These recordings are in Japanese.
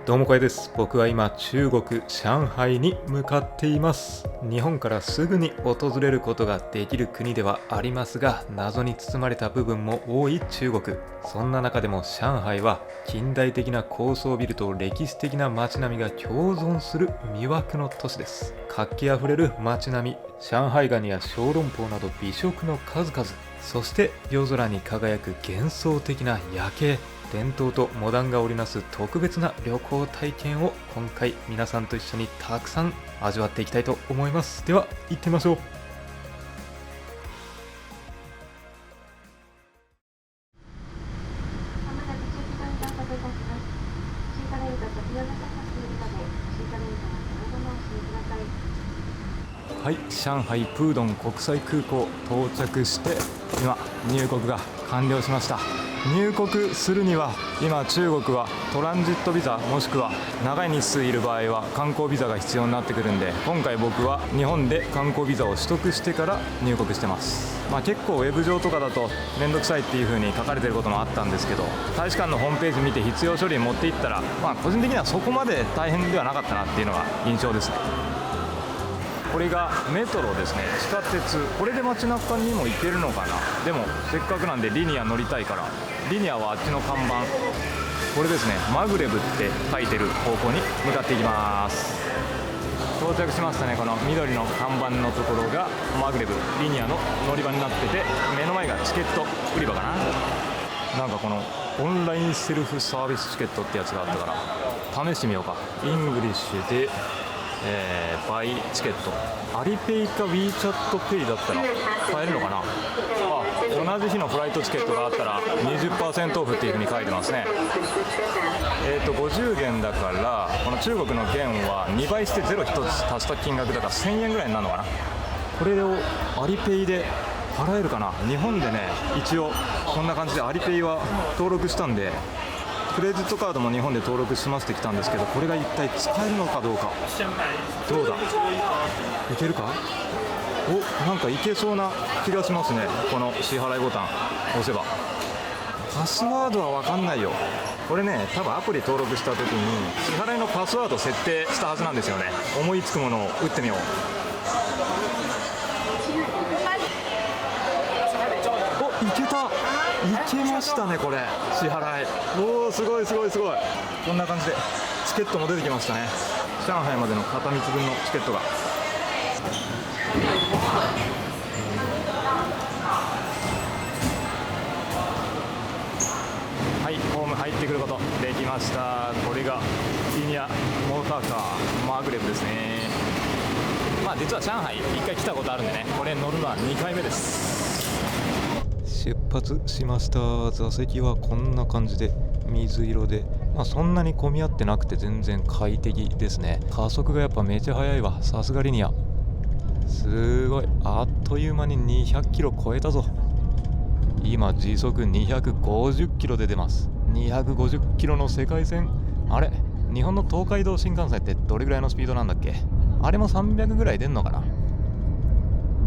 どうもこえです。僕は今中国上海に向かっています。日本からすぐに訪れることができる国ではありますが、謎に包まれた部分も多い中国。そんな中でも上海は近代的な高層ビルと歴史的な街並みが共存する魅惑の都市です。活気あふれる街並み、上海ガニや小籠包など美食の数々、そして夜空に輝く幻想的な夜景、伝統とモダンが織りなす特別な旅行体験を今回皆さんと一緒にたくさん味わっていきたいと思います。では行ってみましょう。はい、上海プードン国際空港到着して今入国が完了しました。入国するには今中国はトランジットビザもしくは長い日数いる場合は観光ビザが必要になってくるんで、今回僕は日本で観光ビザを取得してから入国してます。結構ウェブ上とかだとめんどくさいっていう風に書かれてることもあったんですけど、大使館のホームページ見て必要書類持っていったら個人的にはそこまで大変ではなかったなっていうのが印象ですね。これがメトロですね。地下鉄、これで街中にも行けるのかな。でもせっかくなんでリニア乗りたいから、リニアはあっちの看板、これですね、マグレブって書いてる方向に向かっていきます。到着しましたね。この緑の看板のところがマグレブリニアの乗り場になってて、目の前がチケット売り場かな。なんかこのオンラインセルフサービスチケットってやつがあったから試してみようか。イングリッシュでバイチケット、アリペイか WeChatPay だったら買えるのかな。同じ日のフライトチケットがあったら 20% オフっていう風に書いてますね。50元だから、この中国の元は2倍して0一つ足した金額だから1000円ぐらいになるのかな。これをアリペイで払えるかな。日本でね、一応こんな感じでアリペイは登録したんで、クレジットカードも日本で登録しますってきたんですけど、これが一体使えるのかどうか。どうだ、いけるか。なんかいけそうな気がしますね。この支払いボタン押せば。パスワードは分かんないよ。これね、多分アプリ登録した時に支払いのパスワード設定したはずなんですよね。思いつくものを打ってみよう。いけた、いけましたね。これ支払い、すごいすごいすごい。こんな感じでチケットも出てきましたね。上海までの片道分のチケットが。はい、ホーム入ってくることできました。これがリニアモーターカーマグレブですね。実は上海1回来たことあるんでね、これ乗るのは2回目です。出発しました。座席はこんな感じで水色で、そんなに混み合ってなくて全然快適ですね。加速がやっぱめちゃ速いわ。さすがリニア。すごい、あっという間に200キロ超えたぞ。今時速250キロで出ます。250キロの世界線。あれ、日本の東海道新幹線ってどれぐらいのスピードなんだっけ。あれも300ぐらい出んのかな。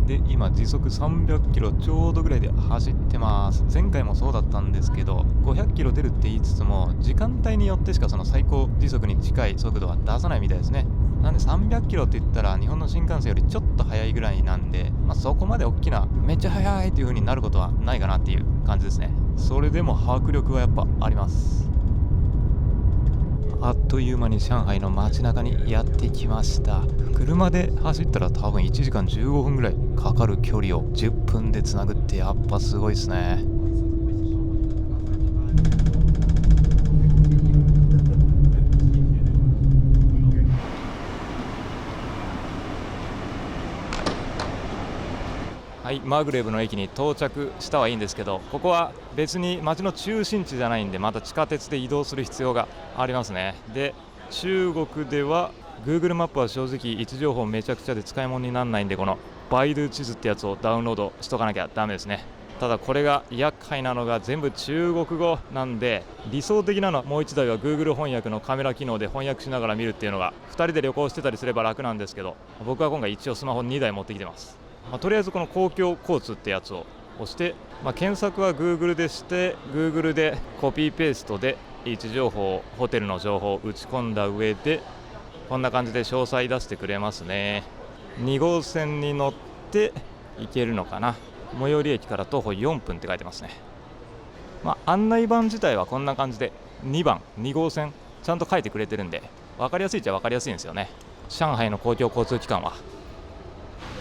で今時速300キロちょうどぐらいで走ってます。前回もそうだったんですけど、500キロ出るって言いつつも時間帯によってしかその最高時速に近い速度は出さないみたいですね。なんで300キロって言ったら日本の新幹線よりちょっと速いぐらいなんで、そこまで大きなめっちゃ速いっていう風になることはないかなっていう感じですね。それでも迫力はやっぱあります。あっという間に上海の街中にやってきました。車で走ったら多分1時間15分ぐらいかかる距離を10分でつなぐってやっぱすごいですね。はい、マグレブの駅に到着したはいいんですけど、ここは別に街の中心地じゃないんで、また地下鉄で移動する必要がありますね。で、中国では Google マップは正直位置情報めちゃくちゃで使い物にならないんで、このバイドゥ地図ってやつをダウンロードしとかなきゃダメですね。ただこれが厄介なのが全部中国語なんで、理想的なのはもう一台は Google 翻訳のカメラ機能で翻訳しながら見るっていうのが2人で旅行してたりすれば楽なんですけど、僕は今回一応スマホ2台持ってきてます。とりあえずこの公共交通ってやつを押して、検索は Google でして Google でコピーペーストで位置情報、ホテルの情報を打ち込んだ上でこんな感じで詳細出してくれますね。2号線に乗って行けるのかな。最寄り駅から徒歩4分って書いてますね。案内板自体はこんな感じで2番2号線ちゃんと書いてくれてるんで分かりやすいっちゃ分かりやすいんですよね。上海の公共交通機関は。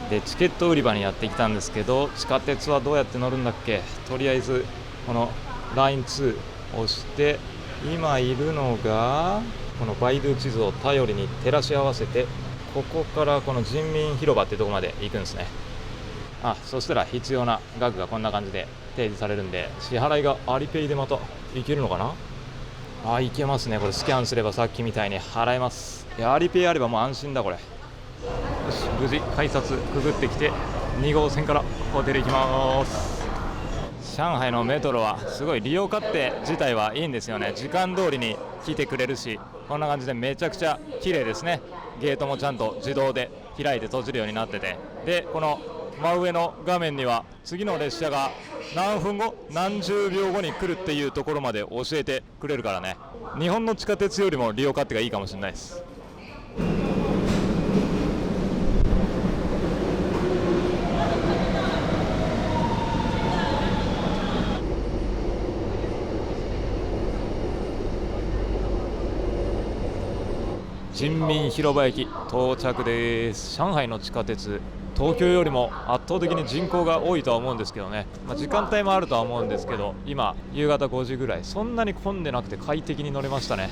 でチケット売り場にやってきたんですけど、地下鉄はどうやって乗るんだっけ。とりあえずこのライン2を押して、今いるのがこのバイドゥ地図を頼りに照らし合わせて、ここからこの人民広場ってとこまで行くんですね。そしたら必要な額がこんな感じで提示されるんで、支払いがアリペイでまたいけるのかな。いけますね。これスキャンすればさっきみたいに払えます。アリペイあればもう安心だこれ。よし、無事改札くぐってきて2号線からホテル行きます。上海のメトロはすごい利用勝手自体はいいんですよね。時間通りに来てくれるし、こんな感じでめちゃくちゃ綺麗ですね。ゲートもちゃんと自動で開いて閉じるようになってて、でこの真上の画面には次の列車が何分後何十秒後に来るっていうところまで教えてくれるからね。日本の地下鉄よりも利用勝手がいいかもしれないです。人民広場駅到着です。上海の地下鉄、東京よりも圧倒的に人口が多いとは思うんですけどね、時間帯もあるとは思うんですけど、今夕方5時ぐらい、そんなに混んでなくて快適に乗れましたね。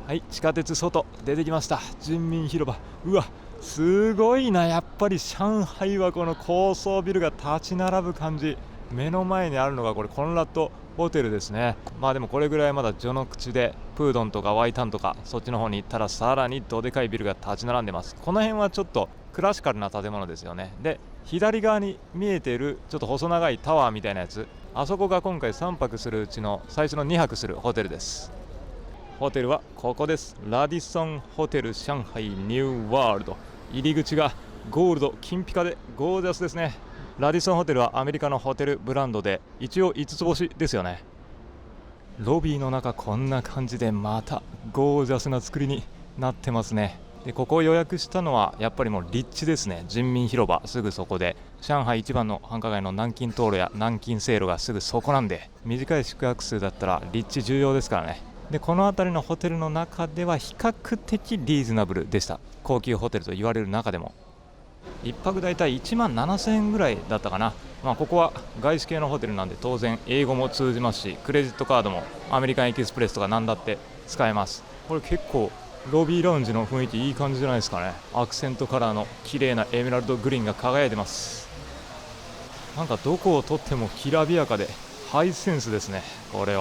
はい、地下鉄外出てきました。人民広場、うわすごいな。やっぱり上海はこの高層ビルが立ち並ぶ感じ。目の前にあるのがこれコンラッドホテルですね。でもこれぐらいまだ序の口で、プードンとかワイタンとかそっちの方に行ったらさらにどでかいビルが立ち並んでます。この辺はちょっとクラシカルな建物ですよね。で左側に見えているちょっと細長いタワーみたいなやつ、あそこが今回3泊するうちの最初の2泊するホテルです。ホテルはここです。ラディソンホテル上海ニューワールド。入り口がゴールド金ピカでゴージャスですね。ラディソンホテルはアメリカのホテルブランドで一応5つ星ですよね。ロビーの中こんな感じでまたゴージャスな作りになってますね。でここを予約したのはやっぱりもう立地ですね。人民広場すぐそこで、上海一番の繁華街の南京東路や南京西路がすぐそこなんで、短い宿泊数だったら立地重要ですからね。でこの辺りのホテルの中では比較的リーズナブルでした。高級ホテルと言われる中でも1泊だいたい1万7000円ぐらいだったかな。ここは外資系のホテルなんで当然英語も通じますし、クレジットカードもアメリカンエキスプレスとか何だって使えます。これ結構ロビーラウンジの雰囲気いい感じじゃないですかね。アクセントカラーの綺麗なエメラルドグリーンが輝いてます。なんかどこをとってもきらびやかでハイセンスですね。これ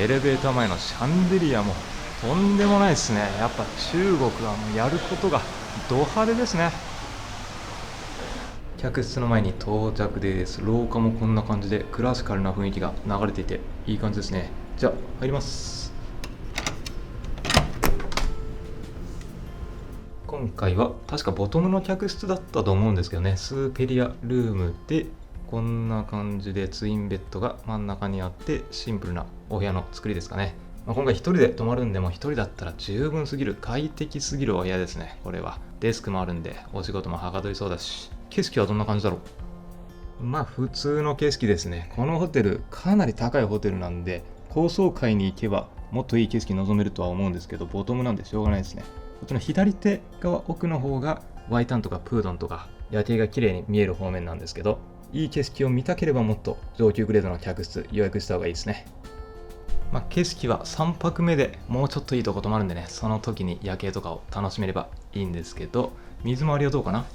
エレベーター前のシャンデリアもとんでもないですね。やっぱ中国はもうやることがド派手ですね。客室の前に到着です。廊下もこんな感じでクラシカルな雰囲気が流れていていい感じですね。じゃあ入ります。今回は確かボトムの客室だったと思うんですけどね。スーペリアルームでこんな感じでツインベッドが真ん中にあって、シンプルなお部屋の作りですかね。今回一人で泊まるんで、も一人だったら十分すぎる快適すぎるお部屋ですね。これはデスクもあるんでお仕事もはかどりそうだし、景色はどんな感じだろう。普通の景色ですね。このホテルかなり高いホテルなんで、高層階に行けばもっといい景色望めるとは思うんですけど、ボトムなんでしょうがないですね。こっちの左手側奥の方がワイタンとかプードンとか夜景が綺麗に見える方面なんですけど、いい景色を見たければもっと上級グレードの客室予約した方がいいですね。景色は3泊目でもうちょっといいとこ泊まるんでね、その時に夜景とかを楽しめればいいんですけど、水回りはどうかな。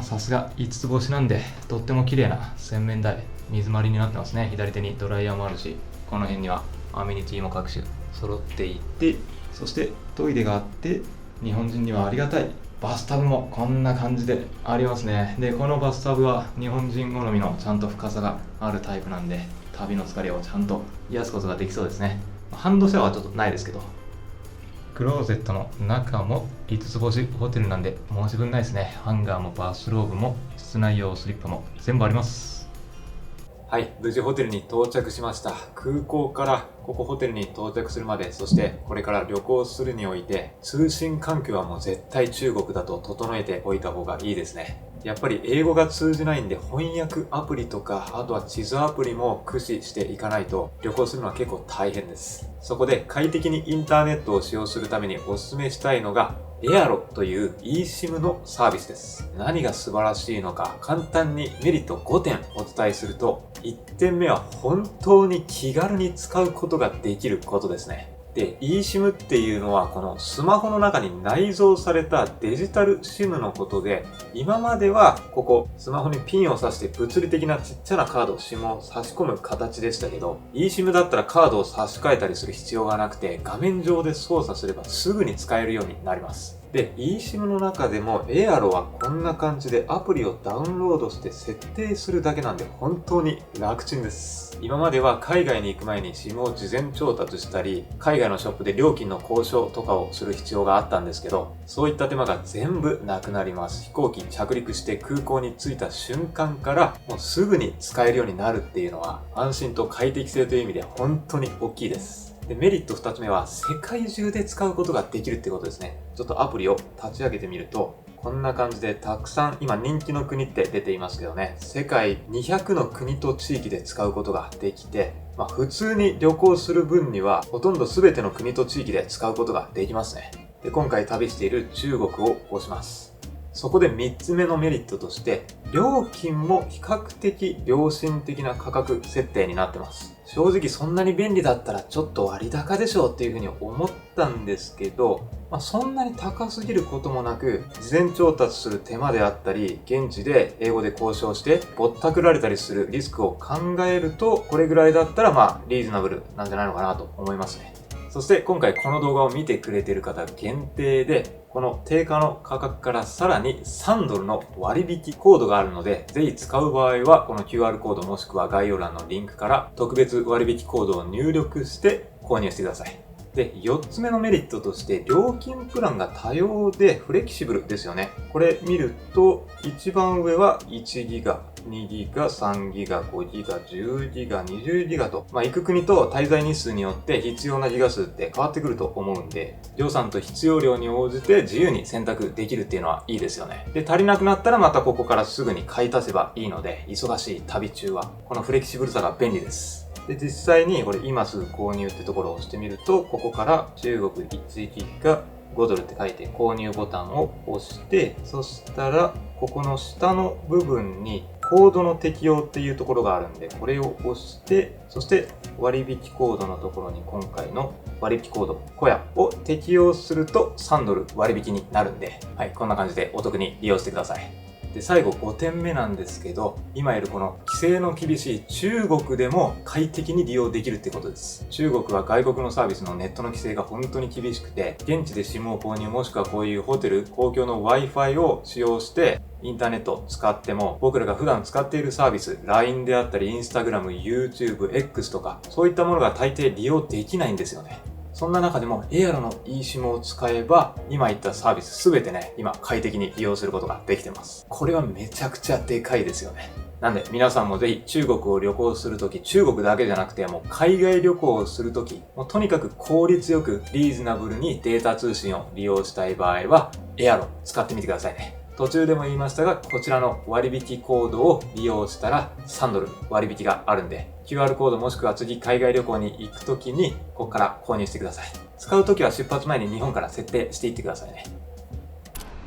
さすが5つ星なんで、とっても綺麗な洗面台、水回りになってますね。左手にドライヤーもあるし、この辺にはアメニティも各種揃っていて、そしてトイレがあって、日本人にはありがたいバスタブもこんな感じでありますね。でこのバスタブは日本人好みのちゃんと深さがあるタイプなんで、旅の疲れをちゃんと癒すことができそうですね。ハンドシャワーはちょっとないですけど、クローゼットの中も5つ星ホテルなんで申し分ないですね。ハンガーもバスローブも室内用スリッパも全部あります。はい、無事ホテルに到着しました。空港からここホテルに到着するまで、そしてこれから旅行するにおいて、通信環境はもう絶対中国だと整えておいた方がいいですね。やっぱり英語が通じないんで翻訳アプリとか、あとは地図アプリも駆使していかないと旅行するのは結構大変です。そこで快適にインターネットを使用するためにお勧めしたいのがエアロという eSIM のサービスです。何が素晴らしいのか簡単にメリット5点お伝えすると、1点目は本当に気軽に使うことができることですね。で、eSIM っていうのはこのスマホの中に内蔵されたデジタル SIM のことで、今まではここスマホにピンを挿して物理的なちっちゃなカード、SIM を差し込む形でしたけど、eSIM だったらカードを差し替えたりする必要がなくて、画面上で操作すればすぐに使えるようになります。で、eSIM の中でもエアロはこんな感じでアプリをダウンロードして設定するだけなんで本当に楽ちんです。今までは海外に行く前に SIM を事前調達したり、海外のショップで料金の交渉とかをする必要があったんですけど、そういった手間が全部なくなります。飛行機着陸して空港に着いた瞬間からもうすぐに使えるようになるっていうのは、安心と快適性という意味で本当に大きいです。で、メリット2つ目は世界中で使うことができるってことですね。ちょっとアプリを立ち上げてみると、こんな感じでたくさん今人気の国って出ていますけどね、世界200の国と地域で使うことができて、普通に旅行する分にはほとんど全ての国と地域で使うことができますね。で、今回旅している中国を押します。そこで3つ目のメリットとして、料金も比較的良心的な価格設定になってます。正直そんなに便利だったらちょっと割高でしょうっていうふうに思ったんですけど、そんなに高すぎることもなく、事前調達する手間であったり、現地で英語で交渉してぼったくられたりするリスクを考えると、これぐらいだったらリーズナブルなんじゃないのかなと思いますね。そして今回この動画を見てくれている方限定で、この定価の価格からさらに3ドルの割引コードがあるので、ぜひ使う場合はこの QR コードもしくは概要欄のリンクから特別割引コードを入力して購入してください。で、4つ目のメリットとして料金プランが多様でフレキシブルですよね。これ見ると一番上は1ギガ、2ギガ、3ギガ、5ギガ、10ギガ、20ギガと、行く国と滞在日数によって必要なギガ数って変わってくると思うんで、予算と必要量に応じて自由に選択できるっていうのはいいですよね。で、足りなくなったらまたここからすぐに買い足せばいいので、忙しい旅中はこのフレキシブルさが便利です。で、実際にこれ今すぐ購入ってところを押してみると、ここから中国1ギガ5ドルって書いて購入ボタンを押して、そしたらここの下の部分にコードの適用っていうところがあるんで、これを押して、そして割引コードのところに今回の割引コード、コヤを適用すると3ドル割引になるんで、はい、こんな感じでお得に利用してください。で、最後5点目なんですけど、今いるこの規制の厳しい中国でも快適に利用できるってことです。中国は外国のサービスのネットの規制が本当に厳しくて、現地で SIM を購入もしくはこういうホテル、公共の Wi-Fi を使用してインターネットを使っても、僕らが普段使っているサービス、LINE であったり、Instagram、YouTube、X とか、そういったものが大抵利用できないんですよね。そんな中でもエアロの eSIM を使えば、今言ったサービスすべてね、今快適に利用することができてます。これはめちゃくちゃでかいですよね。なんで皆さんもぜひ中国を旅行するとき、中国だけじゃなくてもう海外旅行をするとき、もうとにかく効率よくリーズナブルにデータ通信を利用したい場合は、エアロ使ってみてくださいね。途中でも言いましたが、こちらの割引コードを利用したら3ドル割引があるんで、QR コードもしくは次海外旅行に行くときにここから購入してください。使うときは出発前に日本から設定していってくださいね。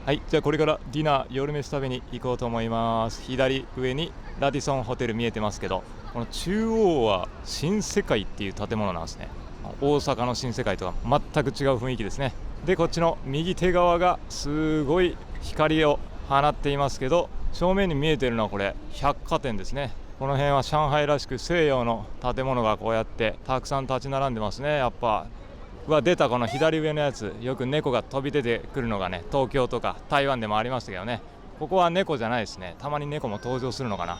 はい、じゃあこれからディナー夜飯食べに行こうと思います。左上にラディソンホテル見えてますけど、この中央は新世界っていう建物なんですね。大阪の新世界とは全く違う雰囲気ですね。で、こっちの右手側がすごい光を放っていますけど、正面に見えてるのはこれ百貨店ですね。この辺は上海らしく西洋の建物がこうやってたくさん立ち並んでますね。やっぱ出たこの左上のやつ、よく猫が飛び出てくるのがね、東京とか台湾でもありましたけどね、ここは猫じゃないですね。たまに猫も登場するのかな。い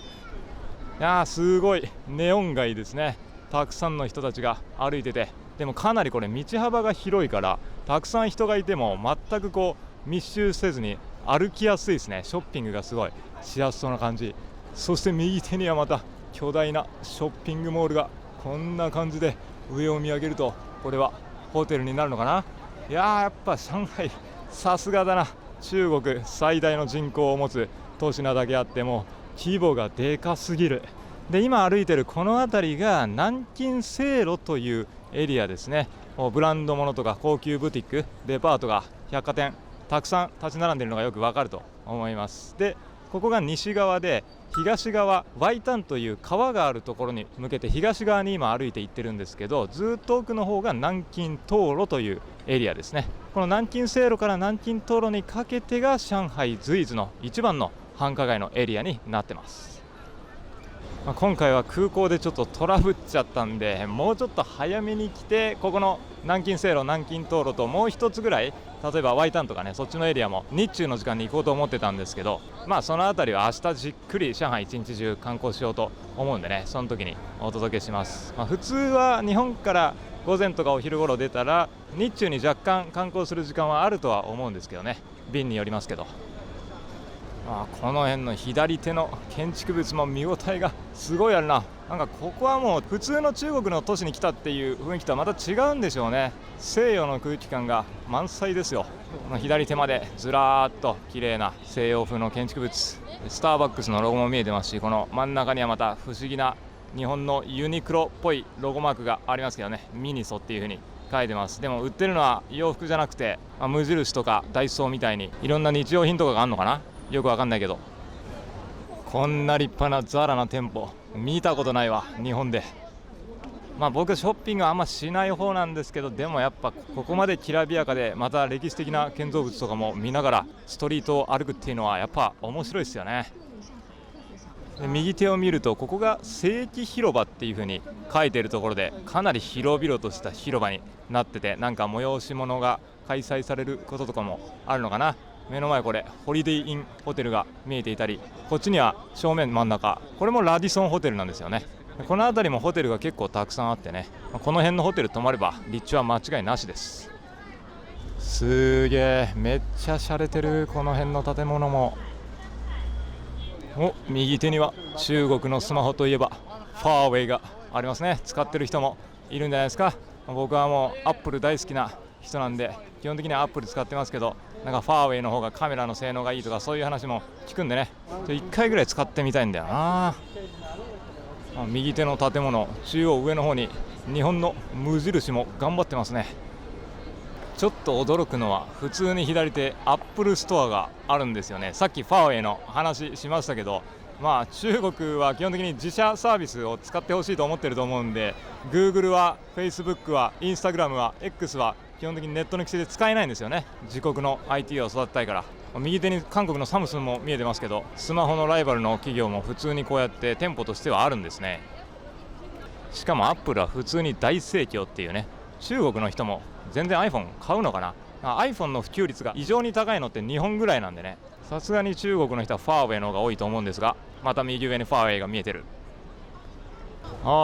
やー、すごいネオン街ですね。たくさんの人たちが歩いてて、でもかなりこれ道幅が広いから、たくさん人がいても全くこう密集せずに歩きやすいですね。ショッピングがすごいしやすそうな感じ。そして右手にはまた巨大なショッピングモールがこんな感じで上を見上げると、これはホテルになるのかな。いやー、やっぱ上海さすがだな。中国最大の人口を持つ都市なだけあっても規模がでかすぎる。で、今歩いてるこの辺りが南京西路というエリアですね。ブランド物とか高級ブティック、デパートが百貨店たくさん立ち並んでいるのがよくわかると思います。で、ここが西側で、東側ワイタンという川があるところに向けて東側に今歩いて行ってるんですけど、ずっと奥の方が南京東路というエリアですね。この南京西路から南京東路にかけてが上海随一の一番の繁華街のエリアになってます。今回は空港でちょっとトラブっちゃったんで、もうちょっと早めに来て、ここの南京西路、南京東路ともう一つぐらい、例えばワイタンとかね、そっちのエリアも日中の時間に行こうと思ってたんですけど、そのあたりは明日じっくり上海一日中観光しようと思うんでね、その時にお届けします。普通は日本から午前とかお昼頃出たら日中に若干観光する時間はあるとは思うんですけどね、便によりますけど。この辺の左手の建築物も見応えがすごいあるな。なんかここはもう普通の中国の都市に来たっていう雰囲気とはまた違うんでしょうね。西洋の空気感が満載ですよ。この左手までずらーっと綺麗な西洋風の建築物、スターバックスのロゴも見えてますし、この真ん中にはまた不思議な日本のユニクロっぽいロゴマークがありますけどね、ミニソっていう風に書いてます。でも売ってるのは洋服じゃなくて、無印とかダイソーみたいにいろんな日用品とかがあるのかな、よくわかんないけど、こんな立派なザラな店舗見たことないわ、日本で。僕ショッピングはあんましない方なんですけど、でもやっぱここまできらびやかで、また歴史的な建造物とかも見ながらストリートを歩くっていうのはやっぱ面白いですよね。で、右手を見るとここが世紀広場っていう風に書いてるところで、かなり広々とした広場になってて、なんか催し物が開催されることとかもあるのかな。目の前これホリデーインホテルが見えていたり、こっちには正面真ん中これもラディソンホテルなんですよね。この辺りもホテルが結構たくさんあってね、この辺のホテル泊まれば立地は間違いなしです。すげえ、めっちゃ洒落てる。この辺の建物も。右手には中国のスマホといえばファーウェイがありますね。使ってる人もいるんじゃないですか。僕はもうアップル大好きな人なんで、基本的にはアップル使ってますけど、なんかファーウェイの方がカメラの性能がいいとかそういう話も聞くんでね、1回ぐらい使ってみたいんだよな。右手の建物中央上の方に日本の無印も頑張ってますね。ちょっと驚くのは、普通に左手アップルストアがあるんですよね。さっきファーウェイの話しましたけど、中国は基本的に自社サービスを使ってほしいと思ってると思うんで、 Google は Facebook は Instagram は X は基本的にネットの規制で使えないんですよね。自国の IT を育てたいから。右手に韓国のサムスンも見えてますけど、スマホのライバルの企業も普通にこうやって店舗としてはあるんですね。しかもアップルは普通に大盛況っていうね。中国の人も全然 iPhone 買うのかな。iPhone の普及率が異常に高いのって日本ぐらいなんでね、さすがに中国の人はファーウェイの方が多いと思うんですが、また右上にファーウェイが見えてる。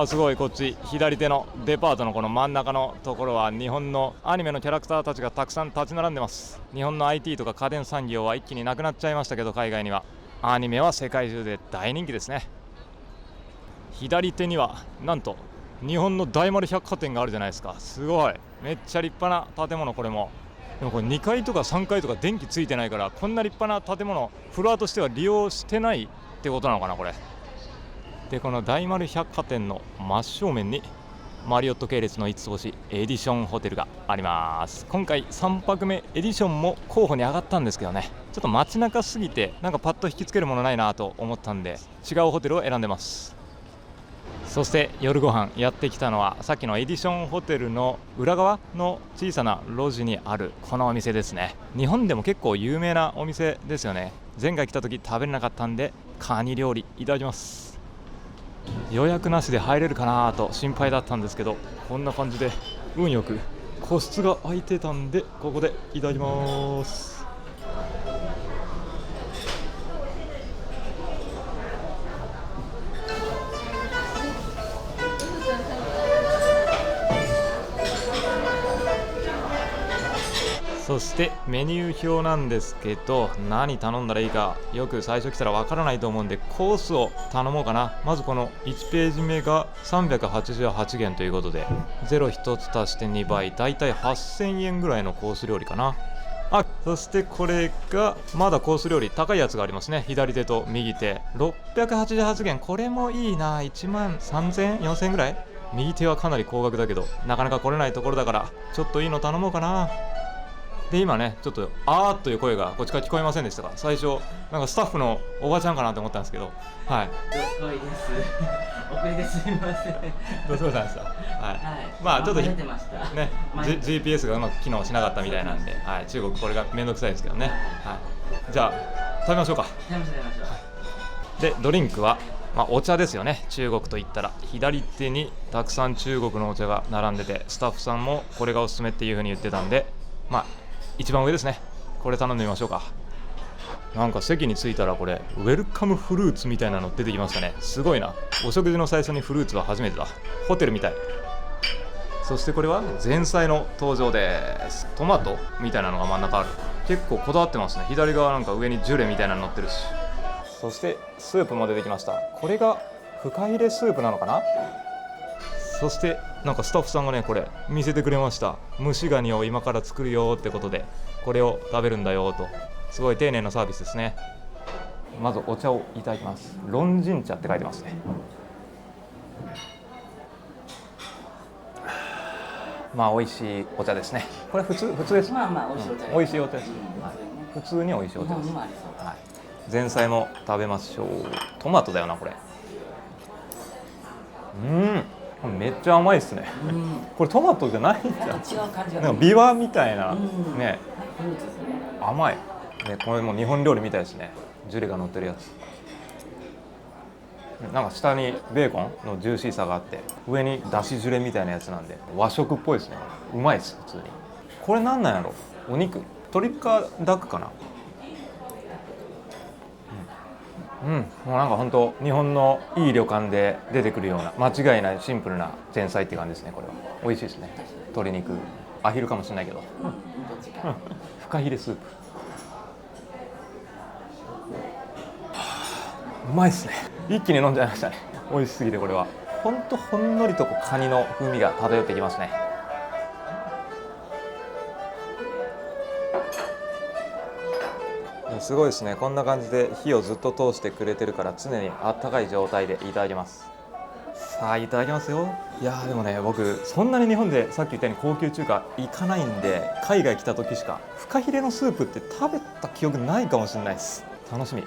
すごい。こっち左手のデパートのこの真ん中のところは日本のアニメのキャラクターたちがたくさん立ち並んでます。日本の IT とか家電産業は一気になくなっちゃいましたけど、海外にはアニメは世界中で大人気ですね。左手にはなんと日本の大丸百貨店があるじゃないですか。すごい、めっちゃ立派な建物。これもでもこれ2階とか3階とか電気ついてないから、こんな立派な建物フロアとしては利用してないってことなのかなこれで。この大丸百貨店の真正面にマリオット系列の5つ星エディションホテルがあります。今回3泊目エディションも候補に上がったんですけどね、ちょっと街中すぎてなんかパッと引きつけるものないなと思ったんで、違うホテルを選んでます。そして夜ご飯やってきたのは、さっきのエディションホテルの裏側の小さな路地にあるこのお店ですね。日本でも結構有名なお店ですよね。前回来た時食べれなかったんでカニ料理いただきます。予約なしで入れるかなと心配だったんですけど、こんな感じで運よく個室が空いてたんで、ここでいただきます。そそしてメニュー表なんですけど、何頼んだらいいかよく最初来たらわからないと思うんで、コースを頼もうかな。まずこの1ページ目が388元ということで、01つ足して2倍、だいたい8000円ぐらいのコース料理かな。そしてこれがまだコース料理高いやつがありますね。左手と右手688元、これもいいな。1万3000円4000円ぐらい。右手はかなり高額だけど、なかなか来れないところだからちょっといいの頼もうかな。で今ね、ちょっとあーという声がこっちから聞こえませんでしたが、最初なんかスタッフのおばちゃんかなと思ったんですけど、はい、遅いです遅れてすみません。どうしましたんですか。はい、まあちょっとね、GPS がうまく機能しなかったみたいなんで、はい、中国これがめんどくさいですけどね。はい、じゃあ食べましょうか。食べましょう。でドリンクは、お茶ですよね。中国といったら左手にたくさん中国のお茶が並んでて、スタッフさんもこれがおすすめっていう風に言ってたんで、一番上ですね。これ頼んでみましょうか。なんか席に着いたらこれウェルカムフルーツみたいなの出てきましたね。すごいな。お食事の最初にフルーツは初めてだ。ホテルみたい。そしてこれは前菜の登場です。トマトみたいなのが真ん中ある。結構こだわってますね。左側なんか上にジュレみたいなの乗ってるし。そしてスープも出てきました。これがフカヒレスープなのかな。そしてなんかスタッフさんがねこれ見せてくれました。蒸しガニを今から作るよってことで、これを食べるんだよと。すごい丁寧なサービスですね。まずお茶をいただきます。ロンジン茶って書いてますね。美味しいお茶ですね。これ普通です。美味しいお茶です。美味しいお茶です。普通に美味しいお茶です。前菜も食べましょう。トマトだよなこれ。めっちゃ甘いですね。これトマトじゃないんじゃん。違う感じが。なんかビワみたいなね。甘い。ね、これも日本料理みたいですね。ジュレが乗ってるやつ。なんか下にベーコンのジューシーさがあって、上にだしジュレみたいなやつなんで和食っぽいですね。うまいです普通に。これなんなんやろ。お肉、鶏かダックかな。もうなんか本当日本のいい旅館で出てくるような間違いないシンプルな前菜っていう感じですね。これは美味しいですね。鶏肉アヒルかもしれないけど、フカヒレスープ、うまいですね。一気に飲んじゃいましたね。美味しすぎて。これは本当ほんのりとカニの風味が漂ってきますね。すごいですね。こんな感じで火をずっと通してくれてるから、常にあったかい状態でいただきます。さあいただきますよ。いやでもね、僕そんなに日本でさっき言ったように高級中華行かないんで、海外来た時しかフカヒレのスープって食べた記憶ないかもしれないです。楽しみ。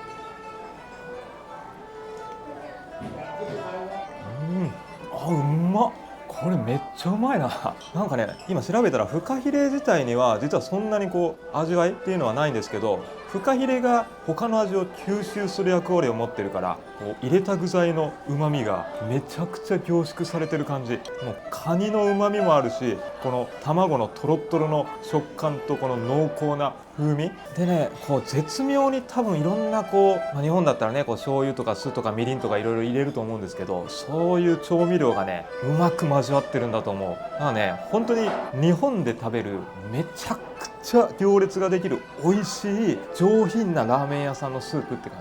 うまっ。これめっちゃうまいな。なんかね、今調べたらフカヒレ自体には実はそんなに味わいっていうのはないんですけど、フカヒレが他の味を吸収する役割を持ってるから、入れた具材の旨味がめちゃくちゃ凝縮されてる感じ。もうカニの旨味もあるし、この卵のトロットロの食感とこの濃厚な風味でね、絶妙に多分いろんな日本だったらね醤油とか酢とかみりんとかいろいろ入れると思うんですけど、そういう調味料がねうまく交わってるんだと思う。だからね、本当に日本で食べるめちゃくちゃ行列ができる美味しい上品なラーメン屋さんのスープって感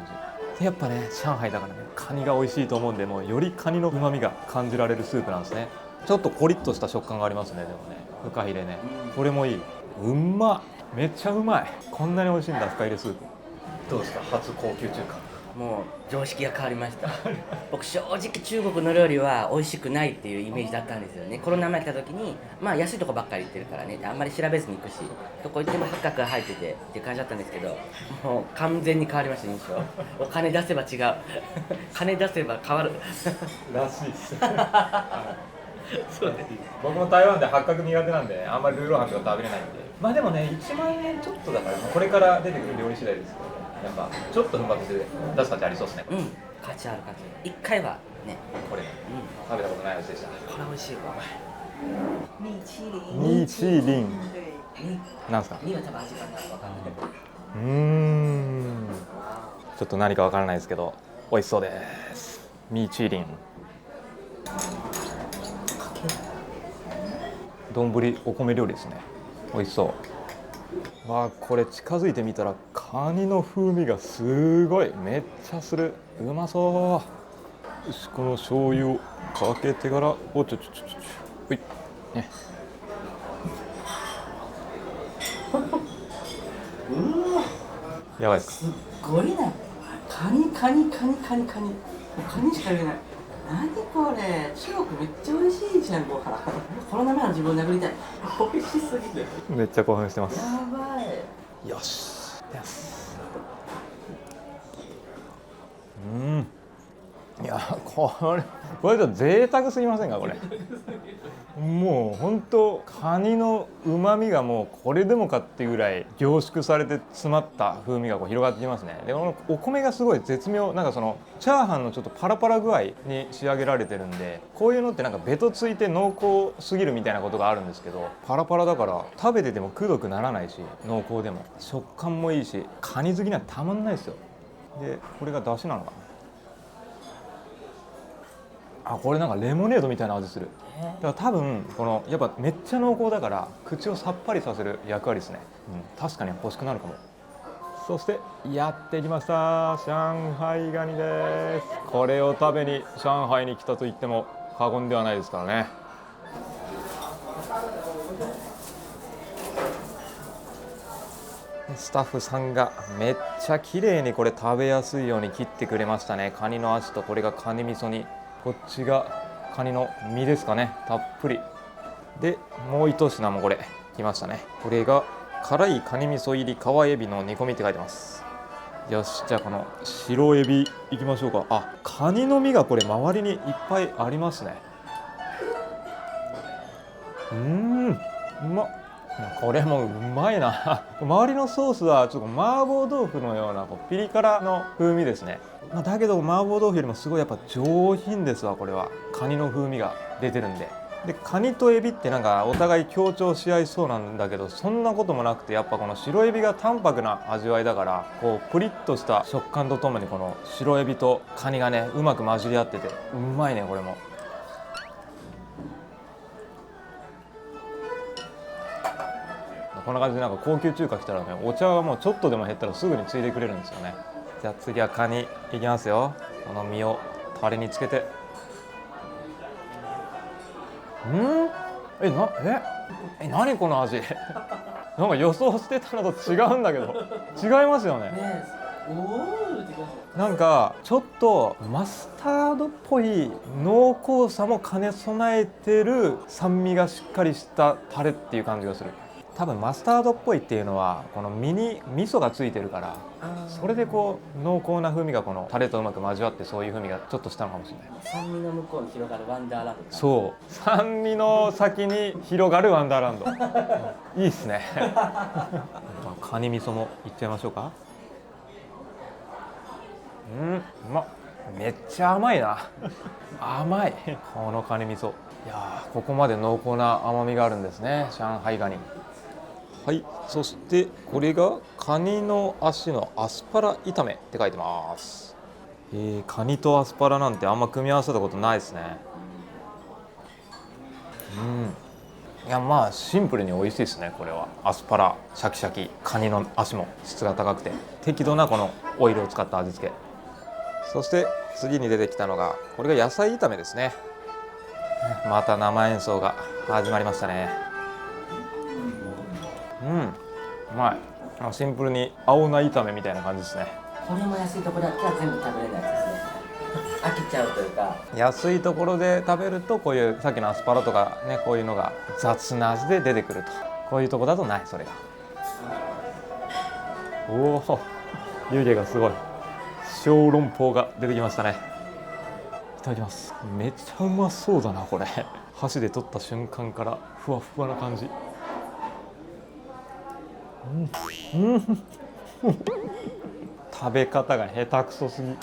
じで、やっぱね上海だからねカニが美味しいと思うんで、もうよりカニの旨味が感じられるスープなんですね。ちょっとコリッとした食感がありますね。でもねフカヒレね、これもいい。めっちゃうまい。こんなに美味しいんだフカヒレスープ。どうですか、初高級中華。もう常識が変わりました。僕正直中国の料理は美味しくないっていうイメージだったんですよね。コロナ前来た時に安いとこばっかり行ってるからね、あんまり調べずに行くし、どこ行っても八角が入っててっていう感じだったんですけど、もう完全に変わりました。印象。お金出せば違う。金出せば変わるらしいです。そうです。僕も台湾で八角苦手なんで、あんまりルーローハンとか食べれないんで。でもね、1万円ちょっとだから、これから出てくる料理次第ですけど、やっぱちょっと奮発して出す価値ありそうですね。価値ある価値。一回はね、これ、食べたことない味でした。これ美味しいわ。ミーチーリン。なんですか。2は多分味が分かんない。ちょっと何かわからないですけど、美味しそうです。ミーチーリン。丼お米料理ですね。美味しそう。わあ、これ近づいてみたらカニの風味がすごい、めっちゃする。うまそう。よし、この醤油をかけてから、おちょほいね。やばいですか。すっごいな。カニカニカニカニカニ。カニしか言えない。何これ。中国めっちゃ美味しいじゃん、ご飯。この名前の自分殴りたい。美味しすぎる。めっちゃ興奮してます。やばい。よし。いや、これちょっと贅沢すぎませんかこれ。もう本当カニの旨味がもうこれでもかっていうぐらい凝縮されて詰まった風味がこう広がってきますね。でこのお米がすごい絶妙、なんかそのチャーハンのちょっとパラパラ具合に仕上げられてるんで、こういうのってなんかベトついて濃厚すぎるみたいなことがあるんですけど、パラパラだから食べててもくどくならないし、濃厚でも食感もいいし、カニ好きにはたまんないですよ。でこれが出汁なのかな。あ、これなんかレモネードみたいな味する。だから多分このやっぱめっちゃ濃厚だから口をさっぱりさせる役割ですね。確かに欲しくなるかも。そしてやってきました、上海ガニです。これを食べに上海に来たと言っても過言ではないですからね。スタッフさんがめっちゃ綺麗にこれ食べやすいように切ってくれましたね。カニの足とこれがカニ味噌煮、こっちがカニの身ですかね、たっぷりで、もう一品もこれ来ましたね。これが辛いカニ味噌入り川エビの煮込みって書いてます。よし、じゃあこの白エビいきましょうか。あ、カニの身がこれ周りにいっぱいありますね。うまっ。これもうまいな。周りのソースはちょっと麻婆豆腐のようなこうピリ辛の風味ですね。だけど麻婆豆腐よりもすごいやっぱ上品ですわ。これはカニの風味が出てるんで。でカニとエビってなんかお互い強調し合いそうなんだけど、そんなこともなくて、やっぱこの白エビが淡白な味わいだから、こうプリッとした食感とともにこの白エビとカニがねうまく混じり合っててうまいね。これもこんな感じで、なんか高級中華来たらね、お茶はもうちょっとでも減ったらすぐについでくれるんですよね。じゃあ次はカニいきますよ。この身をタレにつけて。何この味。なんか予想してたのと違うんだけど、違いますよね。なんかちょっとマスタードっぽい濃厚さも兼ね備えてる酸味がしっかりしたタレっていう感じがする。多分マスタードっぽいっていうのはこの身に味噌がついてるから、それでこう濃厚な風味がこのタレとうまく交わって、そういう風味がちょっとしたのかもしれない。酸味の向こうに広がるワンダーランド。そう、酸味の先に広がるワンダーランド。いいっすね。カニ味噌もいっちゃいましょうか。うまっ。めっちゃ甘いな。甘い。このカニ味噌、いやー、ここまで濃厚な甘みがあるんですね、上海ガニ。はい、そしてこれがカニの足のアスパラ炒めって書いてます。カニとアスパラなんてあんま組み合わせたことないですね。いや、まあシンプルに美味しいですね。これはアスパラシャキシャキ、カニの足も質が高くて適度なこのオイルを使った味付け。そして次に出てきたのがこれが野菜炒めですね。また生演奏が始まりましたね。うまい。シンプルに青菜炒めみたいな感じですね。これも安いところだったら全部食べれないですね。飽きちゃうというか。安いところで食べるとこういうさっきのアスパラとかね、こういうのが雑な味で出てくると、こういうとこだとない、それが。おお、湯気がすごい。小籠包が出てきましたね。いただきます。めっちゃうまそうだなこれ。箸で取った瞬間からふわふわな感じ。食べ方が下手くそすぎ、ね、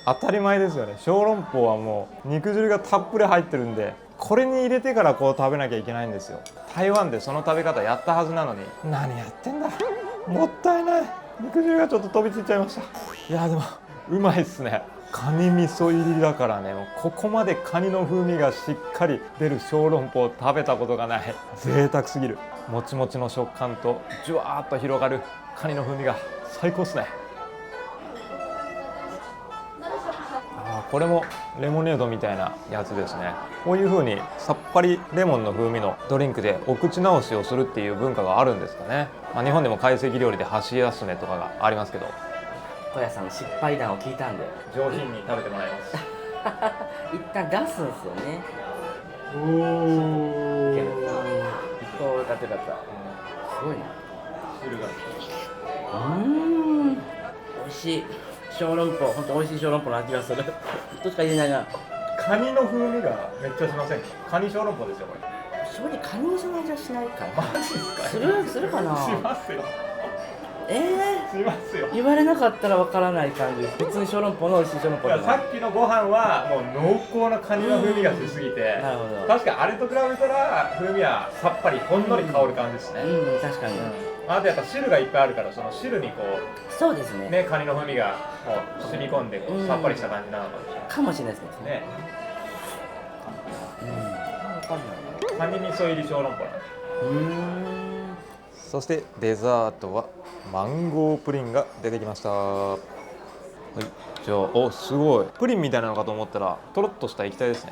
当たり前ですよね。小籠包はもう肉汁がたっぷり入ってるんで、これに入れてからこう食べなきゃいけないんですよ。台湾でその食べ方やったはずなのに、何やってんだ、もったいない。肉汁がちょっと飛びついちゃいました。いやでもうまいっすね。カニ味噌入りだからね、もうここまでカニの風味がしっかり出る小籠包を食べたことがない。贅沢すぎる。もちもちの食感とジュワーっと広がるカニの風味が最高っすね。これもレモネードみたいなやつですね。こういう風にさっぱりレモンの風味のドリンクでお口直しをするっていう文化があるんですかね。日本でも懐石料理で箸休めとかがありますけど、小屋さんの失敗談を聞いたんで上品に食べてもらいます。一旦出すんですよね。おけどよかったよかった、すごいな。汁が美味しい小籠包、本当美味しい小籠包の味がする。としか言えないな。カニの風味がめっちゃしませんか。カニ小籠包ですよこれ。正直カニ味噌の味はしないかな。マジですか。するかな。しますよ。しますよ。言われなかったらわからない感じです。別に小籠包の美味しい小籠包じゃない。さっきのご飯はもう濃厚なカニの風味がしすぎて、なるほど。確かにあれと比べたら風味はさっぱりほんのり香る感じですね。確かに。あとやっぱ汁がいっぱいあるから、その汁にこうそうですね。カニの風味がこう染み込んでこうさっぱりした感じなのかもしれないですね。カニ味噌入り小籠包。そしてデザートはマンゴープリンが出てきました。はい、じゃあおすごいプリンみたいなのかと思ったらとろっとした液体ですね。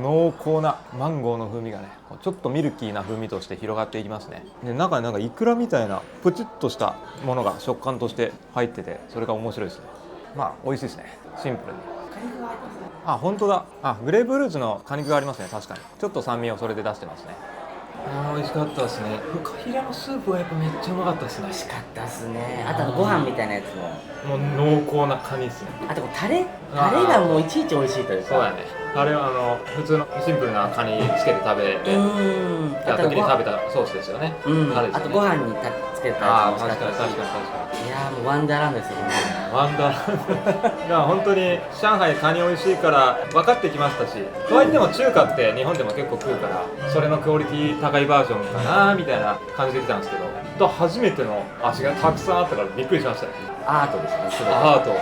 濃厚なマンゴーの風味がね、ちょっとミルキーな風味として広がっていきますね。で中になんかイクラみたいなプチッとしたものが食感として入ってて、それが面白いですね。美味しいですね。シンプルに。本当だ。グレープフルーツの果肉がありますね。確かにちょっと酸味をそれで出してますね。美味しかったですね。フカヒレのスープがやっぱめっちゃうまかったですね。美味しかったですね。あとご飯みたいなやつももう濃厚なカニですね。あとタレがもういちいち美味しいというか。そうだね。あれは普通のシンプルなカニつけて食べてた時に食べたソースですよね。あとご飯につけたやつも美味しかったし。確かに。いやもうワンダーランドですよね。ワンダーランド。本当に上海カニ美味しいから分かってきましたし、とはいっても中華って日本でも結構食うから、それのクオリティ高いバージョンかなみたいな感じで来たんですけど、初めての味がたくさんあったからびっくりしましたね。アートですね。アート。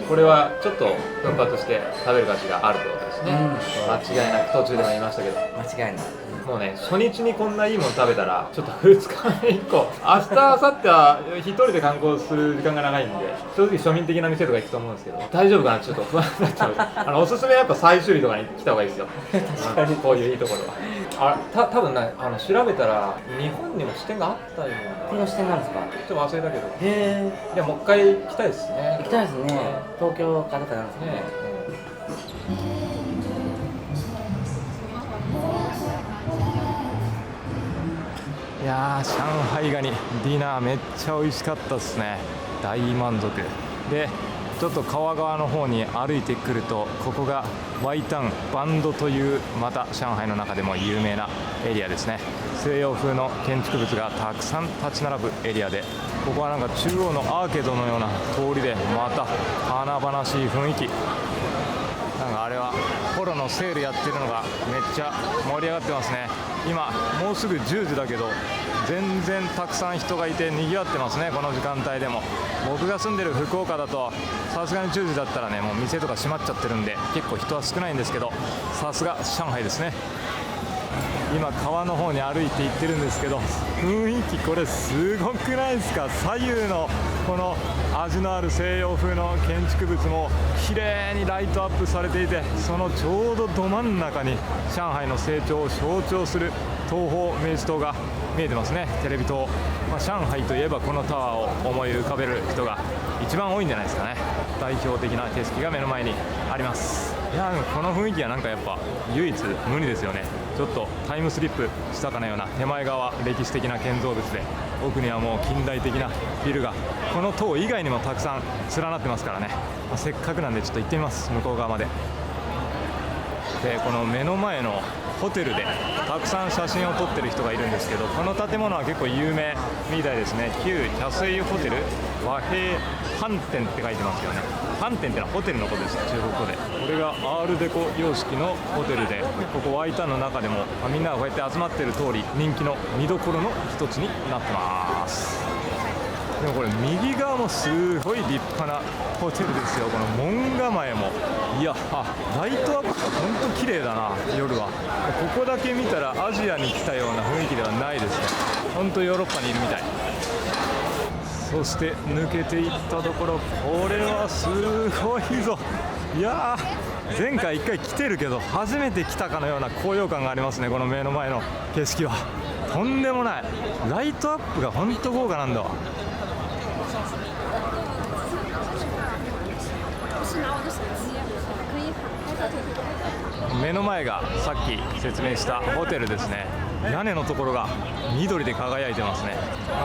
これはちょっと奮発して食べる価値があるってことですね。間違いなく途中でも言いましたけど。間違いない。もうね、初日にこんないいもの食べたらちょっと2日目以降、明日明後日は一人で観光する時間が長いんで、正直庶民的な店とか行くと思うんですけど、大丈夫かなちょっと不安になっちゃう。おすすめはやっぱ最終日とかに来た方がいいですよ。確かにこういういいところは。多分ね、調べたら日本にも支店があったような。この支店なんですか。ちょっと忘れたけど。へいやもう一回行きたいですね。行きたいですね。東京かどっかなんですかね。いやー、上海ガニディナーめっちゃ美味しかったですね。大満足で、ちょっと川側の方に歩いてくると、ここがワイタンバンドというまた上海の中でも有名なエリアですね。西洋風の建築物がたくさん立ち並ぶエリアで、ここはなんか中央のアーケードのような通りでまた華々しい雰囲気。なんかあれはポロのセールやってるのがめっちゃ盛り上がってますね。今もうすぐ10時だけど全然たくさん人がいて賑わってますね。この時間帯でも。僕が住んでる福岡だとさすがに10時だったらね、もう店とか閉まっちゃってるんで結構人は少ないんですけど、さすが上海ですね。今川の方に歩いて行ってるんですけど、雰囲気これすごくないですか。左右のこの味のある西洋風の建築物も綺麗にライトアップされていて、そのちょうどど真ん中に上海の成長を象徴する東方明治塔が見えてますね。テレビ塔、上海といえばこのタワーを思い浮かべる人が一番多いんじゃないですかね。代表的な景色が目の前にあります。いやこの雰囲気はなんかやっぱ唯一無二ですよね。ちょっとタイムスリップしたかのような、手前側歴史的な建造物で、奥にはもう近代的なビルがこの塔以外にもたくさん連なってますからね。せっかくなんでちょっと行ってみます、向こう側まで。でこの目の前のホテルでたくさん写真を撮ってる人がいるんですけど、この建物は結構有名みたいですね。旧茶水ホテル和平飯店って書いてますよね。飯店ってのはホテルのことです、中国語で。これがアールデコ様式のホテルで、ここワイタンの中でも、みんながこうやって集まってる通り人気の見どころの一つになってます。でもこれ右側もすごい立派なホテルですよ。この門構えも、いや、ライトアップが本当綺麗だな。夜はここだけ見たらアジアに来たような雰囲気ではないですね。本当ヨーロッパにいるみたい。そして抜けていったところ、これはすごいぞ。いやー、前回1回来てるけど初めて来たかのような高揚感がありますね。この目の前の景色はとんでもない。ライトアップが本当豪華なんだわ。目の前がさっき説明したホテルですね。屋根のところが緑で輝いてますね。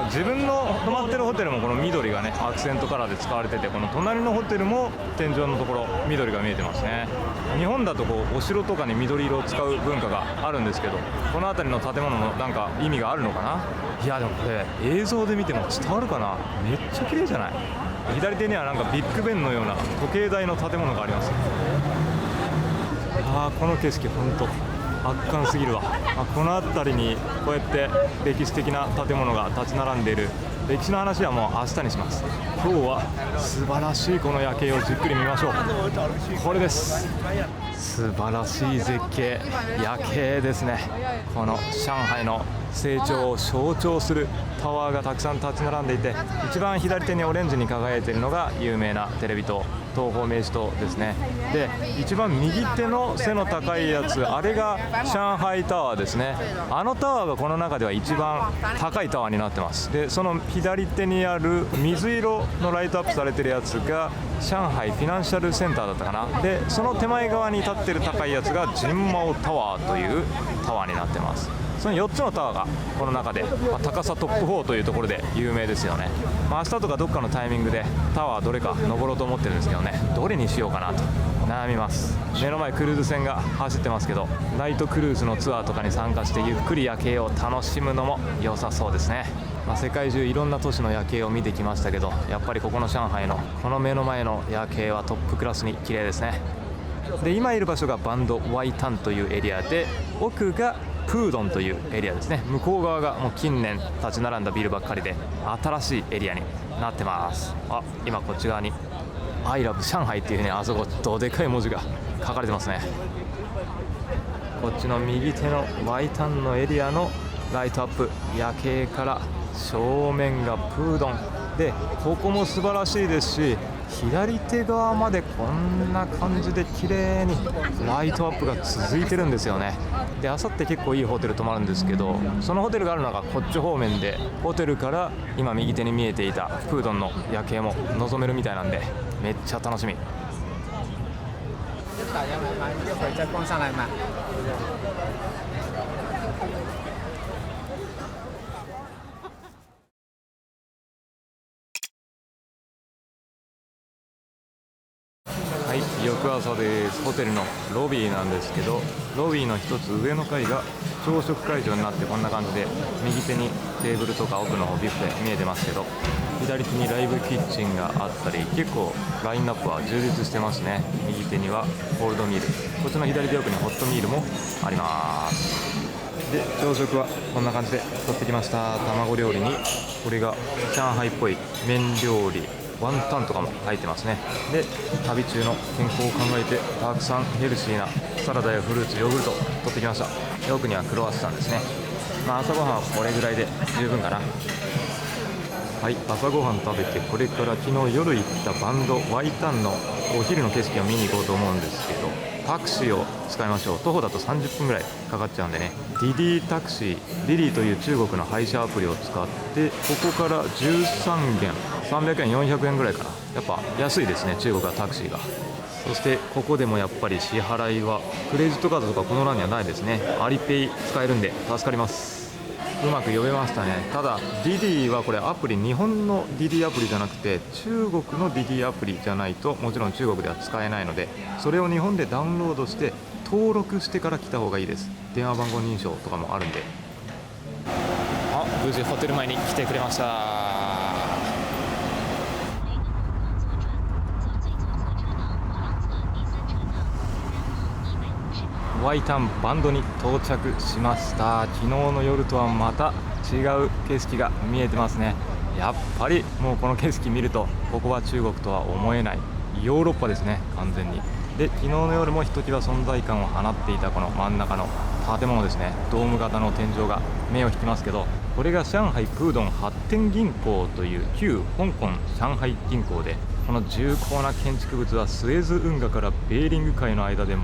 自分の泊まってるホテルもこの緑がねアクセントカラーで使われてて、この隣のホテルも天井のところ緑が見えてますね。日本だとこうお城とかに緑色を使う文化があるんですけど、この辺りの建物もなんか意味があるのかな。いやでもこれ映像で見ても伝わるかな。めっちゃ綺麗じゃない。左手にはなんかビッグベンのような時計台の建物があります。この景色本当圧巻すぎるわ。この辺りにこうやって歴史的な建物が立ち並んでいる。歴史の話はもう明日にします。今日は素晴らしいこの夜景をじっくり見ましょう。これです。素晴らしい絶景、夜景ですね。この上海の成長を象徴するタワーがたくさん立ち並んでいて、一番左手にオレンジに輝いているのが有名なテレビ塔、東方明珠塔ですね。で、一番右手の背の高いやつ、あれが上海タワーですね。あのタワーがこの中では一番高いタワーになってます。で、その左手にある水色のライトアップされてるやつが上海フィナンシャルセンターだったかな。で、その手前側に立ってる高いやつがジンマオタワーというタワーになってます。その4つのタワーがこの中で、高さトップ4というところで有名ですよね。明日とかどっかのタイミングでタワーどれか登ろうと思ってるんですけどね、どれにしようかなと悩みます。目の前クルーズ船が走ってますけど、ナイトクルーズのツアーとかに参加してゆっくり夜景を楽しむのも良さそうですね。世界中いろんな都市の夜景を見てきましたけど、やっぱりここの上海のこの目の前の夜景はトップクラスに綺麗ですね。で、今いる場所がバンドワイタンというエリアで、奥がプードンというエリアですね。向こう側がもう近年立ち並んだビルばっかりで新しいエリアになってます。今こっち側に I love 上海っていうね、あそこどでかい文字が書かれてますね。こっちの右手のワイタンのエリアのライトアップ、夜景から正面がプードンで、ここも素晴らしいですし、左手側までこんな感じで綺麗にライトアップが続いてるんですよね。で、あさって結構いいホテル泊まるんですけど、そのホテルがあるのがこっち方面で、ホテルから今右手に見えていたプードンの夜景も望めるみたいなんで、めっちゃ楽しみ。はい、翌朝です。ホテルのロビーなんですけど、ロビーの一つ上の階が朝食会場になって、こんな感じで右手にテーブルとか奥のビュッフェ見えてますけど、左手にライブキッチンがあったり、結構ラインナップは充実してますね。右手にはコールドミール、こっちの左手奥にホットミールもあります。で、朝食はこんな感じで取ってきました。卵料理に、これが上海っぽい麺料理、ワンタンとかも入ってますね。で、旅中の健康を考えてたくさんヘルシーなサラダやフルーツ、ヨーグルト取ってきました。で、奥にはクロワッサンですね。朝ごはんはこれぐらいで十分かな。はい、朝ごはん食べて、これから昨日夜行ったバンドワイタンのお昼の景色を見に行こうと思うんですけど、タクシーを使いましょう。徒歩だと30分ぐらいかかっちゃうんでね、ディディタクシー、リリーという中国の配車アプリを使って、ここから13元、300円400円ぐらいかな。やっぱ安いですね、中国はタクシーが。そしてここでもやっぱり支払いはクレジットカードとかこの欄にはないですね。アリペイ使えるんで助かります。うまく呼べましたね。ただディディはこれアプリ、日本のディディアプリじゃなくて中国のディディアプリじゃないともちろん中国では使えないので、それを日本でダウンロードして登録してから来た方がいいです。電話番号認証とかもあるんで。無事ホテル前に来てくれました。ワイタンバンドに到着しました。昨日の夜とはまた違う景色が見えてますね。やっぱりもうこの景色見るとここは中国とは思えないヨーロッパですね、完全に。で、昨日の夜もひときわ存在感を放っていたこの真ん中の建物ですね、ドーム型の天井が目を引きますけど、これが上海プードン発展銀行という旧香港上海銀行で、この重厚な建築物はスエズ運河からベーリング海の間で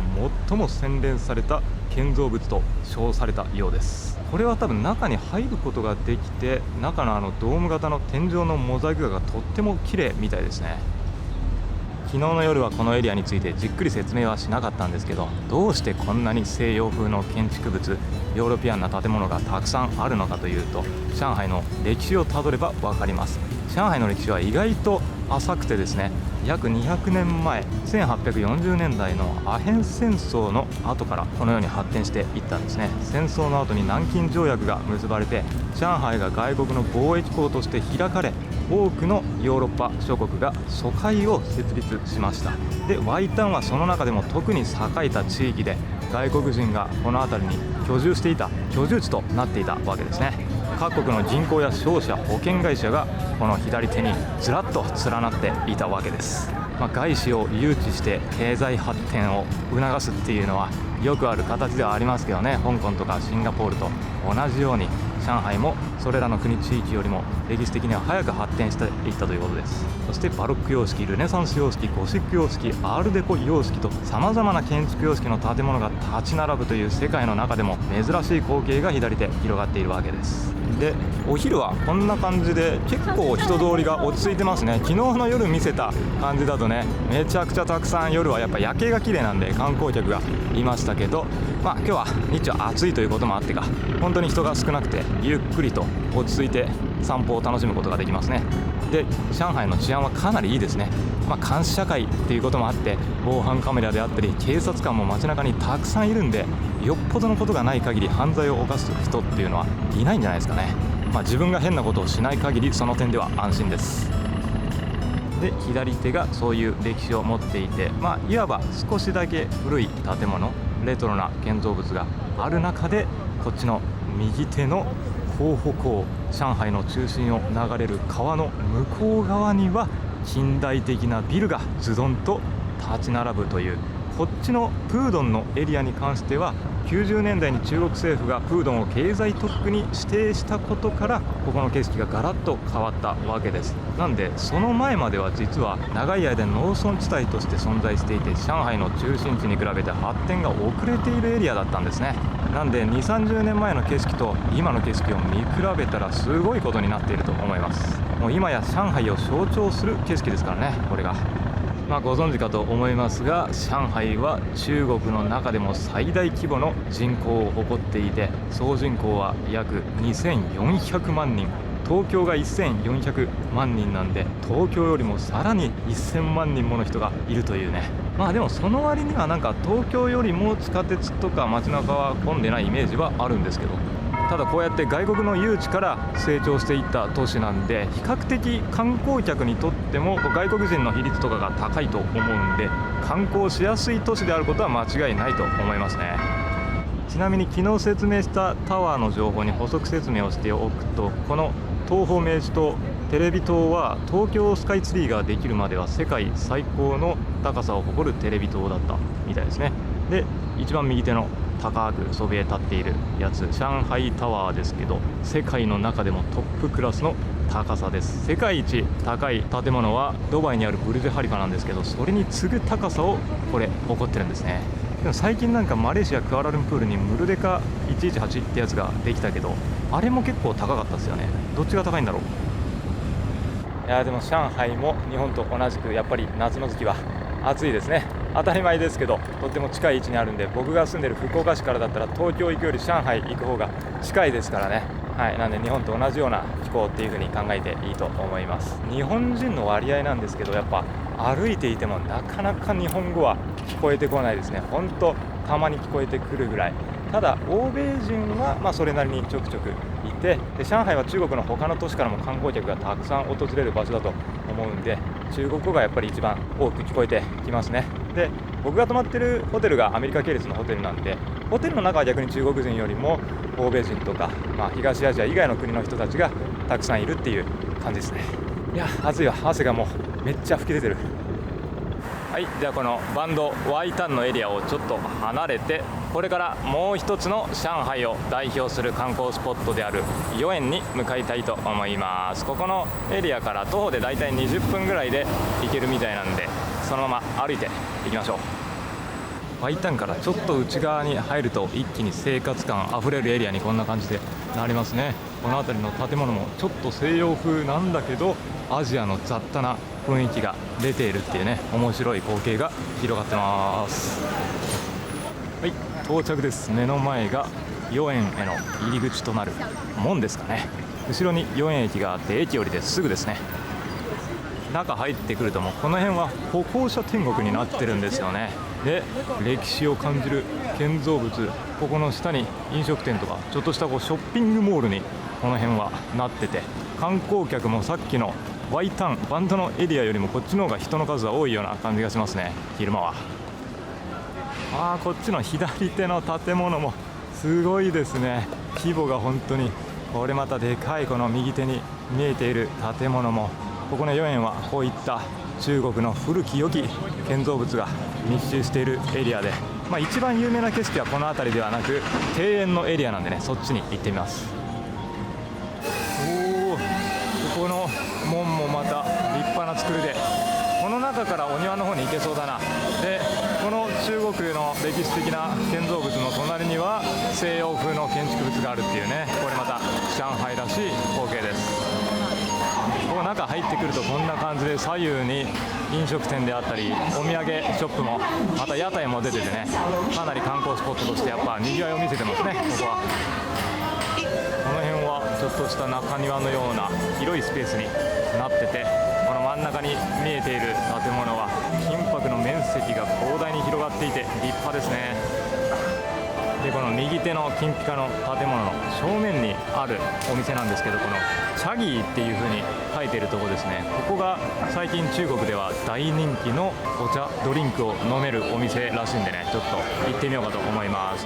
最も洗練された建造物と称されたようです。これは多分中に入ることができて、中のドーム型の天井のモザイク画がとっても綺麗みたいですね。昨日の夜はこのエリアについてじっくり説明はしなかったんですけど、どうしてこんなに西洋風の建築物、ヨーロピアンな建物がたくさんあるのかというと、上海の歴史をたどれば分かります。上海の歴史は意外と浅くてですね、約200年前1840年代のアヘン戦争の後からこのように発展していったんですね。戦争の後に南京条約が結ばれて、上海が外国の貿易港として開かれ、多くのヨーロッパ諸国が租界を設立しました。で、ワイタンはその中でも特に栄えた地域で、外国人がこの辺りに居住していた居住地となっていたわけですね。各国の銀行や商社、保険会社がこの左手にずらっと連なっていたわけです。外資を誘致して経済発展を促すっていうのはよくある形ではありますけどね、香港とかシンガポールと同じように上海もそれらの国地域よりも歴史的には早く発展していったということです。そしてバロック様式、ルネサンス様式、ゴシック様式、アールデコ様式とさまざまな建築様式の建物が立ち並ぶという世界の中でも珍しい光景が左手広がっているわけです。で、お昼はこんな感じで結構人通りが落ち着いてますね。昨日の夜見せた感じだとね、めちゃくちゃたくさん夜はやっぱ夜景が綺麗なんで観光客がいましたけど、今日は日中暑いということもあってか、本当に人が少なくてゆっくりと落ち着いて散歩を楽しむことができますね。で、上海の治安はかなりいいですね。監視社会っていうこともあって、防犯カメラであったり警察官も街中にたくさんいるんで、よっぽどのことがない限り犯罪を犯す人っていうのはいないんじゃないですかね。自分が変なことをしない限りその点では安心です。で、左手がそういう歴史を持っていて、いわば少しだけ古い建物、レトロな建造物がある中で、こっちの右手の東北港、上海の中心を流れる川の向こう側には近代的なビルがズドンと立ち並ぶという、こっちのプードンのエリアに関しては90年代に中国政府がプードンを経済特区に指定したことから、ここの景色がガラッと変わったわけです。なんでその前までは実は長い間農村地帯として存在していて、上海の中心地に比べて発展が遅れているエリアだったんですね。なんで2、30年前の景色と今の景色を見比べたらすごいことになっていると思います。もう今や上海を象徴する景色ですからね、これが。ご存知かと思いますが、上海は中国の中でも最大規模の人口を誇っていて、総人口は約2400万人、東京が1400万人なんで、東京よりもさらに1000万人もの人がいるというね。でもその割には東京よりも地下鉄とか街中は混んでないイメージはあるんですけど、ただこうやって外国の誘致から成長していった都市なんで、比較的観光客にとっても外国人の比率とかが高いと思うんで、観光しやすい都市であることは間違いないと思いますね。ちなみに昨日説明したタワーの情報に補足説明をしておくと、この東方明珠塔、テレビ塔は東京スカイツリーができるまでは世界最高の高さを誇るテレビ塔だったみたいですね。で、一番右手の高くそびえ立っているやつ、上海タワーですけど、世界の中でもトップクラスの高さです。世界一高い建物はドバイにあるブルジュハリファなんですけど、それに次ぐ高さをこれ誇ってるんですね。でも最近マレーシアクアラルンプールにムルデカ118ってやつができたけど、あれも結構高かったですよね。どっちが高いんだろう。いやでも上海も日本と同じくやっぱり夏の時期は暑いですね。当たり前ですけど、とっても近い位置にあるんで、僕が住んでる福岡市からだったら東京行くより上海行く方が近いですからね。なんで日本と同じような気候っていう風に考えていいと思います。日本人の割合なんですけど、やっぱ歩いていてもなかなか日本語は聞こえてこないですね。ほんとたまに聞こえてくるぐらい。ただ欧米人はそれなりにちょくちょくいて、で上海は中国の他の都市からも観光客がたくさん訪れる場所だと思うんで、中国語がやっぱり一番多く聞こえてきますね。で、僕が泊まってるホテルがアメリカ系列のホテルなんで、ホテルの中は逆に中国人よりも欧米人とか、東アジア以外の国の人たちがたくさんいるっていう感じですね。いや暑いわ、汗がもうめっちゃ吹き出てる。はい、ではこのバンドワイタンのエリアをちょっと離れて、これからもう一つの上海を代表する観光スポットである豫園に向かいたいと思います。ここのエリアから徒歩でだいたい20分ぐらいで行けるみたいなんで、そのまま歩いて行きましょう。ワイタンからちょっと内側に入ると一気に生活感あふれるエリアにこんな感じでなりますね。この辺りの建物もちょっと西洋風なんだけどアジアの雑多な雰囲気が出ているっていうね、面白い光景が広がってます。はい、到着です。目の前が豫園への入り口となる門ですかね。後ろに豫園駅があって駅降りてすぐですね。中入ってくるともうこの辺は歩行者天国になってるんですよね。で、歴史を感じる建造物、ここの下に飲食店とかちょっとしたこうショッピングモールにこの辺はなってて、観光客もさっきのワイタンバンドのエリアよりもこっちの方が人の数は多いような感じがしますね、昼間は。こっちの左手の建物もすごいですね。規模が本当にこれまたでかい。この右手に見えている建物も、ここの豫園はこういった中国の古き良き建造物が密集しているエリアで、一番有名な景色はこの辺りではなく庭園のエリアなんでね、そっちに行ってみます。ここの門もまた立派な作りで、この中からお庭の方に行けそうだな。で、この中国の歴史的な建造物の隣には西洋風の建築物があるっていうね、これまた上海らしい光景です。ここ中入ってくるとこんな感じで、左右に飲食店であったりお土産ショップもまた屋台も出ててね、かなり観光スポットとしてやっぱ賑わいを見せてますね。ここはこの辺はちょっとした中庭のような広いスペースになってて、この真ん中に見えている建物は金箔の面積が広大に広がっていて立派ですね。で、この右手の金ピカの建物の正面にあるお店なんですけど、このチャギーっていう風に書いてるところですね。ここが最近中国では大人気のお茶ドリンクを飲めるお店らしいんでね、ちょっと行ってみようかと思います。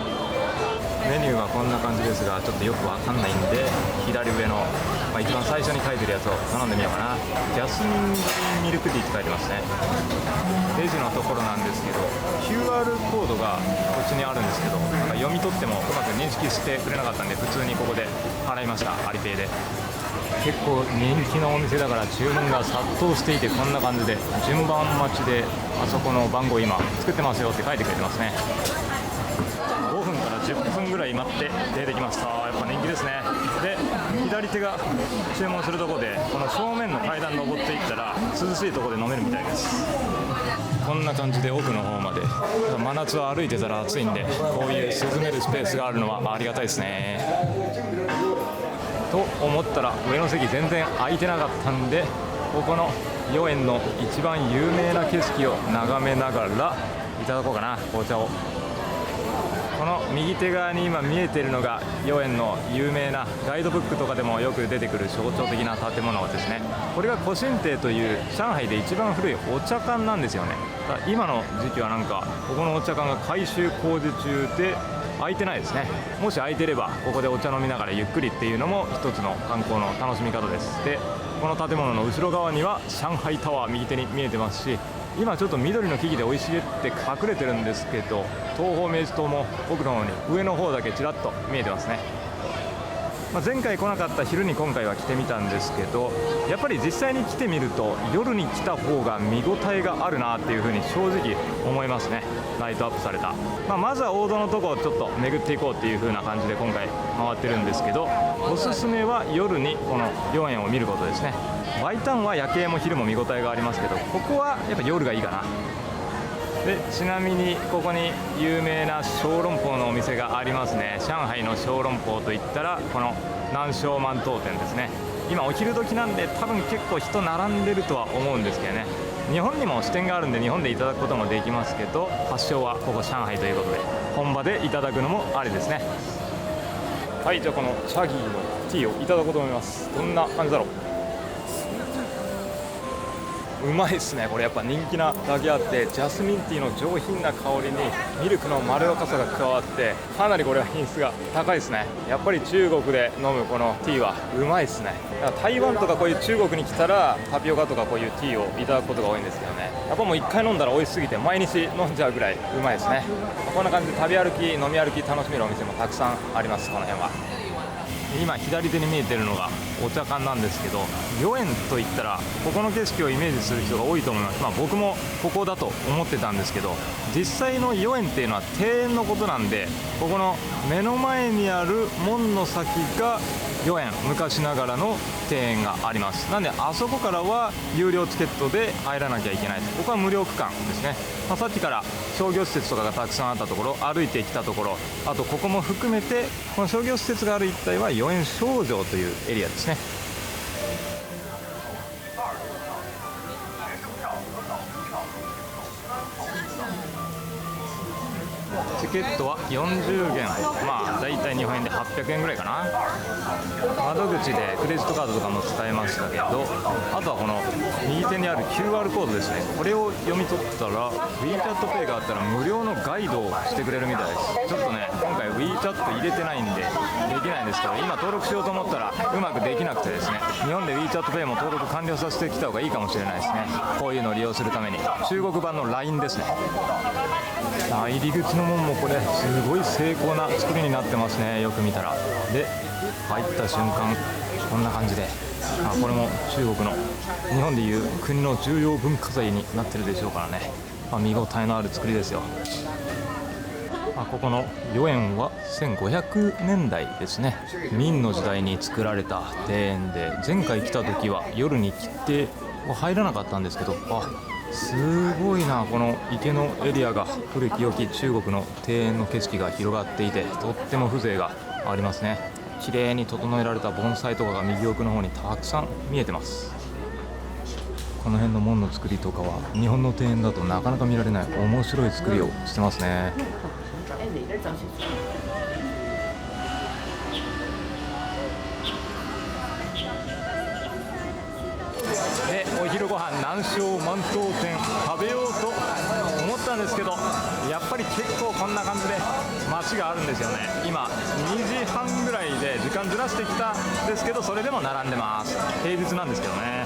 メニューはこんな感じですが、ちょっとよくわかんないんで左上の、一番最初に書いてるやつを頼んでみようかな。ジャスミンミルクティーって書いてますね。レジのところなんですけど QR コードがこっちにあるんですけど、読み取ってもうまく認識してくれなかったんで、普通にここで払いました。アリペイで。結構人気のお店だから注文が殺到していて、こんな感じで順番待ちで、あそこの番号今作ってますよって書いてくれてますね。5分から10分ぐらい待って出てきました。やっぱ人気ですね。で、左手が注文するところで、この正面の階段登っていったら涼しいところで飲めるみたいです。こんな感じで奥の方まで、真夏は歩いてたら暑いんで、こういう涼めるスペースがあるのはありがたいですね。と思ったら上の席全然空いてなかったんで、ここの豫園の一番有名な景色を眺めながらいただこうかな、紅茶を。この右手側に今見えているのが豫園の有名なガイドブックとかでもよく出てくる象徴的な建物ですね。これが古神亭という上海で一番古いお茶館なんですよね。今の時期はなんかここのお茶館が改修工事中で空いてないですね。もし空いてればここでお茶飲みながらゆっくりっていうのも一つの観光の楽しみ方です。で、この建物の後ろ側には上海タワー右手に見えてますし、今ちょっと緑の木々で生い茂って隠れてるんですけど、東方明寺塔も奥の方に上の方だけちらっと見えてますね。前回来なかった昼に今回は来てみたんですけど、やっぱり実際に来てみると夜に来た方が見応えがあるなっていう風に正直思いますね。ライトアップされた、まずは王道のとこをちょっと巡っていこうっていう風な感じで今回回ってるんですけど、おすすめは夜にこの豫園を見ることですね。ワイタンは夜景も昼も見応えがありますけど、ここはやっぱ夜がいいかな。で、ちなみにここに有名な小籠包のお店がありますね。上海の小籠包といったらこの南昌満東店ですね。今お昼時なんで多分結構人並んでるとは思うんですけどね。日本にも支店があるんで日本でいただくこともできますけど、発祥はここ上海ということで本場でいただくのもありですね。はい、じゃあこのチャギーのティーをいただこうと思います。どんな感じだろう。うまいっすね。これやっぱ人気なだけあって、ジャスミンティーの上品な香りにミルクのまろやかさが加わって、かなりこれは品質が高いですね。やっぱり中国で飲むこのティーはうまいっすね。だから台湾とかこういう中国に来たらタピオカとかこういうティーをいただくことが多いんですけどね、やっぱもう1回飲んだら美味しすぎて毎日飲んじゃうぐらいうまいですね。こんな感じで食べ歩き飲み歩き楽しめるお店もたくさんあります。この辺は今左手に見えてるのがお茶館なんですけど、豫園といったらここの景色をイメージする人が多いと思います。僕もここだと思ってたんですけど、実際の豫園っていうのは庭園のことなんで、ここの目の前にある門の先が豫園、昔ながらの庭園があります。なんであそこからは有料チケットで入らなきゃいけないです。ここは無料区間ですね。さっきから商業施設とかがたくさんあったところ、歩いてきたところ、あとここも含めてこの商業施設がある一帯は豫園商場というエリアですね。チケットは40元、だいたい日本円で800円ぐらいかな。窓口でクレジットカードとかも使えましたけど、あとはこの右手にある QR コードですね。これを読み取ったら WeChatPay があったら無料のガイドをしてくれるみたいです。ちょっとね、今回 WeChat 入れてないんでできないんですけど、今登録しようと思ったらうまくできなくてですね、日本で WeChatPay も登録完了させてきた方がいいかもしれないですね。こういうのを利用するために中国版の LINE ですね。入り口の門もこれすごい精巧な作りになってますね。よく見たら。で入った瞬間こんな感じで、これも中国の日本でいう国の重要文化財になってるでしょうからね、見応えのある作りですよ。ここの豫園は1500年代ですね。明の時代に作られた庭園で、前回来た時は夜に切って入らなかったんですけど、すごいな。この池のエリアが古き良き中国の庭園の景色が広がっていて、とっても風情がありますね。綺麗に整えられた盆栽とかが右奥の方にたくさん見えてます。この辺の門の作りとかは日本の庭園だとなかなか見られない面白い作りをしてますね。でお昼ご飯南昌満東店食べようと思ったんですけど、やっぱり結構こんな感じで街があるんですよね。今2時半ぐらいで時間ずらしてきたんですけど、それでも並んでます。平日なんですけどね。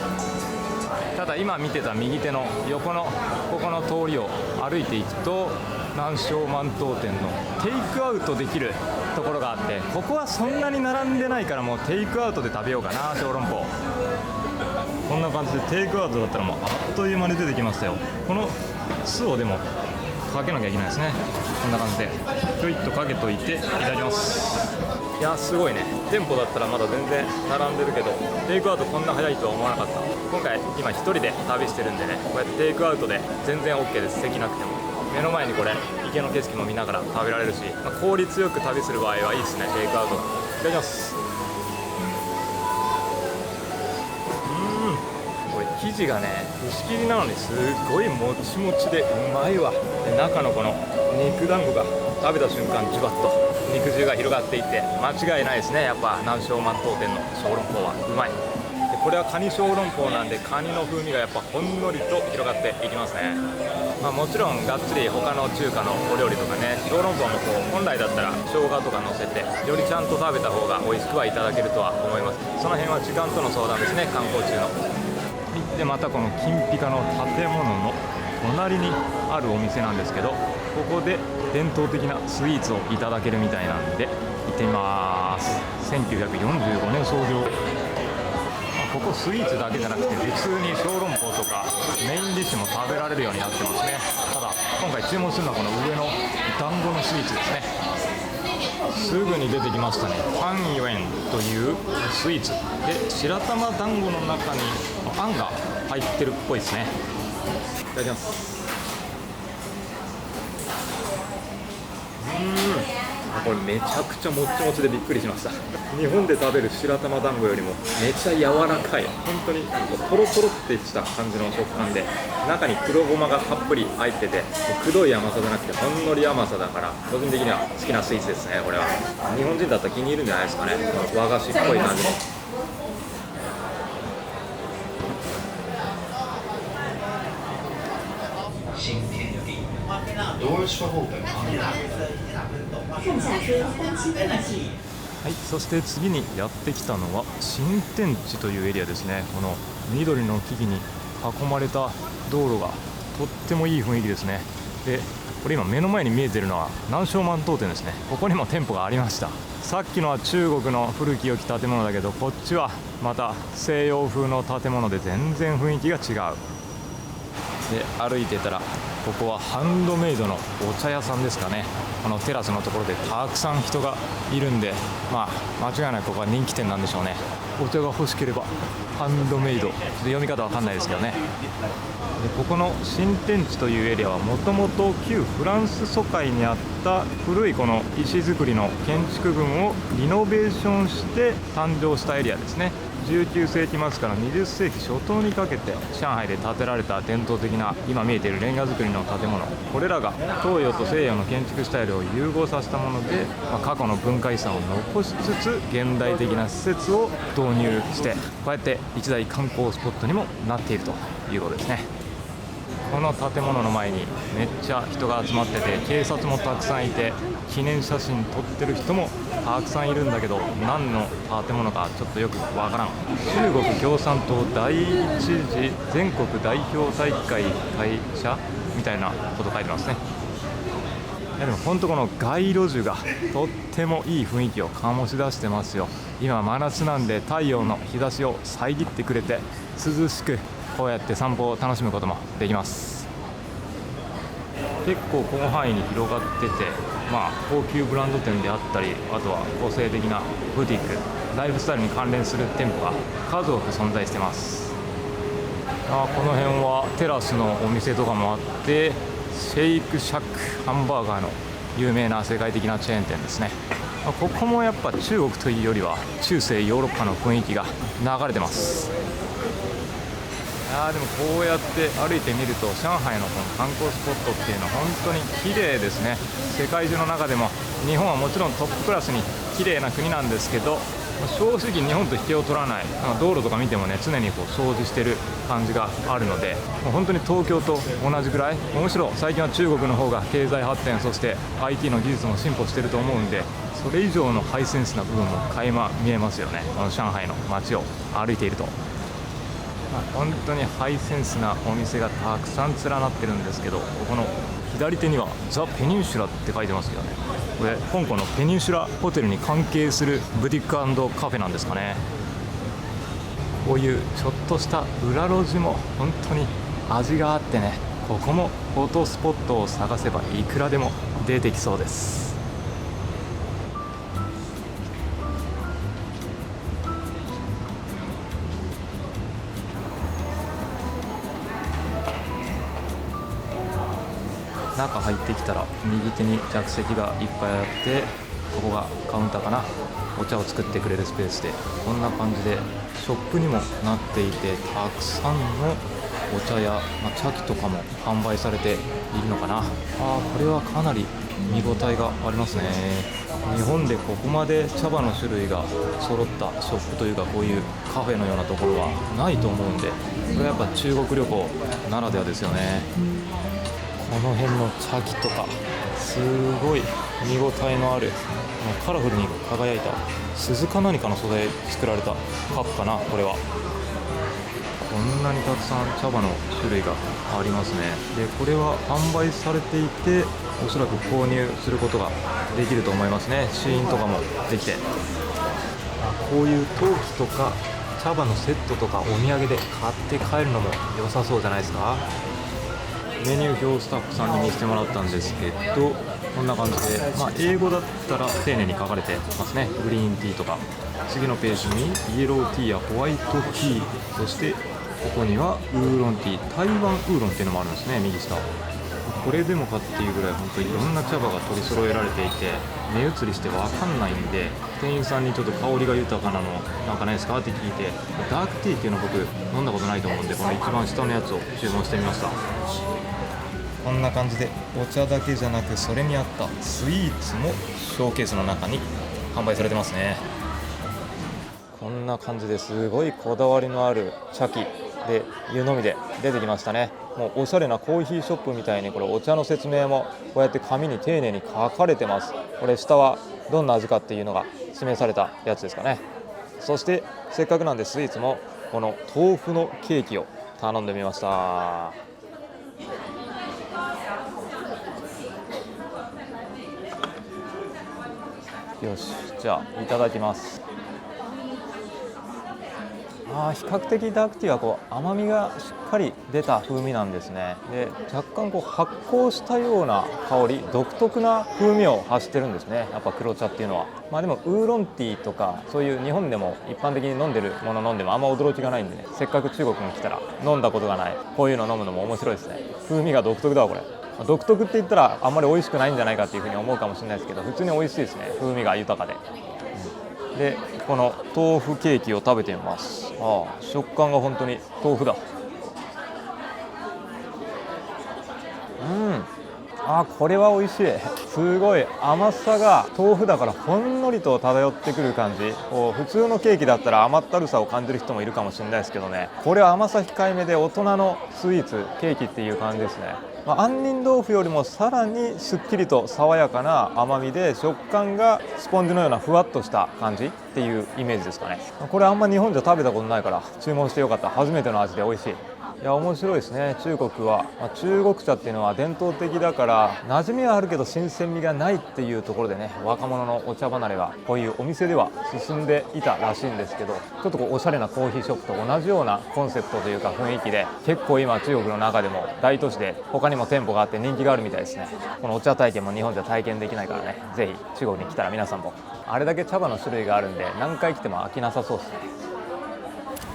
ただ今見てた右手の横のここの通りを歩いていくと、南昌満東店のテイクアウトできるところがあって、ここはそんなに並んでないからもうテイクアウトで食べようかな。小籠包こんな感じでテイクアウトだったらもうあっという間に出てきましたよ。この酢をでもかけなきゃいけないですね。こんな感じでちょいっとかけといていただきます。いやすごいね。店舗だったらまだ全然並んでるけど、テイクアウトこんな早いとは思わなかった。今回今一人で旅してるんでね、こうやってテイクアウトで全然 OK です。できなくても目の前にこれ池の景色も見ながら食べられるし、効率よく旅する場合はいいですね、テイクアウトが。いただきます。これ生地がね薄切りなのにすごいもちもちでうまいわ。で中のこの肉団子が食べた瞬間じゅわっと肉汁が広がっていて間違いないですね。やっぱ南昌満東店の小籠包はうまい。でこれはカニ小籠包なんで、カニの風味がやっぱほんのりと広がっていきますね。もちろんがっつり他の中華のお料理とかね、小籠包もこう本来だったら生姜とか乗せてよりちゃんと食べた方が美味しくはいただけるとは思います。その辺は時間との相談ですね、観光中の。でまたこの金ピカの建物の隣にあるお店なんですけど、ここで伝統的なスイーツをいただけるみたいなんで行ってみます。1945年創業。ここスイーツだけじゃなくて普通に小籠包とかメインディッシュも食べられるようになってますね。ただ今回注文するのはこの上の団子のスイーツですね。すぐに出てきましたね。パンユエンというスイーツで、白玉団子の中にあんが入ってるっぽいですね。いただきます。これめちゃくちゃもっちもちでびっくりしました。日本で食べる白玉団子よりもめちゃ柔らかい、本当にトロトロってした感じの食感で、中に黒ごまがたっぷり入ってて、くどい甘さじゃなくてほんのり甘さだから、個人的には好きなスイーツですね。これは日本人だったら気に入るんじゃないですかね。和菓子っぽい感じの。はい、そして次にやってきたのは新天地というエリアですね。この緑の木々に囲まれた道路がとってもいい雰囲気ですね。で、これ今目の前に見えてるのは南昌万東店ですね。ここにも店舗がありました。さっきのは中国の古き良き建物だけど、こっちはまた西洋風の建物で全然雰囲気が違う。で、歩いてたらここはハンドメイドのお茶屋さんですかね。このテラスのところでたくさん人がいるんで、間違いなくここは人気店なんでしょうね。お茶が欲しければハンドメイド、読み方わかんないですけどね。で、ここの新天地というエリアはもともと旧フランス租界にあった古いこの石造りの建築群をリノベーションして誕生したエリアですね。19世紀末から20世紀初頭にかけて上海で建てられた伝統的な今見えているレンガ造りの建物、これらが東洋と西洋の建築スタイルを融合させたもので、過去の文化遺産を残しつつ現代的な施設を導入して、こうやって一大観光スポットにもなっているということですね。この建物の前にめっちゃ人が集まってて、警察もたくさんいて、記念写真撮ってる人もたくさんいるんだけど、何の建物かちょっとよくわからん。中国共産党第一次全国代表大会会社みたいなこと書いてますね。いやでも本当この街路樹がとってもいい雰囲気を醸し出してますよ。今真夏なんで太陽の日差しを遮ってくれて涼しく、こうやって散歩を楽しむこともできます。結構広範囲に広がってて、高級ブランド店であったり、あとは個性的なブティック、ライフスタイルに関連する店舗が数多く存在してます。この辺はテラスのお店とかもあって、シェイクシャックハンバーガーの有名な世界的なチェーン店ですね。ここもやっぱ中国というよりは中世ヨーロッパの雰囲気が流れてます。でもこうやって歩いてみると、上海のこの観光スポットっていうのは本当に綺麗ですね。世界中の中でも日本はもちろんトップクラスに綺麗な国なんですけど、正直日本と引けを取らない。道路とか見てもね、常にこう掃除してる感じがあるので、もう本当に東京と同じぐらい、むしろ最近は中国の方が経済発展、そして IT の技術も進歩してると思うんで、それ以上のハイセンスな部分も垣間見えますよね。この上海の街を歩いていると。本当にハイセンスなお店がたくさん連なってるんですけど、この左手にはザ・ペニンシュラって書いてますよね。これ香港のペニンシュラホテルに関係するブティック&カフェなんですかね。こういうちょっとした裏路地も本当に味があってね、ここもフォトスポットを探せばいくらでも出てきそうです。中入ってきたら右手に客席がいっぱいあって、ここがカウンターかな。お茶を作ってくれるスペースで、こんな感じでショップにもなっていて、たくさんのお茶や、茶器とかも販売されているのかな。これはかなり見応えがありますね。日本でここまで茶葉の種類が揃ったショップというか、こういうカフェのようなところはないと思うんで、これはやっぱ中国旅行ならではですよね。この辺の茶器とかすごい見応えのある、カラフルに輝いた鈴か何かの素材で作られたカップかな。これはこんなにたくさん茶葉の種類がありますね。でこれは販売されていて、おそらく購入することができると思いますね。試飲とかもできて、こういう陶器とか茶葉のセットとかお土産で買って帰るのも良さそうじゃないですか。メニュー表をスタッフさんに見せてもらったんですけど、こんな感じで、英語だったら丁寧に書かれてますね。グリーンティーとか、次のページにイエローティーやホワイトティー、そしてここにはウーロンティー、台湾ウーロンっていうのもあるんですね、右下。これでもかっていうぐらい本当にいろんな茶葉が取り揃えられていて、目移りして分かんないんで、店員さんにちょっと香りが豊かなのなんかないですかって聞いて、ダークティーっていうの僕飲んだことないと思うんで、この一番下のやつを注文してみました。こんな感じでお茶だけじゃなく、それに合ったスイーツもショーケースの中に販売されてますね。こんな感じですごいこだわりのある茶器で湯飲みで出てきましたね。もうおしゃれなコーヒーショップみたいに、これお茶の説明もこうやって紙に丁寧に書かれてます。これ下はどんな味かっていうのが示されたやつですかね。そしてせっかくなんでスイーツもこの豆腐のケーキを頼んでみました。よし、じゃあいただきます。比較的ダークティーはこう甘みがしっかり出た風味なんですね。で若干こう発酵したような香り、独特な風味を発してるんですね、やっぱ黒茶っていうのは。でもウーロンティーとかそういう日本でも一般的に飲んでるもの飲んでもあんま驚きがないんでね、せっかく中国に来たら飲んだことがないこういうの飲むのも面白いですね。風味が独特だわこれ。独特って言ったらあんまり美味しくないんじゃないかっていうふうに思うかもしれないですけど、普通に美味しいですね。風味が豊かで。でこの豆腐ケーキを食べてみます。食感が本当に豆腐だ。これは美味しい。すごい甘さが豆腐だからほんのりと漂ってくる感じ。普通のケーキだったら甘ったるさを感じる人もいるかもしれないですけどね、これは甘さ控えめで大人のスイーツケーキっていう感じですね。杏仁豆腐よりもさらにすっきりと爽やかな甘みで、食感がスポンジのようなふわっとした感じっていうイメージですかね。これあんま日本じゃ食べたことないから注文してよかった。初めての味で美味しい。いや面白いですね。中国は、中国茶っていうのは伝統的だから馴染みはあるけど新鮮味がないっていうところでね、若者のお茶離れがこういうお店では進んでいたらしいんですけど、ちょっとおしゃれなコーヒーショップと同じようなコンセプトというか雰囲気で、結構今中国の中でも大都市で他にも店舗があって人気があるみたいですね。このお茶体験も日本じゃ体験できないからね、ぜひ中国に来たら皆さんも。あれだけ茶葉の種類があるんで何回来ても飽きなさそうですね。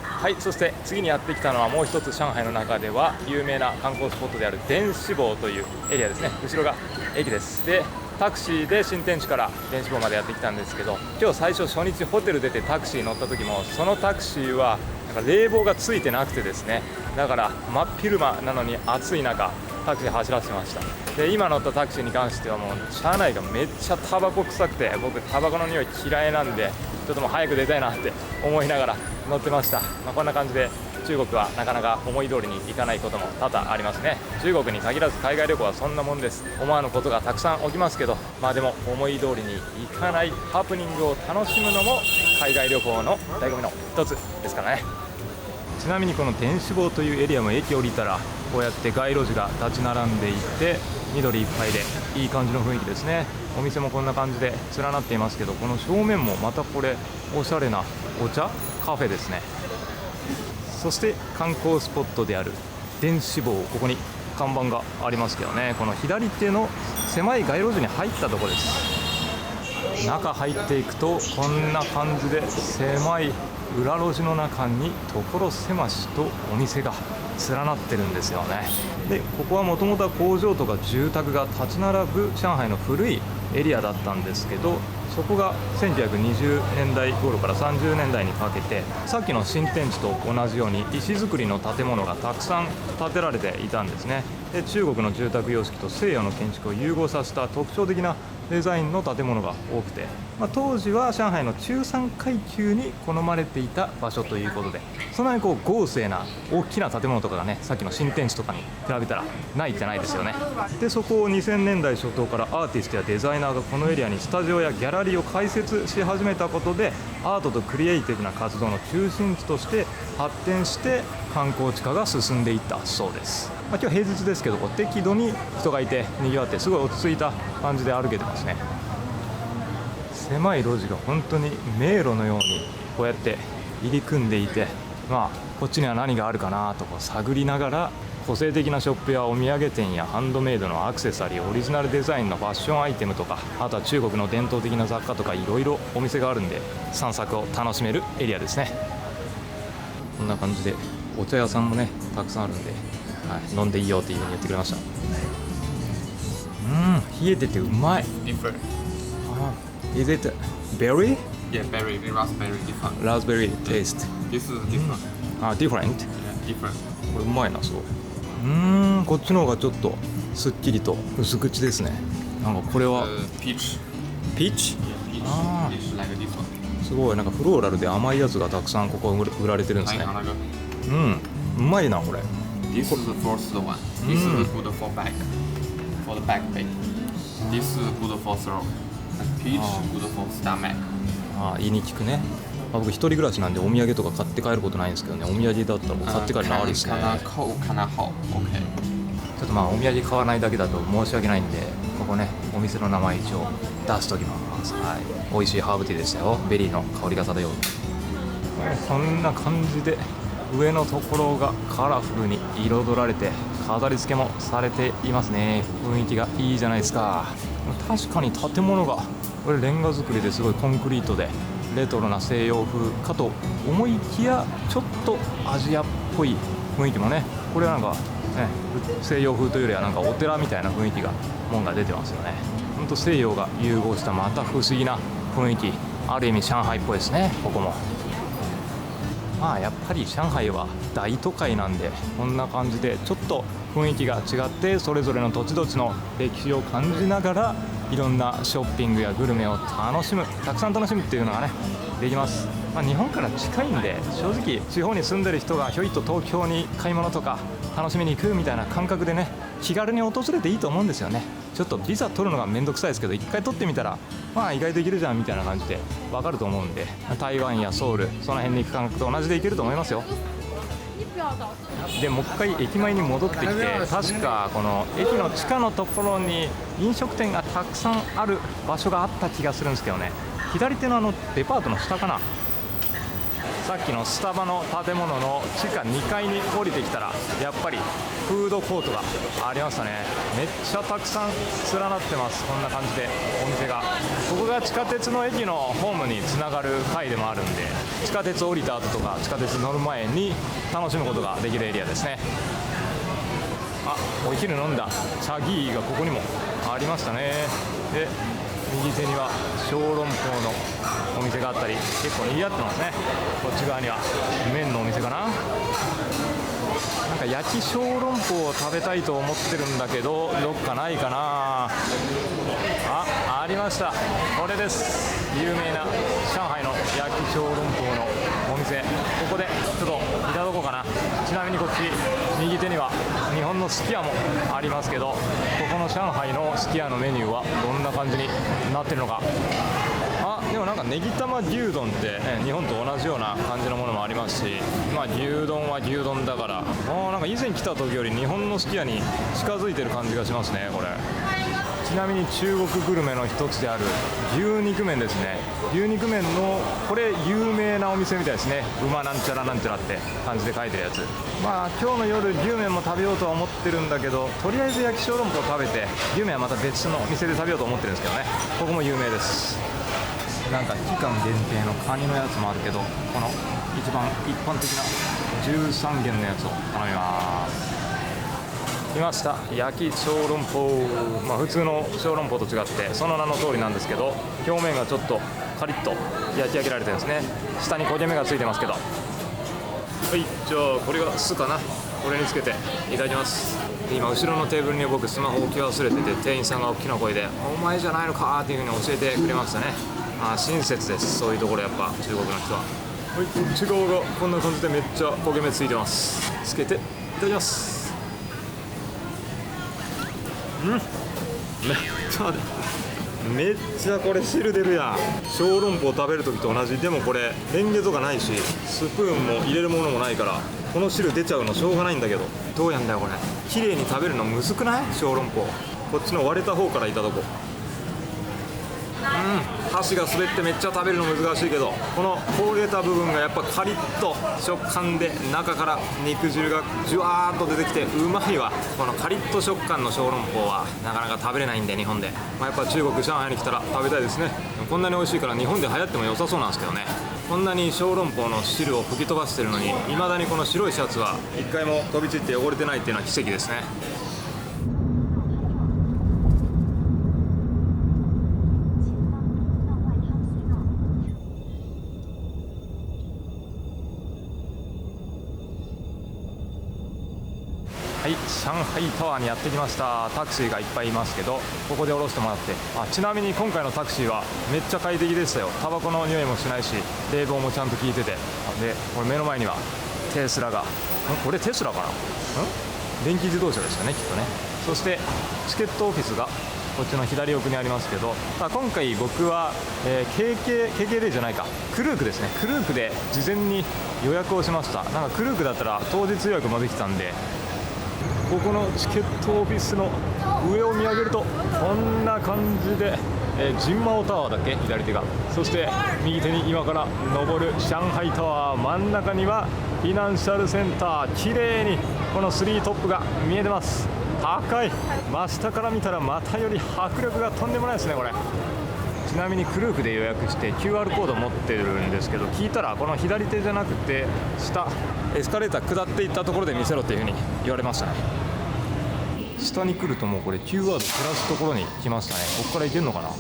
はい、そして次にやってきたのはもう一つ上海の中では有名な観光スポットである電子坊というエリアですね。後ろが駅です。でタクシーで新天地から電子坊までやってきたんですけど、今日最初初日ホテル出てタクシー乗った時もそのタクシーはなんか冷房がついてなくてですね、だから真っ昼間なのに暑い中タクシー走らせてました。で今乗ったタクシーに関してはもう車内がめっちゃタバコ臭くて、僕タバコの匂い嫌いなんでちょっともう早く出たいなって思いながら乗ってました。こんな感じで中国はなかなか思い通りにいかないことも多々ありますね。中国に限らず海外旅行はそんなもんです。思わぬことがたくさん起きますけど、でも思い通りにいかないハプニングを楽しむのも海外旅行の醍醐味の一つですからね。ちなみにこの電子坊というエリアも駅降りたらこうやって街路樹が立ち並んでいて緑いっぱいでいい感じの雰囲気ですね。お店もこんな感じで連なっていますけど、この正面もまたこれおしゃれなお茶カフェですね。そして観光スポットである電子坊、ここに看板がありますけどね、この左手の狭い街路樹に入ったところです。中入っていくとこんな感じで狭い裏路地の中に所狭しとお店が連なってるんですよね。でここはもともとは工場とか住宅が立ち並ぶ上海の古いエリアだったんですけど、そこが1920年代頃から30年代にかけてさっきの新天地と同じように石造りの建物がたくさん建てられていたんですね。で中国の住宅様式と西洋の建築を融合させた特徴的なデザインの建物が多くて、当時は上海の中産階級に好まれていた場所ということで、そんなに豪勢な大きな建物とかがね、さっきの新天地とかに比べたらないじゃないですよね。でそこを2000年代初頭からアーティストやデザイナーがこのエリアにスタジオやギャラリーを開設し始めたことで、アートとクリエイティブな活動の中心地として発展して観光地化が進んでいったそうです。今日平日ですけど適度に人がいて賑わってすごい落ち着いた感じで歩けてますね。狭い路地が本当に迷路のようにこうやって入り組んでいて、こっちには何があるかなと探りながら、個性的なショップやお土産店やハンドメイドのアクセサリー、オリジナルデザインのファッションアイテムとか、あとは中国の伝統的な雑貨とかいろいろお店があるんで散策を楽しめるエリアですね。こんな感じでお茶屋さんもねたくさんあるんで、飲んでいいよっていう風に言ってくれました。冷えててうまい。Different. Is it berry? Yeah, berry, raspberry different. Raspberry taste. This is different. Different? Yeah, different. これうまいな。そうこっちの方がちょっとすっきりと薄口ですね。なんかこれは Peach. ピーチ Yeah, peach. It's like this one. すごいなんかフローラルで甘いやつがたくさんここ売られてるんですね。はい、花が。うまいなこれ。 This is the first one. This is good for back, for the back pain. This is good for throat. And peach good for stomach. ああ胃に効くね。僕一人暮らしなんでお土産とか買って帰ることないんですけどね、お土産だったら買って帰るのありですね。看它厚，看它厚。OK。ちょっとまあお土産買わないだけだと申し訳ないんで、ここねお店の名前一応出しときます。はい、美味しいハーブティーでしたよ。ベリーの香りが漂う。こんな感じで上のところがカラフルに彩られて飾り付けもされていますね。雰囲気がいいじゃないですか。確かに建物がこれレンガ造りですごいコンクリートでレトロな西洋風かと思いきや、ちょっとアジアっぽい雰囲気もね、これはなんか、ね、西洋風というよりはなんかお寺みたいな雰囲気が門が出てますよね。ほんと西洋が融合したまた不思議な雰囲気、ある意味上海っぽいですね。ここもまあやっぱり上海は大都会なんでこんな感じでちょっと雰囲気が違って、それぞれの土地土地の歴史を感じながらいろんなショッピングやグルメを楽しむ、たくさん楽しむっていうのがねできます。日本から近いんで正直地方に住んでる人がひょいと東京に買い物とか楽しみに行くみたいな感覚でね、気軽に訪れていいと思うんですよね。ちょっとビザ取るのがめんどくさいですけど、一回取ってみたらまあ意外といけるじゃんみたいな感じでわかると思うんで、台湾やソウルその辺に行く感覚と同じでいけると思いますよ。でもう一回駅前に戻ってきて、確かこの駅の地下のところに飲食店がたくさんある場所があった気がするんですけどね、左手のデパートの下かな。さっきのスタバの建物の地下2階に降りてきたらやっぱりフードコートがありましたね。めっちゃたくさん連なってます。こんな感じでお店が、ここが地下鉄の駅のホームにつながる階でもあるんで、地下鉄降りた後とか地下鉄乗る前に楽しむことができるエリアですね。あ、お昼飲んだチャギーがここにもありましたね。で右手には小籠包のお店があったり、結構賑わってますね。こっち側には麺のお店かな。なんか焼き小籠包を食べたいと思ってるんだけど、どっかないかな。ありました。これです。有名な上海の焼き小籠包のお店、ここでちょっといただこうかな。ちなみにこっち右手には日本のすき家もありますけど、ここの上海のすき家のメニューはどんな感じになってるのか。でもなんかネギ玉牛丼って、日本と同じような感じのものもありますし、牛丼は牛丼だから、なんか以前来た時より日本のすき家に近づいてる感じがしますね。これちなみに中国グルメの一つである牛肉麺ですね。牛肉麺のこれ有名なお店みたいですね。馬なんちゃらなんちゃらって感じで書いてるやつ。今日の夜牛麺も食べようとは思ってるんだけど、とりあえず焼き小籠包食べて牛麺はまた別の店で食べようと思ってるんですけどね。ここも有名です。なんか期間限定のカニのやつもあるけど、この一番一般的な13元のやつを頼みます。来ました、焼き小籠包。普通の小籠包と違ってその名の通りなんですけど、表面がちょっとカリッと焼き上げられてるんですね。下に焦げ目がついてますけど、はい、じゃあこれが酢かな。これにつけていただきます。今後ろのテーブルに僕スマホ置き忘れてて、店員さんが大きな声でお前じゃないのかっていう風に教えてくれましたね。親切です。そういうところやっぱ中国の人は。はい、こっち側がこんな感じでめっちゃ焦げ目ついてます。つけていただきます。めっちゃこれ汁出るやん。小籠包食べるときと同じ。でもこれレンゲとかないし、スプーンも入れるものもないから、この汁出ちゃうのしょうがないんだけど、どうやんだよこれ。綺麗に食べるのむずくない？小籠包。こっちの割れた方からいただこう。箸が滑ってめっちゃ食べるの難しいけど、この焦げた部分がやっぱカリッと食感で、中から肉汁がジュワーっと出てきてうまいわ。このカリッと食感の小籠包はなかなか食べれないんで、日本で、やっぱ中国上海に来たら食べたいですね。こんなに美味しいから日本で流行っても良さそうなんですけどね。こんなに小籠包の汁を吹き飛ばしてるのに、未だにこの白いシャツは一回も飛び散って汚れてないっていうのは奇跡ですね。はい、上海タワーにやってきました。タクシーがいっぱいいますけど、ここで降ろしてもらって、ちなみに今回のタクシーはめっちゃ快適でしたよ。タバコの匂いもしないし、冷房もちゃんと効いてて、でこれ目の前にはテスラが、これテスラかな、電気自動車でしたねきっとね。そしてチケットオフィスがこっちの左奥にありますけど、今回僕は、KKday じゃないか、クルークですね。クルークで事前に予約をしました。なんかクルークだったら当日予約もできたんで、ここのチケットオフィスの上を見上げるとこんな感じで、ジンマオタワーだっけ、左手が。そして右手に今から登る上海タワー、真ん中にはフィナンシャルセンター、綺麗にこの3トップが見えてます。高い、真下から見たらまたより迫力がとんでもないですねこれ。ちなみにクルークで予約して QR コード持ってるんですけど、聞いたらこの左手じゃなくて下エスカレーター下っていったところで見せろっていう風に言われましたね。下に来るともうこれ Q ワードプラスところに来ましたね。ここから行けるのかな。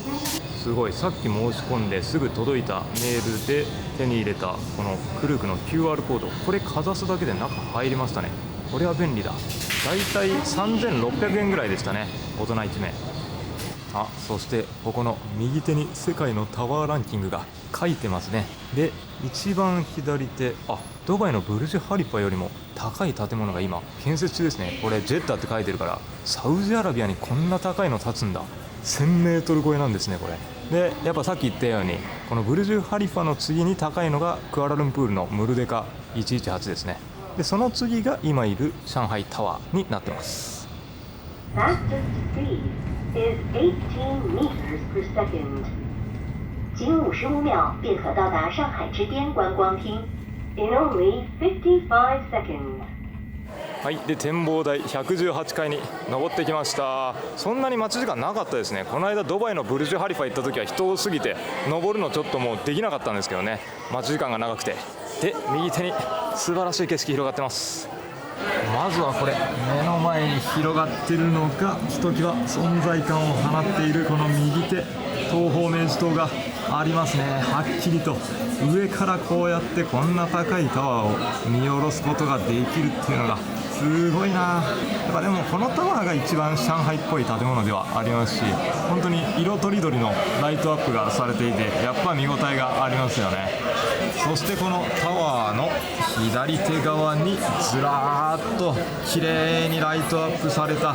すごい、さっき申し込んですぐ届いたメールで手に入れたこのクルークの QR コード、これかざすだけで中入りましたね。これは便利だ。だいたい3600円ぐらいでしたね、大人1名。あ、そしてここの右手に世界のタワーランキングが書いてますね。で、一番左手、ドバイのブルジュハリファよりも高い建物が今建設中ですね。これジェッタって書いてるから、サウジアラビアにこんな高いの建つんだ。1000メートル超えなんですねこれ。で、やっぱさっき言ったようにこのブルジュハリファの次に高いのがクアラルンプールのムルデカ118ですね。で、その次が今いる上海タワーになってます。is 18 meters per second. 仅55秒便可到达上海之巅观光厅 in only 55 seconds. はい、で展望台118階に登ってきました。そんなに待ち時間なかったですね。この間ドバイのブルジュハリファ行った時は人多すぎて登るのちょっともうできなかったんですけどね、待ち時間が長くて。で、右手に素晴らしい景色広がってます。まずはこれ、目の前に広がってるのがひときわ存在感を放っているこの右手、東方明寺塔がありますね。はっきりと上からこうやってこんな高いタワーを見下ろすことができるっていうのがすごいな。やっぱでもこのタワーが一番上海っぽい建物ではありますし、本当に色とりどりのライトアップがされていて、やっぱ見応えがありますよね。そしてこのタワーの左手側にずらーっと綺麗にライトアップされた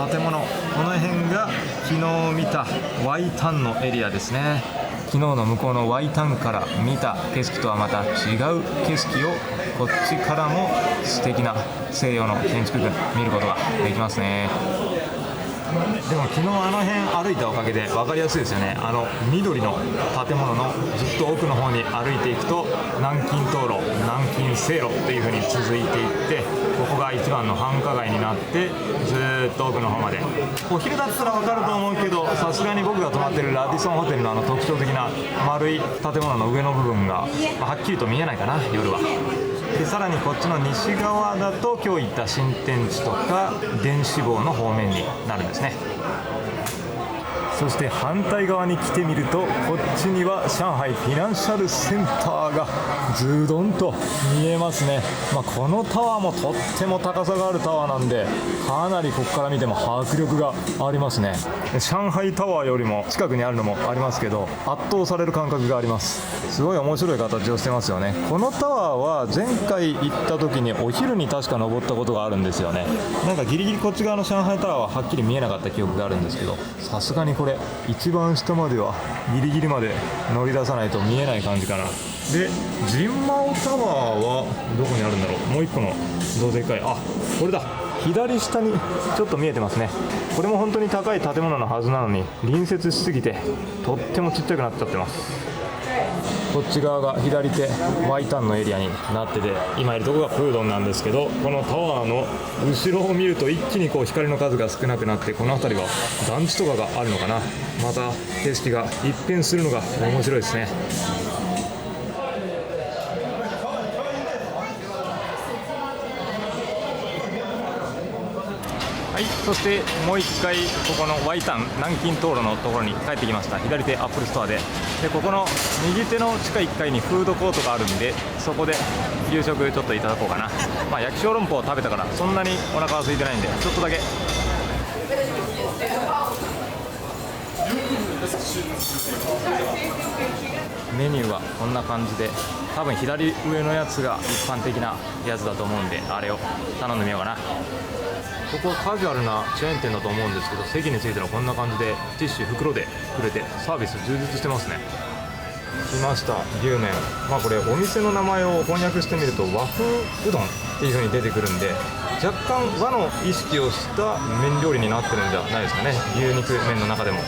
建物、この辺が昨日見たワイタンのエリアですね。昨日の向こうのワイタンから見た景色とはまた違う景色をこっちからも素敵な西洋の建築群見ることができますね。でも昨日あの辺歩いたおかげで分かりやすいですよね。あの緑の建物のずっと奥の方に歩いていくと南京東路、南京西路っていう風に続いていって、ここが一番の繁華街になってずっと奥の方まで。お昼だったら分かると思うけど、さすがに僕が泊まってるラディソンホテルのあの特徴的な丸い建物の上の部分がはっきりと見えないかな、夜は。で、さらにこっちの西側だと今日行った新天地とか電子房の方面になるんですね。そして反対側に来てみると、こっちには上海フィナンシャルセンターがズドンと見えますね。このタワーもとっても高さがあるタワーなんで、かなりここから見ても迫力がありますね。上海タワーよりも近くにあるのもありますけど、圧倒される感覚があります。すごい面白い形をしてますよね。このタワーは前回行った時にお昼に確か登ったことがあるんですよね。なんかギリギリこっち側の上海タワーははっきり見えなかった記憶があるんですけど、さすがにこれ一番下まではギリギリまで乗り出さないと見えない感じかな。で、ジンマオタワーはどこにあるんだろう。もう一個のどでかい、これだ、左下にちょっと見えてますね。これも本当に高い建物のはずなのに隣接しすぎてとってもちっちゃくなっちゃってます。こっち側が左手ワイタンのエリアになってて、今いるところがプードンなんですけど、このタワーの後ろを見ると一気にこう光の数が少なくなって、この辺りは団地とかがあるのかな。また景色が一変するのが面白いですね。はい、そしてもう一回ここのワイタン南京東路のところに帰ってきました。左手アップルストアで、ここの右手の地下1階にフードコートがあるんで、そこで夕食ちょっといただこうかな。焼き小籠包を食べたからそんなにお腹は空いてないんで、ちょっとだけ。メニューはこんな感じで、多分左上のやつが一般的なやつだと思うんで、あれを頼んでみようかな。ここはカジュアルなチェーン店だと思うんですけど、席についてのこんな感じでティッシュ袋でくれてサービス充実してますね。来ました、牛麺。これお店の名前を翻訳してみると和風うどんっていう風に出てくるんで、若干和の意識をした麺料理になってるんじゃないですかね。牛肉麺の中でも。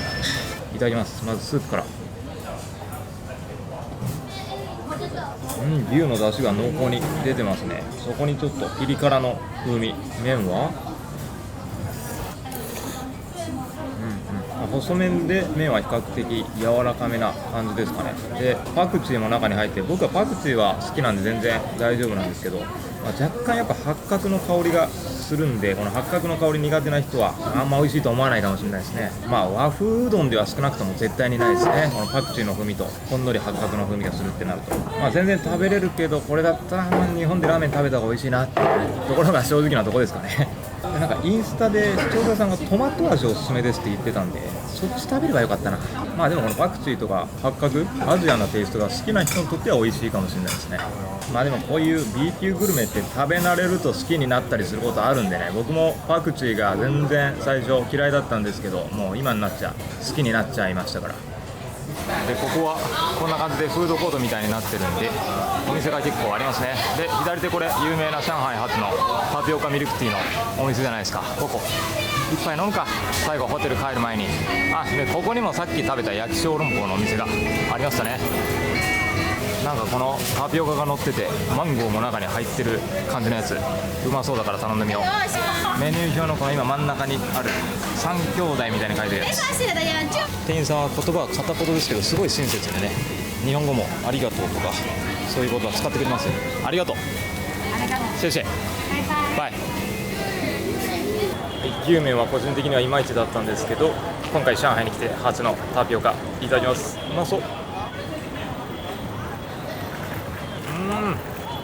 いただきます。まずスープから。牛の出汁が濃厚に出てますね。そこにちょっとピリ辛の風味。麺は細麺で、麺は比較的柔らかめな感じですかね。でパクチーも中に入って、僕はパクチーは好きなんで全然大丈夫なんですけど、若干やっぱ八角の香りがするんで、この八角の香り苦手な人はあんま美味しいと思わないかもしれないですね。和風うどんでは少なくとも絶対にないですね。このパクチーの風味とほんのり八角の風味がするってなると、全然食べれるけど、これだったら日本でラーメン食べた方が美味しいなっていうところが正直なところですかね。なんかインスタで視聴者さんがトマト味おすすめですって言ってたんで、そっち食べればよかったな。でもこのパクチーとか八角、アジアンなテイストが好きな人にとっては美味しいかもしれないですね。でもこういう B 級グルメって食べ慣れると好きになったりすることあるんでね、僕もパクチーが全然最初嫌いだったんですけど、もう今になっちゃ好きになっちゃいましたから。でここはこんな感じでフードコートみたいになってるんで、お店が結構ありますね。で左手これ有名な上海発のタピオカミルクティーのお店じゃないですか。ここ一杯飲むか、最後ホテル帰る前に。でここにもさっき食べた焼き小籠包のお店がありましたね。なんかこのタピオカが乗ってて、マンゴーも中に入ってる感じのやつ、うまそうだから頼んでみよう。メニュー表のこの今真ん中にある3兄弟みたいに書いてるやつ。店員さんは言葉は片言ですけど、すごい親切でね、日本語もありがとうとかそういうことは使ってくれますよ。ありがとう、シェイシェイ、バイ。牛麺は個人的にはいまいちだったんですけど、今回上海に来て初のタピオカいただきます。うまそう。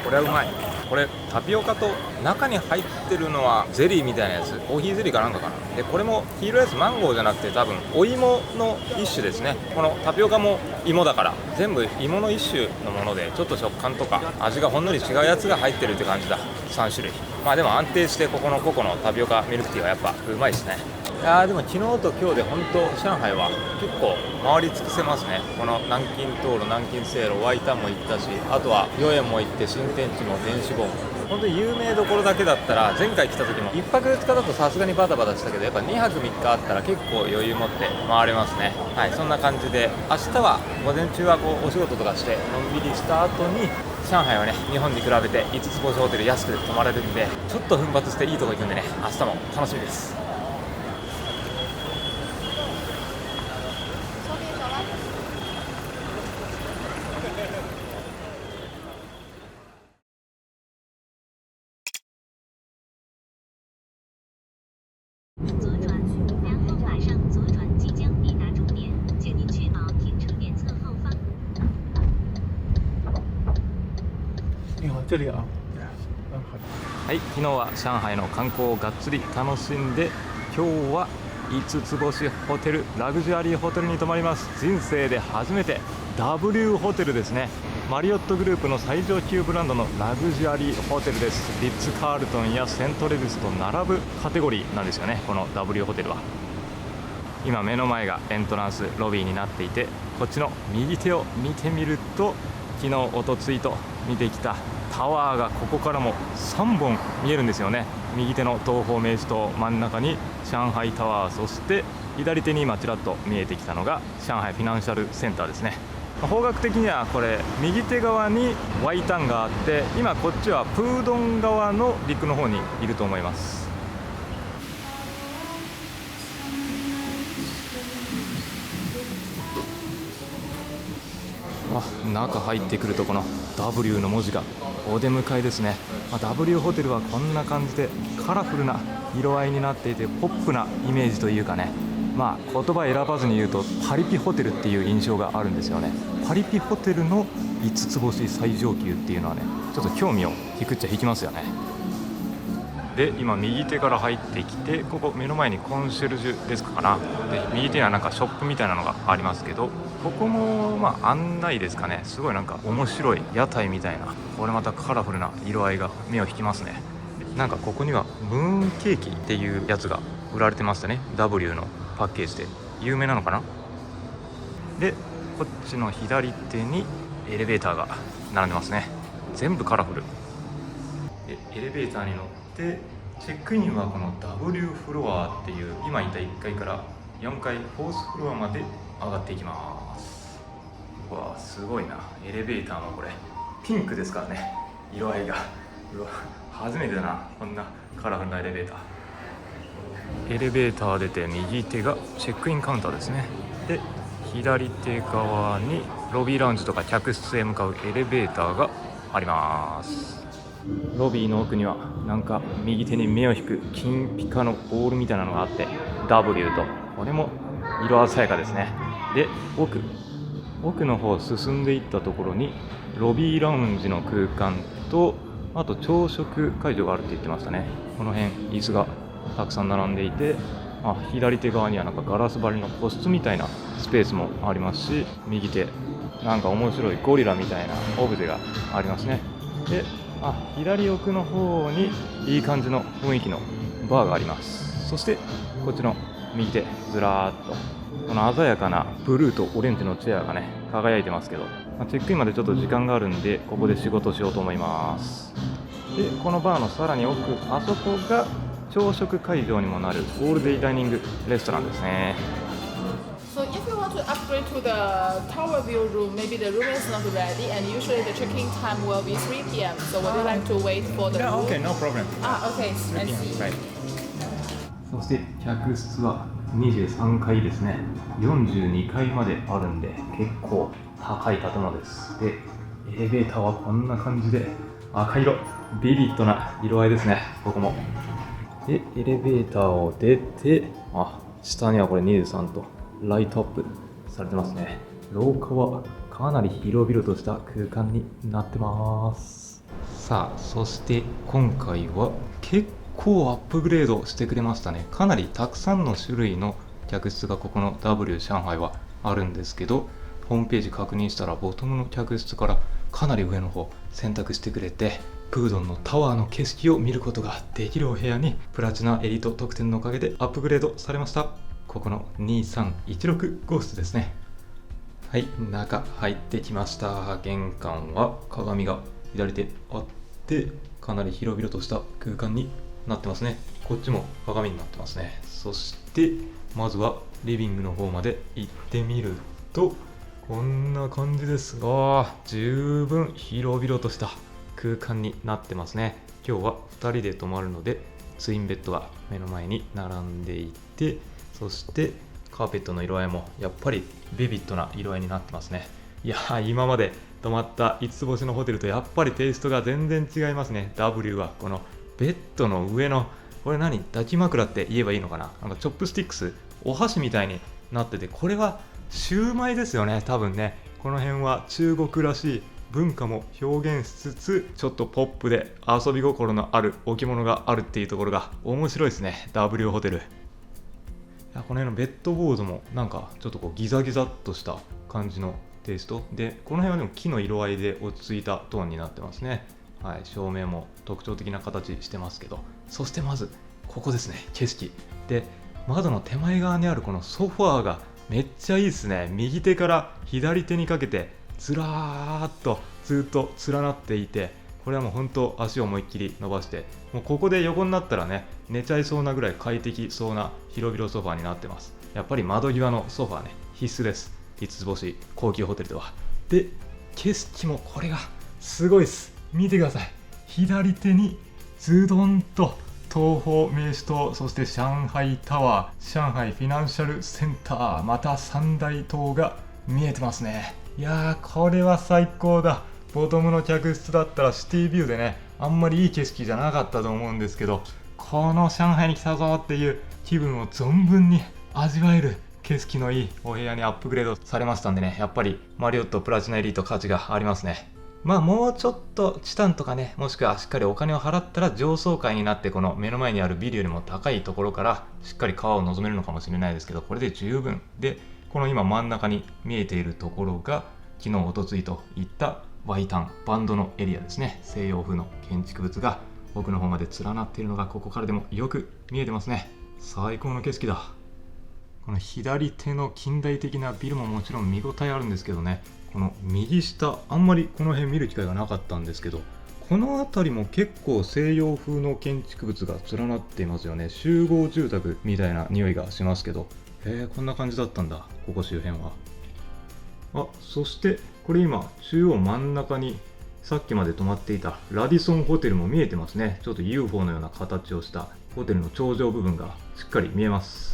これはうまい。これタピオカと中に入ってるのはゼリーみたいなやつ、コーヒーゼリーかなんかかな。でこれも黄色いやつマンゴーじゃなくて多分お芋の一種ですね。このタピオカも芋だから全部芋の一種のもので、ちょっと食感とか味がほんのり違うやつが入ってるって感じだ。3種類。でも安定してここのココのタピオカミルクティーはやっぱうまいですね。でも昨日と今日で本当上海は結構回り尽くせますね。この南京東路、南京西路、ワイタンも行ったし、あとは豫園も行って、新天地も電子坊も。本当に有名どころだけだったら、前回来た時も1泊2日だとさすがにバタバタしたけど、やっぱ2泊3日あったら結構余裕持って回れますね。そんな感じで明日は午前中はお仕事とかしてのんびりした後に、上海はね日本に比べて5つ星ホテル安く泊まれるんで、ちょっと奮発していいとこ行くんでね、明日も楽しみです。这里啊。昨日は上海の観光をがっつり楽しんで、今日は5つ星ホテル、ラグジュアリーホテルに泊まります。人生で初めて W ホテルですね。マリオットグループの最上級ブランドのラグジュアリーホテルです。リッツ・カールトンやセントレルスと並ぶカテゴリーなんですよね、この W ホテルは。今目の前がエントランスロビーになっていて、こっちの右手を見てみると、昨日おとついと見てきたタワーがここからも3本見えるんですよね。右手の東方明珠塔、真ん中に上海タワー、そして左手に今ちらっと見えてきたのが上海フィナンシャルセンターですね。方角的にはこれ右手側にワイタンがあって、今こっちはプードン側の陸の方にいると思います。中入ってくるとこの W の文字がお出迎えですね。W ホテルはこんな感じでカラフルな色合いになっていて、ポップなイメージというかね、言葉選ばずに言うとパリピホテルっていう印象があるんですよね。パリピホテルの5つ星最上級っていうのはね、ちょっと興味を引くっちゃ引きますよね。で今右手から入ってきて、ここ目の前にコンシェルジュデスクかな。で右手にはなんかショップみたいなのがありますけど、ここもまあ案内ですかね。すごいなんか面白い屋台みたいな、これまたカラフルな色合いが目を引きますね。なんかここにはムーンケーキっていうやつが売られてましたね。 W のパッケージで有名なのかな。でこっちの左手にエレベーターが並んでますね。全部カラフルで、エレベーターに乗ってチェックインはこの W フロアっていう今いた1階から4階フォースフロアまで上がっていきます。うわすごいな。エレベーターもこれピンクですからね、色合いが。うわ初めてだな、こんなカラフルなエレベーター。エレベーター出て右手がチェックインカウンターですね。で左手側にロビーラウンジとか客室へ向かうエレベーターがあります。ロビーの奥にはなんか右手に目を引く金ピカのボールみたいなのがあって W と、これも色鮮やかですね。で奥の方進んでいったところにロビーラウンジの空間と、あと朝食会場があるって言ってましたね。この辺椅子がたくさん並んでいて、左手側にはなんかガラス張りの個室みたいなスペースもありますし、右手なんか面白いゴリラみたいなオブジェがありますね。で左奥の方にいい感じの雰囲気のバーがあります。そしてこっちの右手ずらーっとこの鮮やかなブルーとオレンジのチェアがね輝いてますけど、チェックインまでちょっと時間があるんでここで仕事しようと思います。でこのバーのさらに奥、あそこが朝食会場にもなるオールデイダイニングレストランですね。So if you want to upgrade to the tower view room, maybe the room is not ready, and usually the check-in time will be 3 p.m. So would you like to wait for the room? no problem. Okay, I see. Right. そして客室は23階ですね。42階まであるんで結構高い建物です。でエレベーターはこんな感じで赤色、ビビッドな色合いですね。ここもでエレベーターを出て、下にはこれ23とライトアップされてますね。廊下はかなり広々とした空間になってます。さあそして今回は結構アップグレードしてくれましたね。かなりたくさんの種類の客室がここの W 上海はあるんですけど、ホームページ確認したらボトムの客室からかなり上の方選択してくれて、プードンのタワーの景色を見ることができるお部屋にプラチナエリート特典のおかげでアップグレードされました。ここの2316号室ですね。はい、中入ってきました。玄関は鏡が左手あってかなり広々とした空間になってますね。こっちも鏡になってますね。そしてまずはリビングの方まで行ってみるとこんな感じですが、十分広々とした空間になってますね。今日は2人で泊まるのでツインベッドが目の前に並んでいて、そしてカーペットの色合いもやっぱりビビッドな色合いになってますね。いやー、今まで泊まった5つ星のホテルとやっぱりテイストが全然違いますね。 W はこのベッドの上のこれ抱き枕って言えばいいのかな、なんかチョップスティックス、お箸みたいになってて、これはシューマイですよね多分ね。この辺は中国らしい文化も表現しつつちょっとポップで遊び心のある置物があるっていうところが面白いですね W ホテル。この辺のベッドボードもなんかちょっとこうギザギザっとした感じのテイストで、この辺はでも木の色合いで落ち着いたトーンになってますね。はい、照明も特徴的な形してますけど、そしてまずここですね、景色で窓の手前側にあるこのソファーがめっちゃいいですね。右手から左手にかけてずらーっとずっと連なっていて、これはもう本当足を思いっきり伸ばして、もうここで横になったらね寝ちゃいそうなぐらい快適そうな広々ソファーになってます。やっぱり窓際のソファーね必須です、5つ星高級ホテルでは。で景色もこれがすごいです。見てください、左手にズドンと東方名珠塔、そして上海タワー、上海フィナンシャルセンター、また三大塔が見えてますね。いやー、これは最高だ。ボトムの客室だったらシティビューでねあんまりいい景色じゃなかったと思うんですけど、この上海に来たぞっていう気分を存分に味わえる景色のいいお部屋にアップグレードされましたんでね、やっぱりマリオットプラチナエリート価値がありますね。まあもうちょっとチタンとかね、もしくはしっかりお金を払ったら上層階になって、この目の前にあるビルよりも高いところからしっかり川を望めるのかもしれないですけど、これで十分で、この今真ん中に見えているところが昨日おとついといったワイタンバンドのエリアですね。西洋風の建築物が奥の方まで連なっているのがここからでもよく見えてますね。最高の景色だ。この左手の近代的なビルももちろん見応えあるんですけどね、この右下、あんまりこの辺見る機会がなかったんですけど、この辺りも結構西洋風の建築物が連なっていますよね。集合住宅みたいな匂いがしますけど、こんな感じだったんだ、ここ周辺は。あ、そしてこれ今中央真ん中にさっきまで泊まっていたラディソンホテルも見えてますね。ちょっと UFO のような形をしたホテルの頂上部分がしっかり見えます。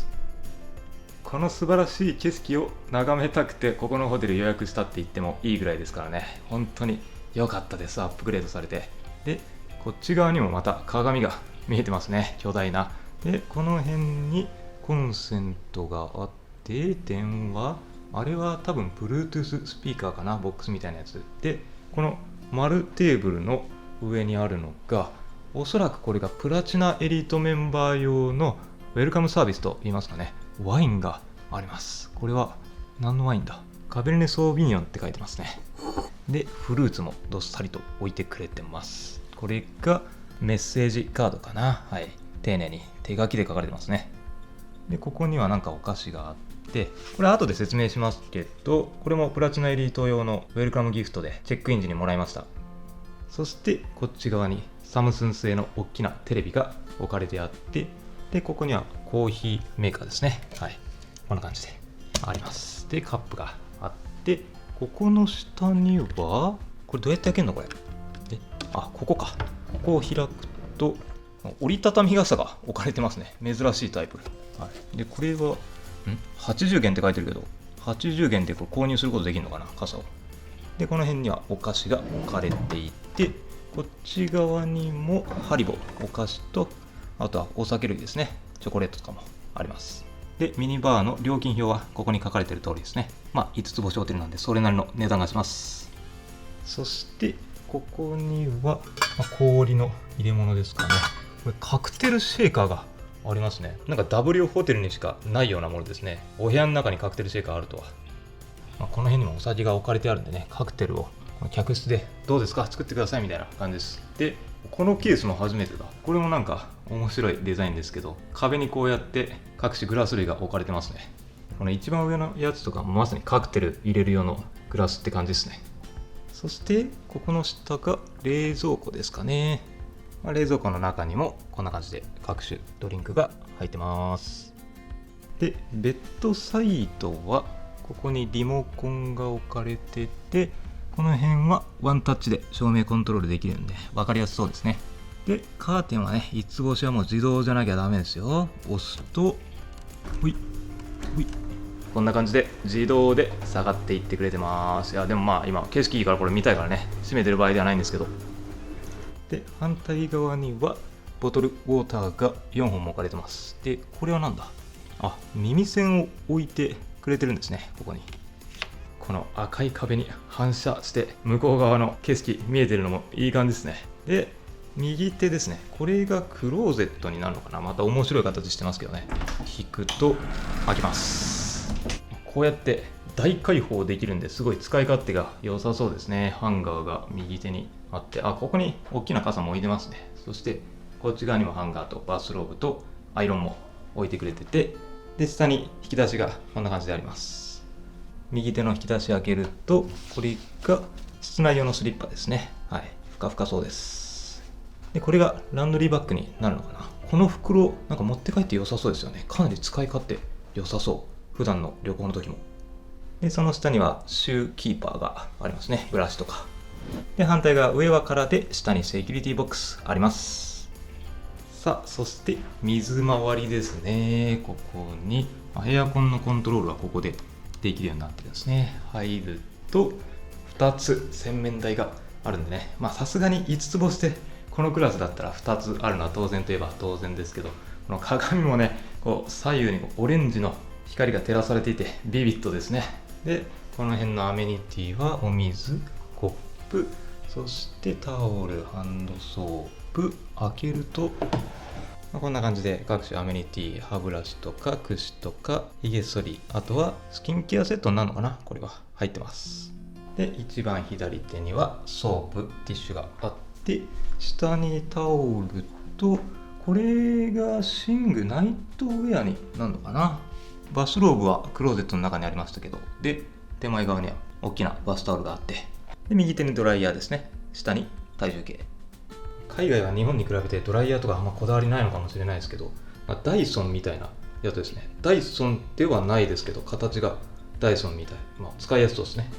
この素晴らしい景色を眺めたくてここのホテル予約したって言ってもいいぐらいですからね。本当に良かったです。アップグレードされて。で、こっち側にもまた鏡が見えてますね。巨大な。で、この辺にコンセントがあって、電話、あれは多分 Bluetooth スピーカーかな、ボックスみたいなやつで、この丸テーブルの上にあるのが、おそらくこれがプラチナエリートメンバー用のウェルカムサービスと言いますかね。ワインがあります。これは何のワインだ？カベルネソービニョンって書いてますね。で、フルーツもどっさりと置いてくれてます。これがメッセージカードかな。はい。丁寧に手書きで書かれてますね。で、ここにはなんかお菓子があって、これ後で説明しますけど、これもプラチナエリート用のウェルカムギフトでチェックイン時にもらいました。そしてこっち側にサムスン製の大きなテレビが置かれてあって、で、ここにはコーヒーメーカーですね。はい。こんな感じであります。で、カップがあって、ここの下には、これどうやって開けるのこれ。あ、ここか。ここを開くと、折りたたみ傘が置かれてますね。珍しいタイプ。はい。で、これは、80元って書いてるけど、80元でこれ購入することできるのかな、傘を。で、この辺にはお菓子が置かれていて、こっち側にもハリボ、お菓子と、あとはお酒類ですね。チョコレートとかもあります。で、ミニバーの料金表はここに書かれている通りですね。まあ、5つ星ホテルなんでそれなりの値段がします。そして、ここには、氷の入れ物ですかね。これカクテルシェーカーがありますね。なんか W ホテルにしかないようなものですね。お部屋の中にカクテルシェーカーあるとは。この辺にもお酒が置かれてあるんでね、カクテルを客室でどうですか作ってくださいみたいな感じです。で、このケースも初めてだ。これもなんか面白いデザインですけど、壁にこうやって各種グラス類が置かれてますね。この一番上のやつとかもまさにカクテル入れる用のグラスって感じですね。そしてここの下が冷蔵庫ですかね。冷蔵庫の中にもこんな感じで各種ドリンクが入ってます。で、ベッドサイドはここにリモコンが置かれてて、この辺はワンタッチで照明コントロールできるんで分かりやすそうですね。で、カーテンはね、5つ星はもう自動じゃなきゃダメですよ。押すと、ほい、ほい。こんな感じで自動で下がっていってくれてます。いや、でもまあ今景色いいからこれ見たいからね、閉めてる場合ではないんですけど。で、反対側にはボトルウォーターが4本も置かれてます。で、これはなんだ？あ、耳栓を置いてくれてるんですね、ここに。この赤い壁に反射して向こう側の景色見えてるのもいい感じですね。で、右手ですね。これがクローゼットになるのかな。また面白い形してますけどね。引くと開きます。こうやって大開放できるんですごい使い勝手が良さそうですね。ハンガーが右手にあって、ここに大きな傘も置いてますね。そしてこっち側にもハンガーとバスローブとアイロンも置いてくれてて、で、下に引き出しがこんな感じであります。右手の引き出し開けると、これが室内用のスリッパですね。はい。ふかふかそうです。で、これがランドリーバッグになるのかな。この袋、なんか持って帰って良さそうですよね。かなり使い勝手良さそう。普段の旅行の時も。で、その下にはシューキーパーがありますね。ブラシとか。で、反対側、上は空で、下にセキュリティボックスあります。さあ、そして水回りですね。ここに、エアコンのコントロールはここでできるようになってるんですね。入ると2つ洗面台があるんでね、さすがに5つ星でこのクラスだったら2つあるのは当然といえば当然ですけど、この鏡もね、こう左右にオレンジの光が照らされていてビビッドですね。で、この辺のアメニティはお水、コップ、そしてタオル、ハンドソープ開けると、こんな感じで各種アメニティ、歯ブラシとか櫛とかひげ剃り、あとはスキンケアセットになるのかな、これは入ってます。で一番左手にはソープ、ティッシュがあって、下にタオルと、これが寝具ナイトウェアになるのかな。バスローブはクローゼットの中にありましたけど、で手前側には大きなバスタオルがあって、で右手にドライヤーですね、下に体重計。海外は日本に比べてドライヤーとかあんまこだわりないのかもしれないですけど、ダイソンみたいなやつですね。ダイソンではないですけど、形がダイソンみたい、使いやすそうですね。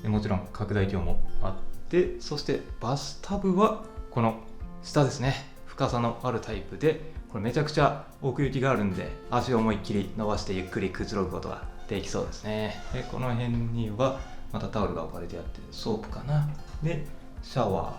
でもちろん拡大鏡もあって、そしてバスタブはこの下ですね、深さのあるタイプで、これめちゃくちゃ奥行きがあるんで、足を思いっきり伸ばしてゆっくりくつろぐことができそうですね。でこの辺にはまたタオルが置かれてあって、ソープかな。でシャワ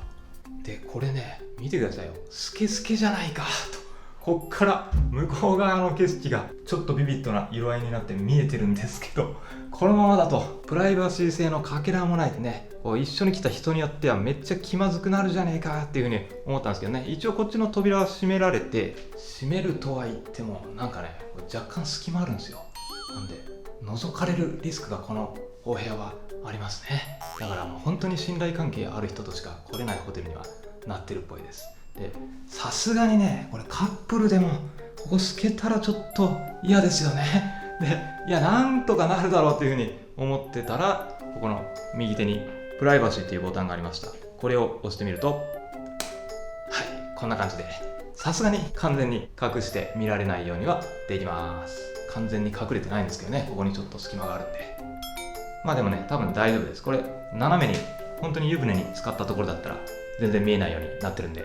ーで、これね見てくださいよ、スケスケじゃないかと、こっから向こう側の景色がちょっとビビッドな色合いになって見えてるんですけど、このままだとプライバシー性のかけらもないでね、一緒に来た人によってはめっちゃ気まずくなるじゃねえかっていうふうに思ったんですけどね。一応こっちの扉は閉められて、閉めるとは言ってもなんかね、若干隙間あるんですよ。なんで覗かれるリスクがこのお部屋はありますね。だからもう本当に信頼関係ある人としか来れないホテルにはなってるっぽいです。でさすがにね、これカップルでもここ透けたらちょっと嫌ですよね。でいやなんとかなるだろうっていうふうに思ってたら、ここの右手にプライバシーっていうボタンがありました。これを押してみると、はい、こんな感じでさすがに完全に隠して見られないようにはできます。完全に隠れてないんですけどね、ここにちょっと隙間があるんで。でもね、多分大丈夫です。これ斜めに本当に湯船に浸かったところだったら全然見えないようになってるんで。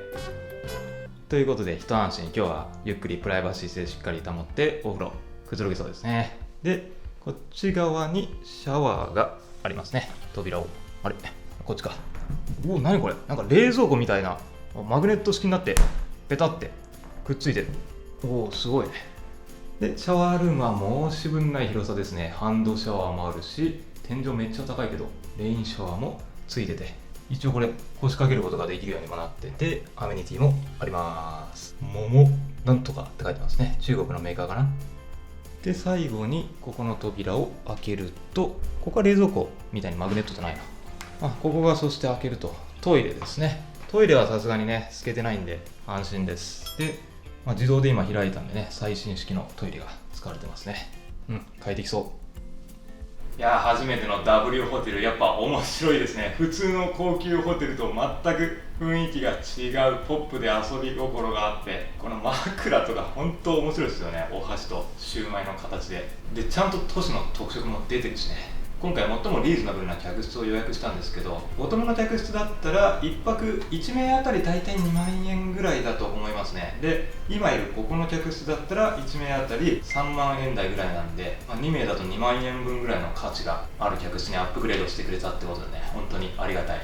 ということで一安心、今日はゆっくりプライバシー性しっかり保ってお風呂くつろげそうですね。でこっち側にシャワーがありますね。扉を、あれこっちか。お、何これ、なんか冷蔵庫みたいなマグネット式になってペタってくっついてる。おお、すごいね。でシャワールームは申し分ない広さですね。ハンドシャワーもあるし、天井めっちゃ高いけどレインシャワーもついてて、一応これ腰掛けることができるようにもなってて、アメニティもあります。桃なんとかって書いてますね。中国のメーカーかな。で最後にここの扉を開けると、ここは冷蔵庫みたいにマグネットじゃないな。ここが、そして開けるとトイレですね。トイレはさすがにね透けてないんで安心です。で、自動で今開いたんでね、最新式のトイレが使われてますね。快適そう。いや初めての W ホテル、やっぱ面白いですね。普通の高級ホテルと全く雰囲気が違う、ポップで遊び心があって、この枕とか本当面白いですよね。お箸とシューマイの形で、ちゃんと都市の特色も出てるしね。今回最もリーズナブルな客室を予約したんですけど、ボトムの客室だったら1泊1名あたり大体2万円ぐらいだと思いますね。で今いるここの客室だったら1名あたり3万円台ぐらいなんで、2名だと2万円分ぐらいの価値がある客室にアップグレードしてくれたってことでね、本当にありがたい。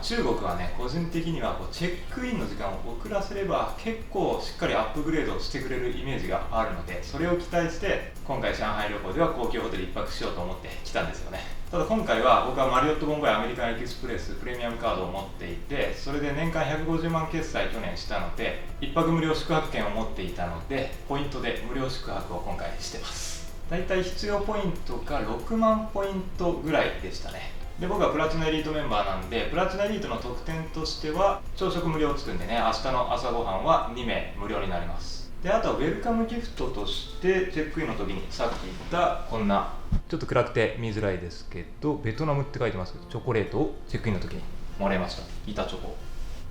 中国はね、個人的にはチェックインの時間を遅らせれば結構しっかりアップグレードしてくれるイメージがあるので、それを期待して今回上海旅行では高級ホテル1泊しようと思って来たんですよね。ただ今回は僕はマリオットボンボイアメリカンエキスプレスプレミアムカードを持っていて、それで年間150万決済去年したので、1泊無料宿泊券を持っていたので、ポイントで無料宿泊を今回してます。だいたい必要ポイントが6万ポイントぐらいでしたね。で僕はプラチナエリートメンバーなんで、プラチナエリートの特典としては朝食無料つくんでね、明日の朝ごはんは2名無料になります。であとはウェルカムギフトとしてチェックインの時にさっき言ったこんなちょっと暗くて見づらいですけど、ベトナムって書いてますけど、チョコレートをチェックインの時にもらいました。板チョコ。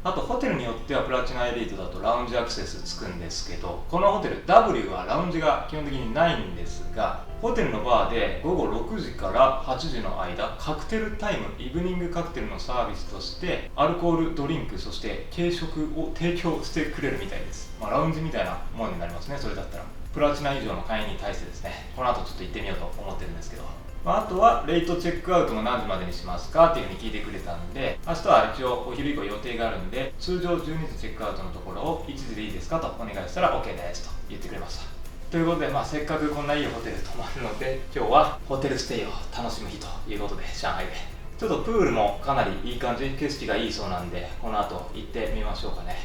あとホテルによってはプラチナエリートだとラウンジアクセスつくんですけど、このホテル W はラウンジが基本的にないんですが、ホテルのバーで午後6時から8時の間、カクテルタイム、イブニングカクテルのサービスとしてアルコールドリンク、そして軽食を提供してくれるみたいです。ラウンジみたいなものになりますね。それだったらプラチナ以上の会員に対してですね、この後ちょっと行ってみようと思ってるんですけど、あとはレイトチェックアウトも何時までにしますかっていうふうに聞いてくれたんで、明日は一応お昼以降予定があるんで、通常12時チェックアウトのところを1時でいいですかとお願いしたら OK ですと言ってくれました。ということで、せっかくこんないいホテル泊まるので、今日はホテルステイを楽しむ日ということで上海でちょっとプールもかなりいい感じ、景色がいいそうなんで、この後行ってみましょうかね。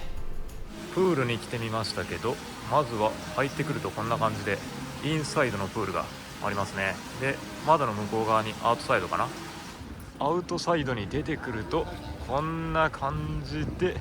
プールに来てみましたけど、まずは入ってくるとこんな感じでインサイドのプールがありますね。で、窓の向こう側にアウトサイドかな、アウトサイドに出てくるとこんな感じで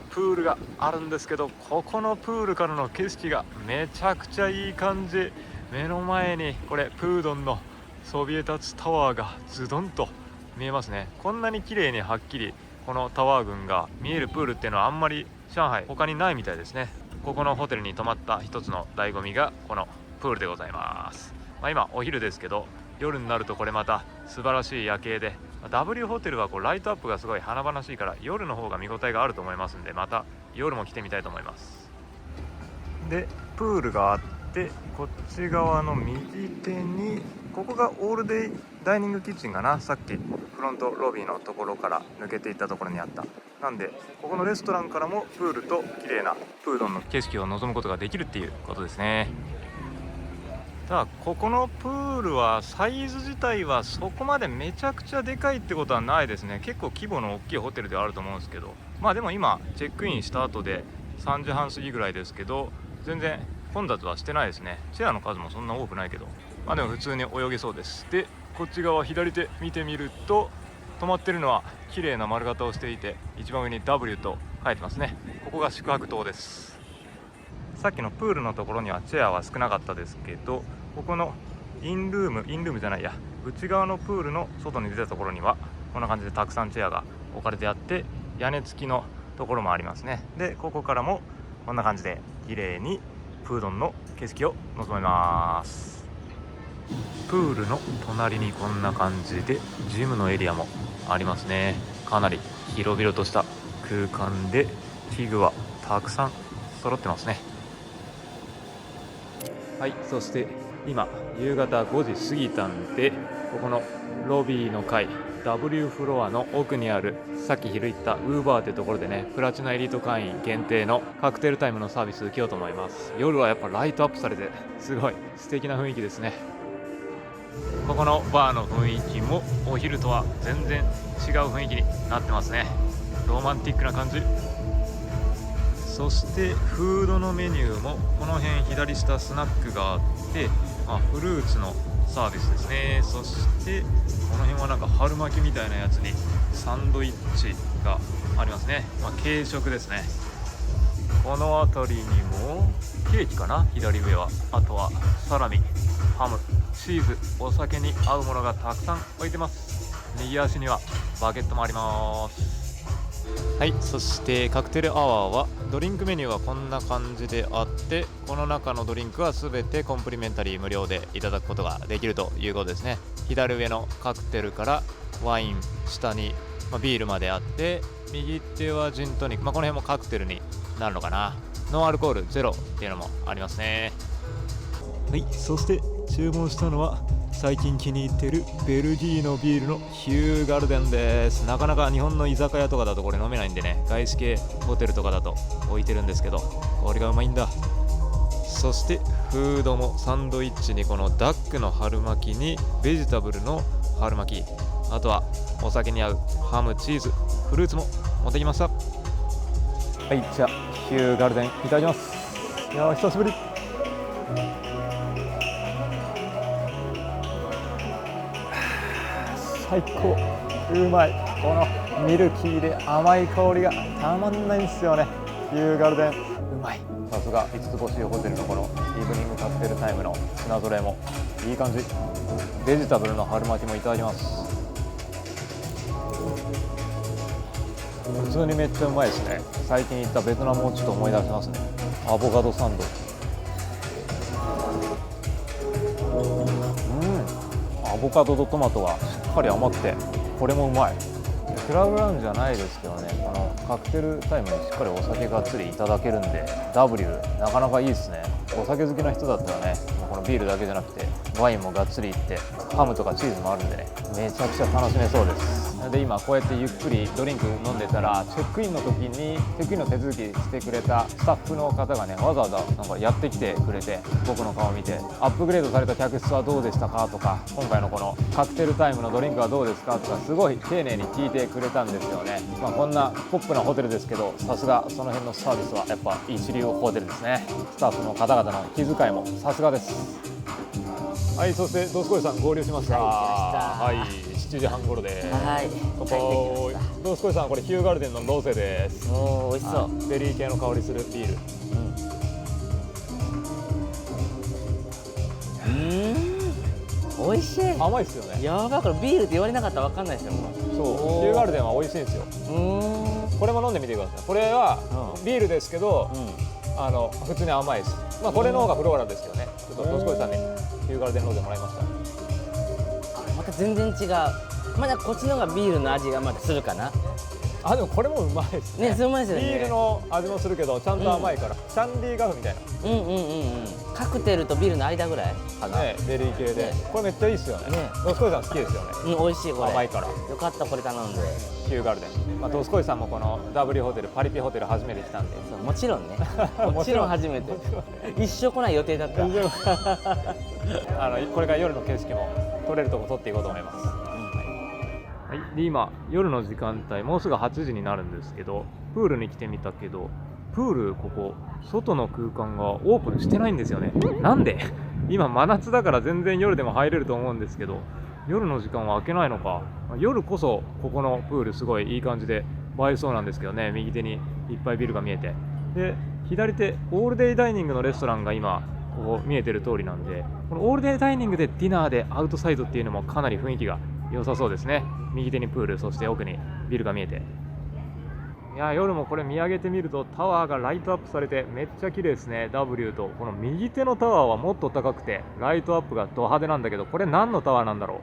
プールがあるんですけど、ここのプールからの景色がめちゃくちゃいい感じ。目の前にこれプードンのそびえ立つタワーがズドンと見えますね。こんなに綺麗にはっきりこのタワー群が見えるプールっていうのはあんまり上海他にないみたいですね。ここのホテルに泊まった一つの醍醐味がこのプールでございます。今お昼ですけど、夜になるとこれまた素晴らしい夜景で、W ホテルはこうライトアップがすごい華々しいから夜の方が見応えがあると思いますんで、また夜も来てみたいと思います。で、プールがあって、こっち側の右手にここがオールデイダイニングキッチンかな。さっきフロントロビーのところから抜けていったところにあった。なんでここのレストランからもプールと綺麗なプードンの景色を望むことができるっていうことですね。ただここのプールはサイズ自体はそこまでめちゃくちゃでかいってことはないですね。結構規模の大きいホテルではあると思うんですけど、でも今チェックインした後で3時半過ぎぐらいですけど、全然混雑はしてないですね。チェアの数もそんな多くないけど、でも普通に泳げそうです。で、こっち側左手見てみると、止まってるのは綺麗な丸型をしていて、一番上に W と書いてますね。ここが宿泊棟です。さっきのプールのところにはチェアは少なかったですけど、ここのインルームじゃないや、内側のプールの外に出たところにはこんな感じでたくさんチェアが置かれてあって、屋根付きのところもありますね。で、ここからもこんな感じで綺麗にプードンの景色を望めます。プールの隣にこんな感じでジムのエリアもありますね。かなり広々とした空間で器具はたくさん揃ってますね。はい、そして今夕方5時過ぎたんで、ここのロビーの階 W フロアの奥にあるさっき昼行ったウーバーってところでね、プラチナエリート会員限定のカクテルタイムのサービス受けようと思います。夜はやっぱライトアップされてすごい素敵な雰囲気ですね。ここのバーの雰囲気もお昼とは全然違う雰囲気になってますね。ロマンティックな感じ。そしてフードのメニューもこの辺左下スナックがあって、フルーツのサービスですね。そしてこの辺はなんか春巻きみたいなやつにサンドイッチがありますね。軽食ですね。この辺りにもケーキかな、左上は。あとはサラミ、ハム、チーズ、お酒に合うものがたくさん置いてます。右足にはバゲットもあります。はい、そしてカクテルアワーはドリンクメニューはこんな感じであって、この中のドリンクは全てコンプリメンタリー無料でいただくことができるということですね。左上のカクテルからワイン、下に、ビールまであって、右手はジントニック、この辺もカクテルになるのかな。ノンアルコールゼロっていうのもありますね。はい、そして注文したのは最近気に入っているベルギーのビールのヒューガルデンです。なかなか日本の居酒屋とかだとこれ飲めないんでね、外資系ホテルとかだと置いてるんですけど、これがうまいんだ。そしてフードもサンドイッチにこのダックの春巻きにベジタブルの春巻き、あとはお酒に合うハム、チーズ、フルーツも持ってきました。はい、じゃあヒューガルデンいただきます。いやー久しぶり。最高、うまい。このミルキーで甘い香りがたまんないんですよね。ヒューガルデンうまい。さすが5つ星ホテルのこのイブニングカクテルタイムの品揃えもいい感じ。ベジタブルの春巻きもいただきます。普通にめっちゃうまいですね。最近行ったベトナムをちょっと思い出しますね。アボカドサンド、アボカドとトマトがしっかり甘くて、これもうまい。クラブラウンジじゃないですけどね、このカクテルタイムにしっかりお酒がっつりいただけるんで W なかなかいいですね。お酒好きな人だったらね、このビールだけじゃなくてワインもがっつりいってハムとかチーズもあるんでね、めちゃくちゃ楽しめそうです。で今こうやってゆっくりドリンク飲んでたらチェックインの時にチェックインの手続きしてくれたスタッフの方がねわざわざなんかやってきてくれて、僕の顔を見てアップグレードされた客室はどうでしたかとか、今回のこのカクテルタイムのドリンクはどうですかとか、すごい丁寧に聞いてくれたんですよね。こんなポップなホテルですけど、さすがその辺のサービスはやっぱ一流ホテルですね。スタッフの方々の気遣いもさすがです。はい、そしてドスコイさん合流しました。はい、7時半頃です。はい。乾杯。ドスコイさん、これヒューガルデンのローゼです。おお、美味しそう。ベリー系の香りするビール。美味しい。甘いですよね。やばい、これビールって言われなかったらわかんないですよ。もう。そう、ヒューガルデンは美味しいんですよ。これも飲んでみてください。これはビールですけど、普通に甘いです。これの方がフローラルですよね。ちょっとドスコイさんにヒューガルデンローゼもらいました。また全然違う。まだこっちの方がビールの味がまだするかな。でもこれもうまいですね。ね、そううまいですよね。ビールの味もするけどちゃんと甘いから、シャンディガフみたいな。カクテルとビールの間ぐらいかな。ね、ベリー系で、ね、これめっちゃいいですよね。ドスコイさん好きですよね。美味しいこれ。甘いから。よかったこれ頼んで。ヒューガルデン。ドスコイさんもこの W ホテル、パリピホテル初めて来たんで。そう、もちろんね。もちろん初めて。一生来ない予定だった。これから夜の景色も撮れるとこ撮っていこうと思います。はい、で今夜の時間帯もうすぐ8時になるんですけど、プールに来てみたけど、プールここ外の空間がオープンしてないんですよね。なんで今真夏だから全然夜でも入れると思うんですけど、夜の時間は開けないのか。夜こそここのプールすごいいい感じで映えそうなんですけどね。右手にいっぱいビルが見えて、で左手オールデイダイニングのレストランが今ここ見えてる通りなんで、このオールデイダイニングでディナーでアウトサイドっていうのもかなり雰囲気が良さそうですね。右手にプール、そして奥にビルが見えて、いや夜もこれ見上げてみるとタワーがライトアップされてめっちゃ綺麗ですね。 W とこの右手のタワーはもっと高くてライトアップがド派手なんだけど、これ何のタワーなんだろ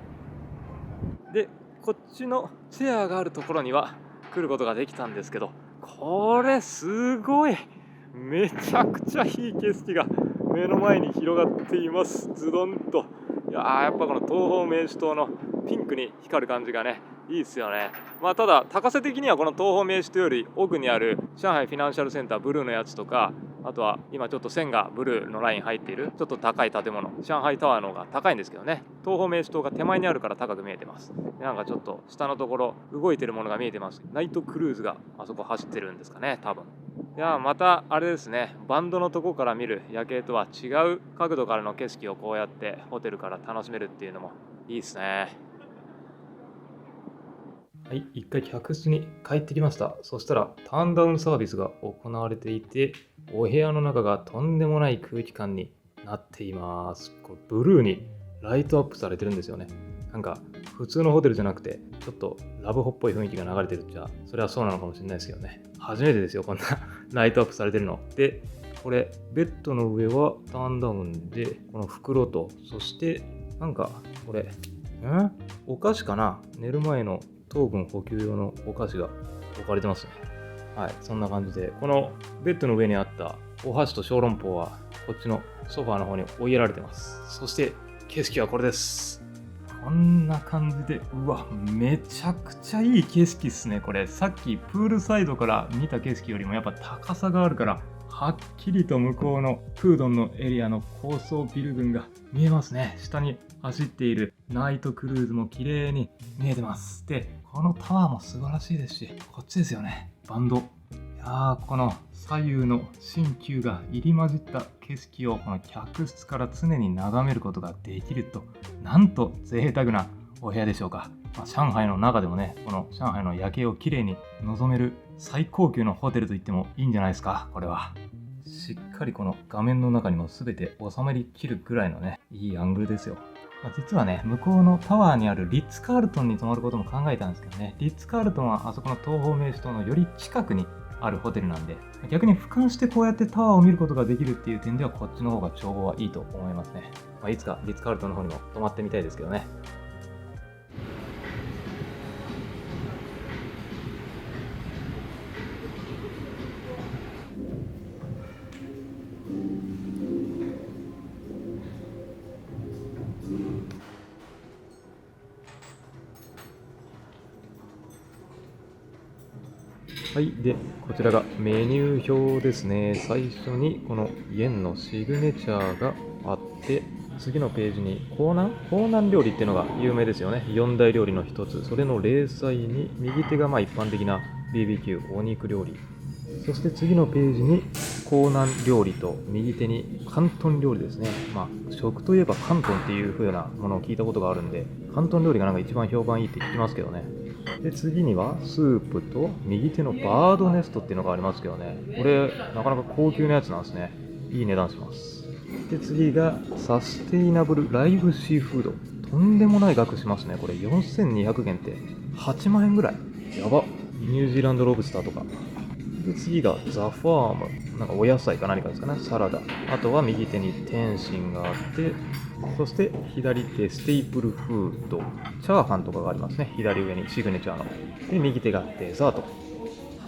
う。でこっちのチェアがあるところには来ることができたんですけど、これすごいめちゃくちゃいい景色が目の前に広がっています。ズドンと。いややっぱこの東方明珠島のピンクに光る感じがね、いいですよね。ただ高さ的にはこの東方明珠島より奥にある上海フィナンシャルセンターブルーのやつとか、あとは今ちょっと線がブルーのライン入っているちょっと高い建物、上海タワーの方が高いんですけどね、東方明珠島が手前にあるから高く見えてます。なんかちょっと下のところ動いてるものが見えてます。ナイトクルーズがあそこ走ってるんですかね、多分。いやまたあれですね、バンドのとこから見る夜景とは違う角度からの景色をこうやってホテルから楽しめるっていうのもいいですね。はい、一回客室に帰ってきました。そしたらターンダウンサービスが行われていて、お部屋の中がとんでもない空気感になっています。これブルーにライトアップされてるんですよね。なんか普通のホテルじゃなくてちょっとラブホっぽい雰囲気が流れてるっちゃ、それはそうなのかもしれないですけどね。初めてですよこんなライトアップされてるので。これベッドの上はターンダウンで、この袋と、そしてなんかこれお菓子かな、寝る前の糖分補給用のお菓子が置かれてますね。はい、そんな感じで、このベッドの上にあったお箸と小籠包はこっちのソファーの方に追いやられてます。そして景色はこれです。こんな感じで、うわめちゃくちゃいい景色っすね。これさっきプールサイドから見た景色よりもやっぱ高さがあるから、はっきりと向こうのプードンのエリアの高層ビル群が見えますね。下に走っているナイトクルーズも綺麗に見えてます。でこのタワーも素晴らしいですし、こっちですよね、バンド。いやこの左右の新旧が入り混じった景色をこの客室から常に眺めることができると、なんと贅沢なお部屋でしょうか。上海の中でもね、この上海の夜景をきれいに望める最高級のホテルと言ってもいいんじゃないですか。これはしっかりこの画面の中にも全て収まりきるぐらいのね、いいアングルですよ。実はね、向こうのタワーにあるリッツ・カールトンに泊まることも考えたんですけどね、リッツ・カールトンはあそこの東方明珠島のより近くにあるホテルなんで、逆に俯瞰してこうやってタワーを見ることができるっていう点ではこっちの方が調合はいいと思いますね。いつかリッツ・カールトンの方にも泊まってみたいですけどね。はい、でこちらがメニュー表ですね。最初にこのインのシグネチャーがあって、次のページに江南料理っていうのが有名ですよね。4大料理の一つ。それの例祭に右手が一般的な BBQ お肉料理、そして次のページに江南料理と右手に広東料理ですね。食といえば広東っていう風なものを聞いたことがあるんで、広東料理がなんか一番評判いいって聞きますけどね。で次にはスープと右手のバードネストっていうのがありますけどね、これなかなか高級なやつなんですね。いい値段します。で次がサステイナブルライブシーフード、とんでもない額しますね。これ4200元って8万円ぐらい、やば。ニュージーランドロブスターとかで、次がザ・ファーム、なんかお野菜か何かですかね、サラダ。あとは右手に天津があって、そして左手ステイプルフード、チャーハンとかがありますね。左上にシグネチャーの。で右手がデザート。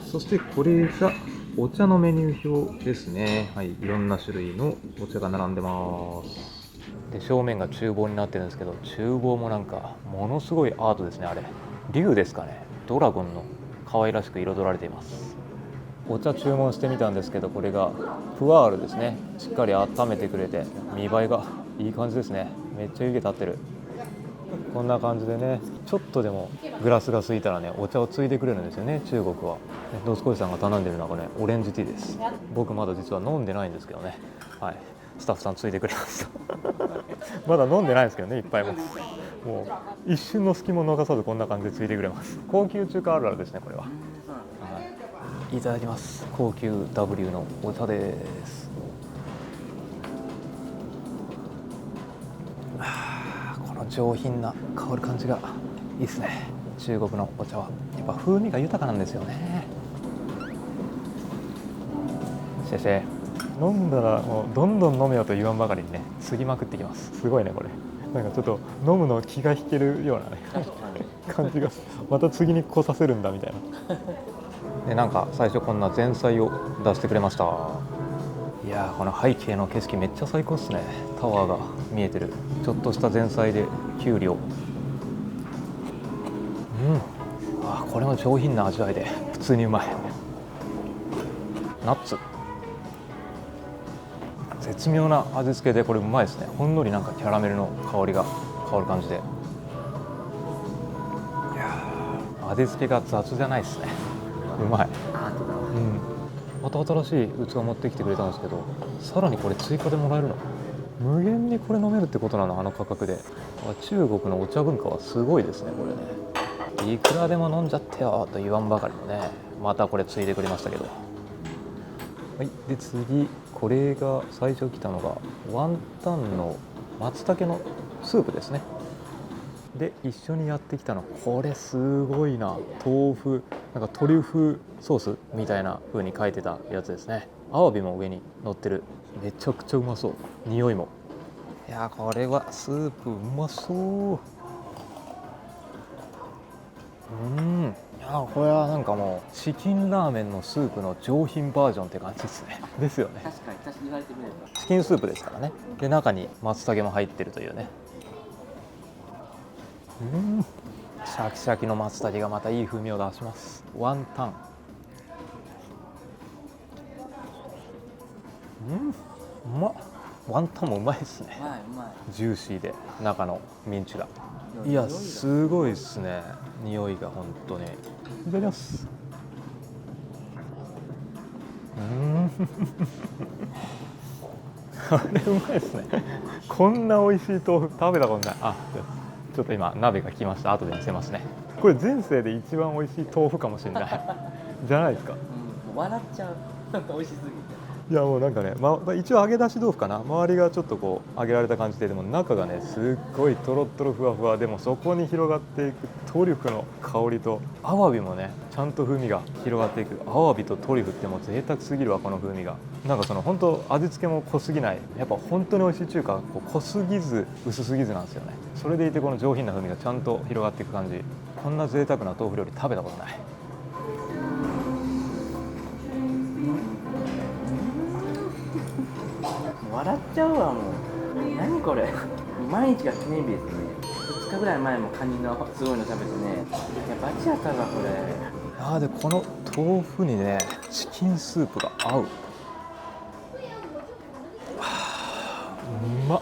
そしてこれがお茶のメニュー表ですね。はい、いろんな種類のお茶が並んでます。で正面が厨房になってるんですけど、厨房もなんかものすごいアートですね。あれ竜ですかね、ドラゴンの可愛らしく彩られています。お茶注文してみたんですけど、これがプワールですね。しっかり温めてくれて見栄えがいい感じですね。めっちゃ湯気立ってる。こんな感じでね、ちょっとでもグラスが空いたらね、お茶をついでくれるんですよね、中国は。ドスコイさんが頼んでるのがね、オレンジティーです。僕まだ実は飲んでないんですけどね。はい、スタッフさんついでくれましたまだ飲んでないんですけどね、いっぱいもう一瞬の隙も逃さずこんな感じでついてくれます。高級中華あるあるですね、これは。いただきます。高級 W のお茶です。この上品な香る感じがいいですね。中国のお茶はやっぱ風味が豊かなんですよね。先生、飲んだらもうどんどん飲めよと言わんばかりにね、継ぎまくってきます。すごいねこれ。なんかちょっと飲むの気が引けるようなね感じが、また次に来させるんだみたいなで、なんか最初こんな前菜を出してくれました。いやー、この背景の景色めっちゃ最高っすね。タワーが見えてる。ちょっとした前菜できゅうりを、これも上品な味わいで普通にうまい。ナッツ、絶妙な味付けでこれうまいですね。ほんのりなんかキャラメルの香りが香る感じで、いやー、味付けが雑じゃないですね。うまい。また新しい器持ってきてくれたんですけど、さらにこれ追加でもらえるの？無限にこれ飲めるってことなの？あの価格で。中国のお茶文化はすごいですね、これね。いくらでも飲んじゃってよと言わんばかりのね。またこれついでくれましたけど。はい、で次、これが最初来たのがワンタンの松茸のスープですね。で一緒にやってきたの、これすごいな。豆腐、なんかトリュフソースみたいな風に書いてたやつですね。アワビも上に乗ってる。めちゃくちゃうまそう。匂いも。いやー、これはスープうまそう。いやー、これはなんかもうチキンラーメンのスープの上品バージョンって感じですね。ですよね。確かに言われてみればチキンスープですからね。で中に松茸も入ってるというね。シャキシャキの松茸がまたいい風味を出します。ワンタン、うまっ。ワンタンもうまいですね。うまい。ジューシーで中のミンチが、いやすごいですね。匂いが本当に。いただきます。あれうまいですね。こんな美味しい豆腐食べたことない。ちょっと今鍋が来ました。後で見せますね。これ前世で一番美味しい豆腐かもしれないじゃないですか。笑っちゃう美味しすぎて。いやもうなんかね、一応揚げ出し豆腐かな。周りがちょっとこう揚げられた感じで、でも中がねすっごいトロットロふわふわで、もそこに広がっていくトリュフの香りと、アワビもねちゃんと風味が広がっていく。アワビとトリュフってもう贅沢すぎるわ、この風味が。なんかその本当味付けも濃すぎない。やっぱ本当に美味しい中華はこう濃すぎず薄すぎずなんですよね。それでいてこの上品な風味がちゃんと広がっていく感じ。こんな贅沢な豆腐料理食べたことない。笑っちゃうわもう。何これ毎日が記念日ですね。2日ぐらい前もカニのすごいの食べてね、いやバチ当たるわこれ。でこの豆腐にねチキンスープが合う。うまっ。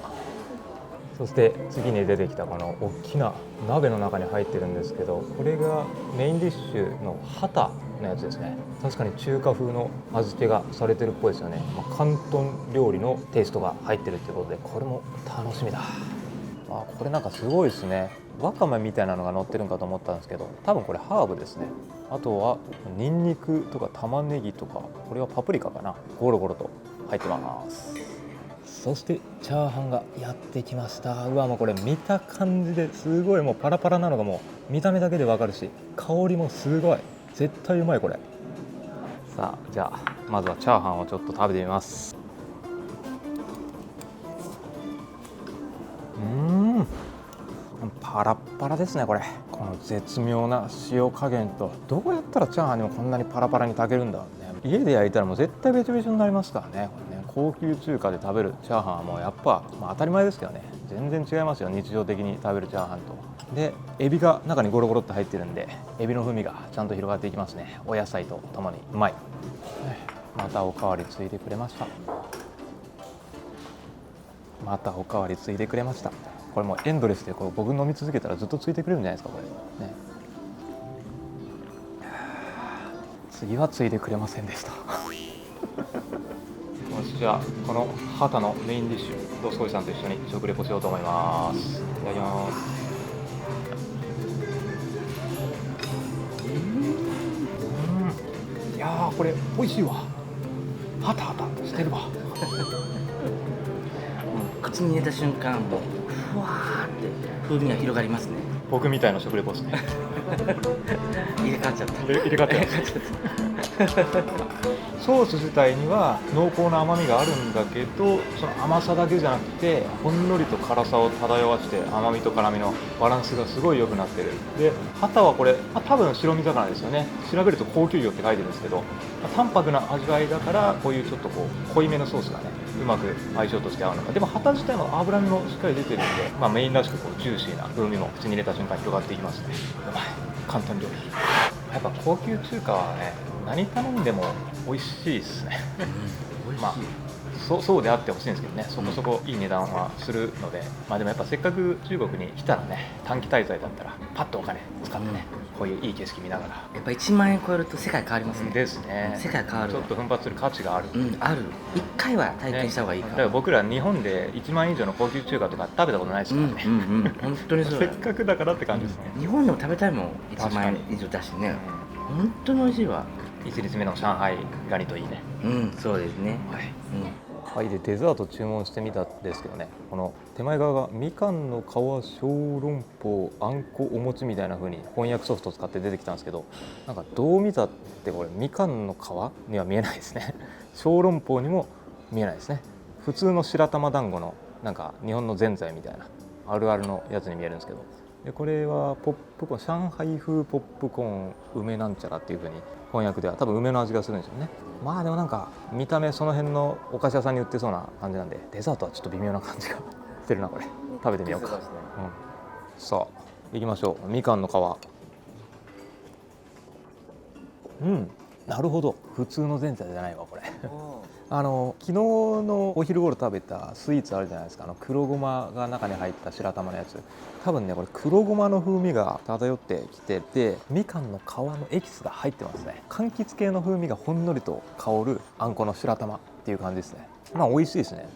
そして次に出てきたこの大きな鍋の中に入ってるんですけど、これがメインディッシュのハタのやつですね。確かに中華風の味付けがされてるっぽいですよね。広東料理のテイストが入ってるっていうことで、これも楽しみだ。これなんかすごいですね。わかめみたいなのが乗ってるんかと思ったんですけど、多分これハーブですね。あとはニンニクとか玉ねぎとか、これはパプリカかな、ゴロゴロと入ってます。そしてチャーハンがやってきました。うわ、もうこれ見た感じですごいもうパラパラなのがもう見た目だけでわかるし、香りもすごい、絶対うまいこれ。さあ、じゃあまずはチャーハンをちょっと食べてみます。パラッパラですねこれ。この絶妙な塩加減と、どうやったらチャーハンにもこんなにパラパラに炊けるんだろうね。家で焼いたらもう絶対べちょべちょになりますからね。これね、高級中華で食べるチャーハンはもうやっぱ、当たり前ですけどね、全然違いますよ、日常的に食べるチャーハンと。でエビが中にゴロゴロって入ってるんで、エビの風味がちゃんと広がっていきますね。お野菜とともにうまい。またおかわりついでくれました。またおかわりついでくれました。これもうエンドレスでこう僕飲み続けたらずっとついてくれるんじゃないですかこれね。次はついでくれませんでした。よし、じゃあこのハタのメインディッシュ、どすこいさんと一緒に食レポしようと思います。いただきます。いやーこれ美味しいわ。ハタハタとしてるわ。口に入れた瞬間もうふわーって風味が広がりますね。僕みたいな食レポですね。入れ替わっちゃった。入れ替わってます。ソース自体には濃厚な甘みがあるんだけど、その甘さだけじゃなくてほんのりと辛さを漂わして甘みと辛みのバランスがすごい良くなってる。でハタはこれ、多分白身魚ですよね。調べると高級魚って書いてるんですけど、淡白な味わいだからこういうちょっとこう濃いめのソースがねうまく相性として合うのか。でもハタ自体の脂身もしっかり出てるんで、メインらしくこうジューシーな風味も口に入れた瞬間広がっていきますね。うまい。広東料理、やっぱ高級中華はね、何頼んでも美味しいですね。そうであってほしいんですけどね、そこそこいい値段はするので、でもやっぱせっかく中国に来たらね、短期滞在だったらパッとお金使ってね、こういういい景色見ながら。やっぱ1万円超えると世界変わりますね。ですね。世界変わる。ちょっと奮発する価値がある。ある。1回は体験した方がいいかだから僕ら日本で1万円以上の高級中華とか食べたことないですからね。本当にそうせだ。っかくだからって感じですね。日本でも食べたいもん、1万円以上だしね。本当に美味しいわ。1日目の上海ガニといいね。そうですね。はい、でデザート注文してみたんですけどね、この手前側がみかんの皮小籠包あんこお餅みたいな風に翻訳ソフトを使って出てきたんですけど、なんかどう見たってこれみかんの皮には見えないですね。小籠包にも見えないですね。普通の白玉団子のなんか日本のぜんざいみたいなあるあるのやつに見えるんですけど、でこれはポップコーン、上海風ポップコーン梅なんちゃらっていう風に翻訳では多分梅の味がするんですよね。でもなんか見た目その辺のお菓子屋さんに売ってそうな感じなんで、デザートはちょっと微妙な感じがしてるな。これ食べてみようか。さあ行きましょう。みかんの皮。なるほど、普通のぜんざいじゃないわこれ。昨日のお昼頃食べたスイーツあるじゃないですか、黒ごまが中に入った白玉のやつ。多分ねこれ黒ごまの風味が漂ってきてて、みかんの皮のエキスが入ってますね。柑橘系の風味がほんのりと香るあんこの白玉っていう感じですね。美味しいですね。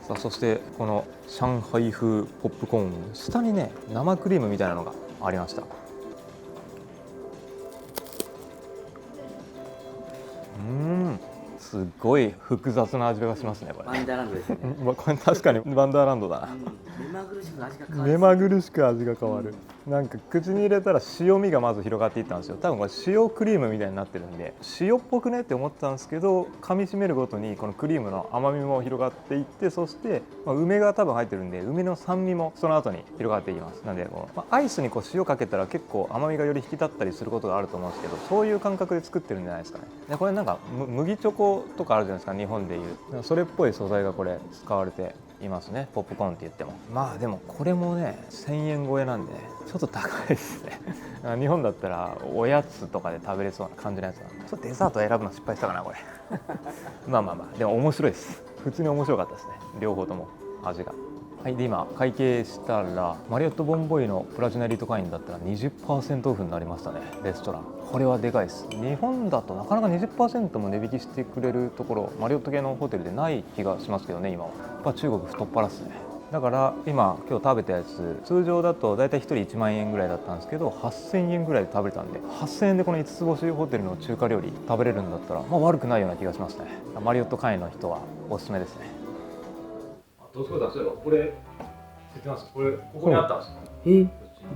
さあそしてこの上海風ポップコーン、下にね生クリームみたいなのがありました。すごい複雑な味がしますねこれ。ワンダーランドですね。これ確かにワンダーランドだな。目まぐるしく味が変わる。なんか口に入れたら塩味がまず広がっていったんですよ。多分これ塩クリームみたいになってるんで塩っぽくねって思ったんですけど、噛み締めるごとにこのクリームの甘みも広がっていって、そして、梅が多分入ってるんで梅の酸味もその後に広がっていきます。なのでアイスに塩かけたら結構甘みがより引き立ったりすることがあると思うんですけど、そういう感覚で作ってるんじゃないですかね。でこれなんか麦チョコとかあるじゃないですか、日本でいう。それっぽい素材がこれ使われていますね。ポップコーンって言っても。まあでもこれもね1000円超えなんでねちょっと高いですね日本だったらおやつとかで食べれそうな感じのやつだ。ちょっとデザート選ぶの失敗したかなこれまあまあまあでも面白いです。普通に面白かったですね、両方とも味が。はい、で今会計したらマリオットボンボイのプラチナエリート会員だったら 20% オフになりましたね。レストランこれはでかいです。日本だとなかなか 20% も値引きしてくれるところマリオット系のホテルでない気がしますけどね。今はやっぱ中国太っ腹っすね。だから今日食べたやつ通常だとだいたい1人1万円ぐらいだったんですけど8000円ぐらいで食べれたんで、8000円でこの5つ星ホテルの中華料理食べれるんだったらまあ悪くないような気がしますね。マリオット会員の人はおすすめですね。どうするかそういえばこれ知ってます？これここにあったんですよ。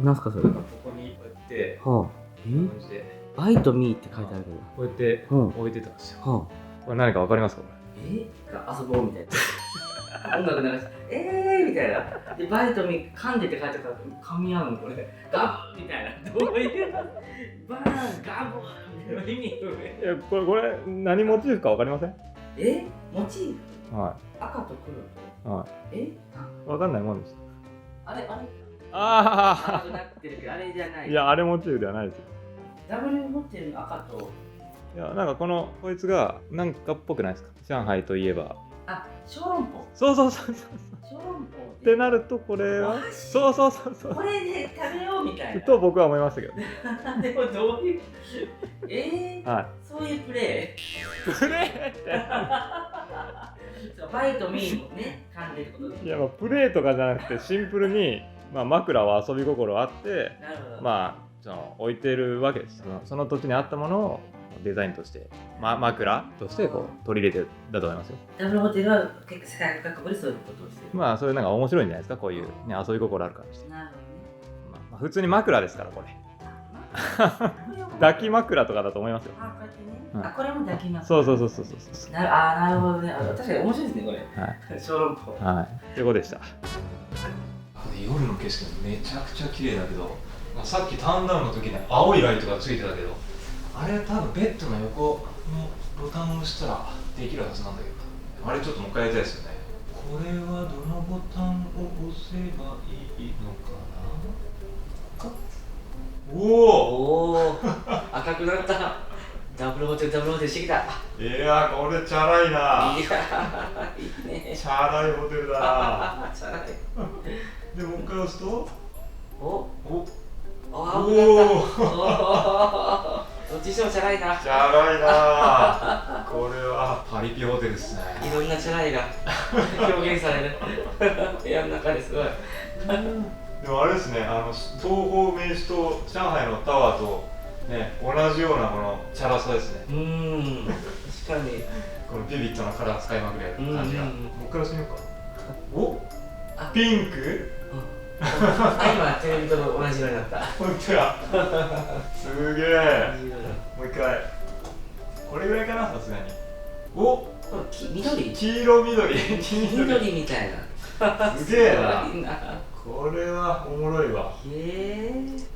なんすかそれ。ここにこうやってはあ。こういう感じでバイトミーって書いてあるけど。こうやって置いてたんですよ。はこれ何かわかりますか？こ遊ぼうみたいな。音楽流してみたいな。でバイトミー噛んでって書いてあるから噛み合うのこれ。ガブみたいな。どういうバーンガブみたいな意味よね。れいやこれ何モチーフかわかりません？モチーフは赤と黒いはと。い。わかんないもんです。あれあなってるけどあれじゃなあい。いやあれモチーフではないですよ。ダブルホテルの赤と。いやなんかこいつがなんかっぽくないですか？上海といえば。小籠包。そう小籠包ってなるとこれはそうこれで食べようみたいな。と僕は思いましたけど。でもどういうはい。そういうプレー。プレーってそうバイトミーもね噛んでることです。いやまあプレーとかじゃなくてシンプルにまあ枕は遊び心あってなるほど。まあその置いてるわけです。その土地に合ったものをデザインとして、枕としてこう取り入れてるだと思いますよ。ダブルホテルは結構世界各国でそういうことをしてる。まあそういうなんか面白いんじゃないですか、こういう、ね、遊び心あるからして、なるほまあ普通に枕ですからこれどね。抱き枕とかだと思いますよ。こうやってね。うんこれも抱き枕。そうそうなるほどね。確かに面白いですねこれ。はい小籠包。はいということでした。夜の景色めちゃくちゃ綺麗だけど、さっきターンダウンの時に青いライトがついてたけど、あれ多分ベッドの横のボタンを押したらできるはずなんだけど、あれちょっともう一回やりたいですよね。これはどのボタンを押せばいいのかな。おお赤くなった。ダブルホテルしてきた。いやこれチャラいな。いやいいね。チャラいホテルだなチャラい。でもう一回押すとおお青くなった。どっちにしてもチャラいな。チャラいなこれはパリピホテルですね。いろんなチャラいが表現される部屋の中ですごい。でもあれですね、東方名詞と上海のタワーと、ね、同じようなこのチャラさですね。確かに。このビビッドなカラー使いまくる感じが。もう一回押してみようか。おピンク今テレビと同じ色になった。本当やすげえ。もう一回これぐらいかな、さすがに。お緑黄色緑緑みたいな。すげえな。すごいな。これはおもろいわ。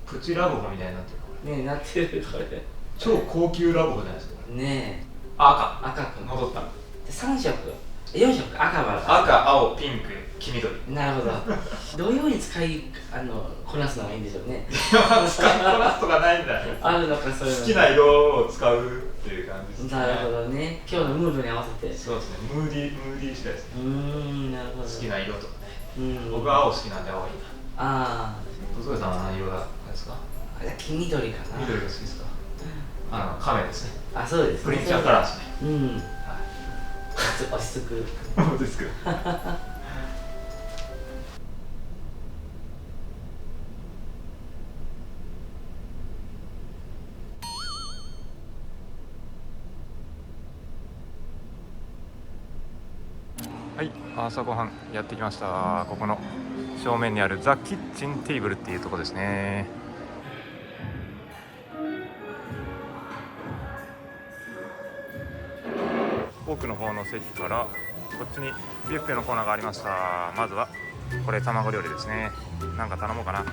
プチラブホみたいになってる。ねえなってるこれ。超高級ラブホじゃないですか。ねえ。赤く戻った。3色4色赤は赤、青、ピンク、黄緑。なるほど。どういうふうに使いこなすのがいいんでしょうね。使いこなすとかないんだよ。あるのかそういうの。好きな色を使うっていう感じですね。なるほどね。今日のムードに合わせて。そうですね。ムーディー次第ですね。なるほど。好きな色とかね。僕は青好きなんで青がいいな。ああ。細谷さんは何色がですか？黄緑かな。緑が好きですか？亀ですね。あ、そうですね。プリンチャーカラーですね。落ち着く。落ち着く。はい、朝ごはんやってきました。ここの正面にあるザ・キッチンテーブルっていうところですね。奥の方の席からこっちにビュッフェのコーナーがありました。まずはこれ卵料理ですね。なんか頼もうかな。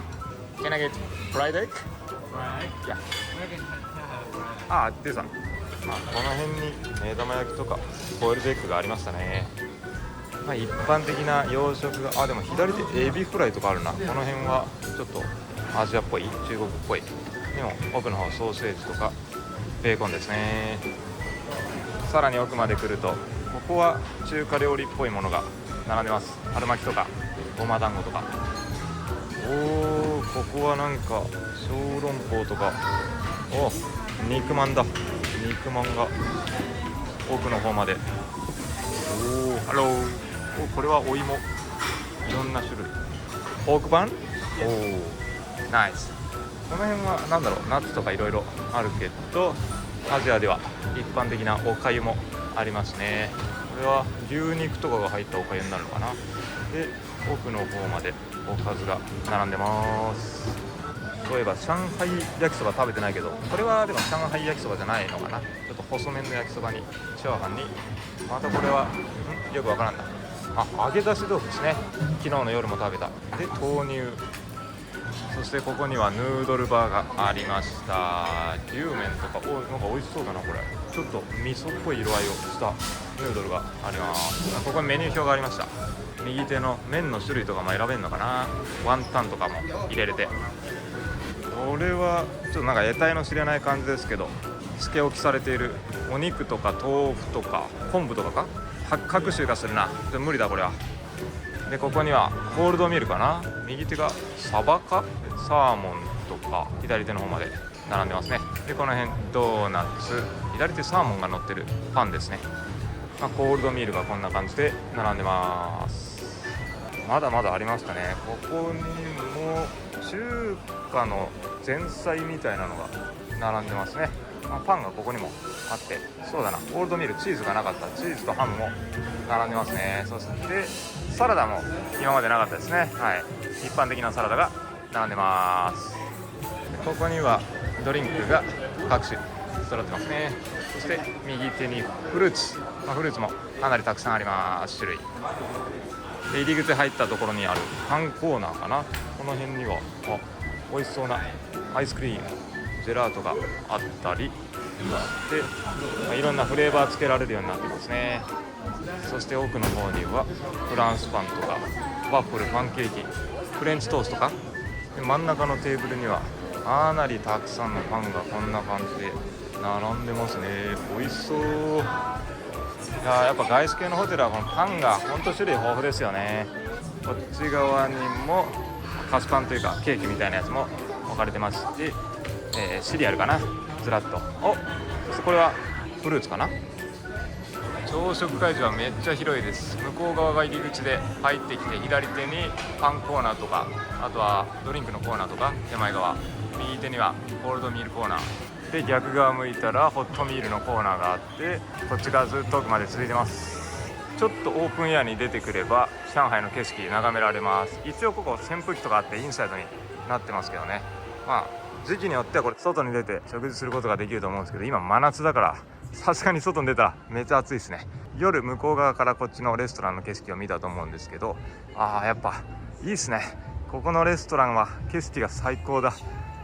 Can I get fried egg? Yeah. 出た。この辺に目玉焼きとかボイルドエッグがありましたね。まあ、一般的な洋食がでも左手エビフライとかあるな。この辺はちょっとアジアっぽい、中国っぽい。でも奥の方ソーセージとかベーコンですね。さらに奥まで来るとここは中華料理っぽいものが並んでます。春巻きとかごま団子とか。ここはなんか小籠包とか、肉まんだ。肉まんが奥の方まで。ハロー。これはお芋、いろんな種類。ポークバン。ナイス。この辺はなんだろう、ナッツとかいろいろあるけど、アジアでは一般的なおかゆもありますね。これは牛肉とかが入ったおかゆになるのかな。で奥の方までおかずが並んでます。そういえば上海焼きそば食べてないけど、これはでも上海焼きそばじゃないのかな。ちょっと細麺の焼きそばにチャーハンに、またこれはよくわからんだ。揚げ出し豆腐ですね。昨日の夜も食べた。で豆乳、そしてここにはヌードルバーがありました。牛麺とか、なんか美味しそうだな。これちょっと味噌っぽい色合いをしたヌードルがあります。ここにメニュー表がありました。右手の麺の種類とかも選べるのかな。ワンタンとかも入れれて、これはちょっとなんか得体の知れない感じですけど、漬け置きされているお肉とか豆腐とか昆布とか各種がするな。無理だこれは。でここにはコールドミルかな。右手がサバかサーモンとか左手の方まで並んでますね。でこの辺ドーナツ、左手サーモンが乗ってるパンですね。コールドミールがこんな感じで並んでます。まだまだありましたね。ここにも中華の前菜みたいなのが並んでますね。パンがここにもあって、そうだな、コールドミールチーズがなかった。チーズとハムも並んでますね。そしてサラダも今までなかったですね。一般的なサラダが並んでます。ここにはドリンクが各種揃ってますね。そして右手にフルーツ、フルーツもかなりたくさんあります。種類で入り口入ったところにあるパンコーナーかな。この辺には美味しそうなアイスクリーム、ジェラートがあったりして、いろんなフレーバーつけられるようになってますね。そして奥の方にはフランスパンとかワッフル、パンケーキ、フレンチトーストか。で真ん中のテーブルにはかなりたくさんのパンがこんな感じで並んでますね。美味しそう。やっぱ外資系のホテルはこのパンが本当種類豊富ですよね。こっち側にも菓子パンというかケーキみたいなやつも置かれてまして、シリアルかな、ずらっと。そしてこれはフルーツかな。朝食会場はめっちゃ広いです。向こう側が入り口で入ってきて、左手にパンコーナーとか、あとはドリンクのコーナーとか、手前側右手にはコールドミールコーナーで、逆側向いたらホットミールのコーナーがあって、こっち側ずっと奥まで続いてます。ちょっとオープンエアに出てくれば上海の景色眺められます。一応ここ扇風機とかあってインサイドになってますけどね。時期によってはこれ外に出て食事することができると思うんですけど、今真夏だからさすがに外に出たらめっちゃ暑いですね。夜向こう側からこっちのレストランの景色を見たと思うんですけど、やっぱいいですね。ここのレストランは景色が最高だ。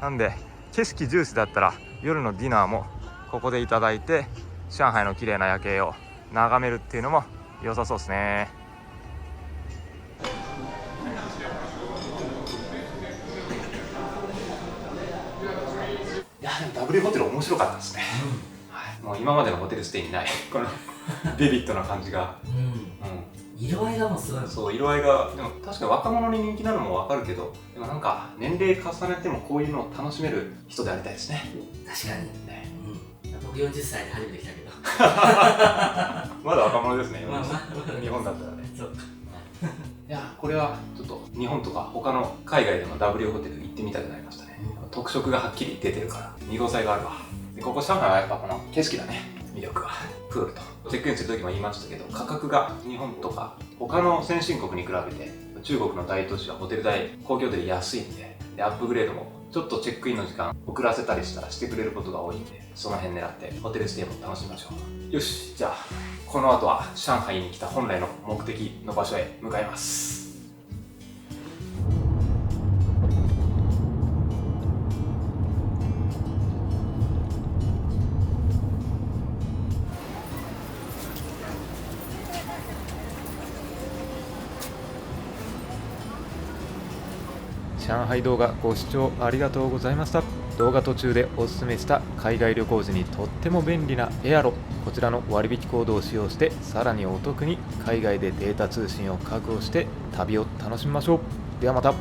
なんで景色重視だったら夜のディナーもここでいただいて、上海の綺麗な夜景を眺めるっていうのも良さそうですね。いやでも W ホテル面白かったですね。もう今までのホテルステイにないこのビビッドな感じが、色合いがもうすごい。そう、色合いがでも確かに若者に人気なのも分かるけど、でもなんか年齢重ねてもこういうのを楽しめる人でありたいですね。確かにね、僕40歳で初めて来たけどまだ若者ですね。日本だったらね。そうかいやこれはちょっと日本とか他の海外での W ホテル行ってみたくなりましたね。特色がはっきり出てるから見応えがあるわ。でここ上海はやっぱこの景色だね、魅力は。プールとチェックインする時も言いましたけど、価格が日本とか他の先進国に比べて中国の大都市はホテル代、公共ホテル安いんで、アップグレードもちょっとチェックインの時間遅らせたりしたらしてくれることが多いんで、その辺狙ってホテルステイも楽しみましょう。よし、じゃあこの後は上海に来た本来の目的の場所へ向かいます。上海動画ご視聴ありがとうございました。動画途中でおすすめした海外旅行時にとっても便利なエアロ、こちらの割引コードを使用してさらにお得に海外でデータ通信を確保して旅を楽しみましょう。ではまた。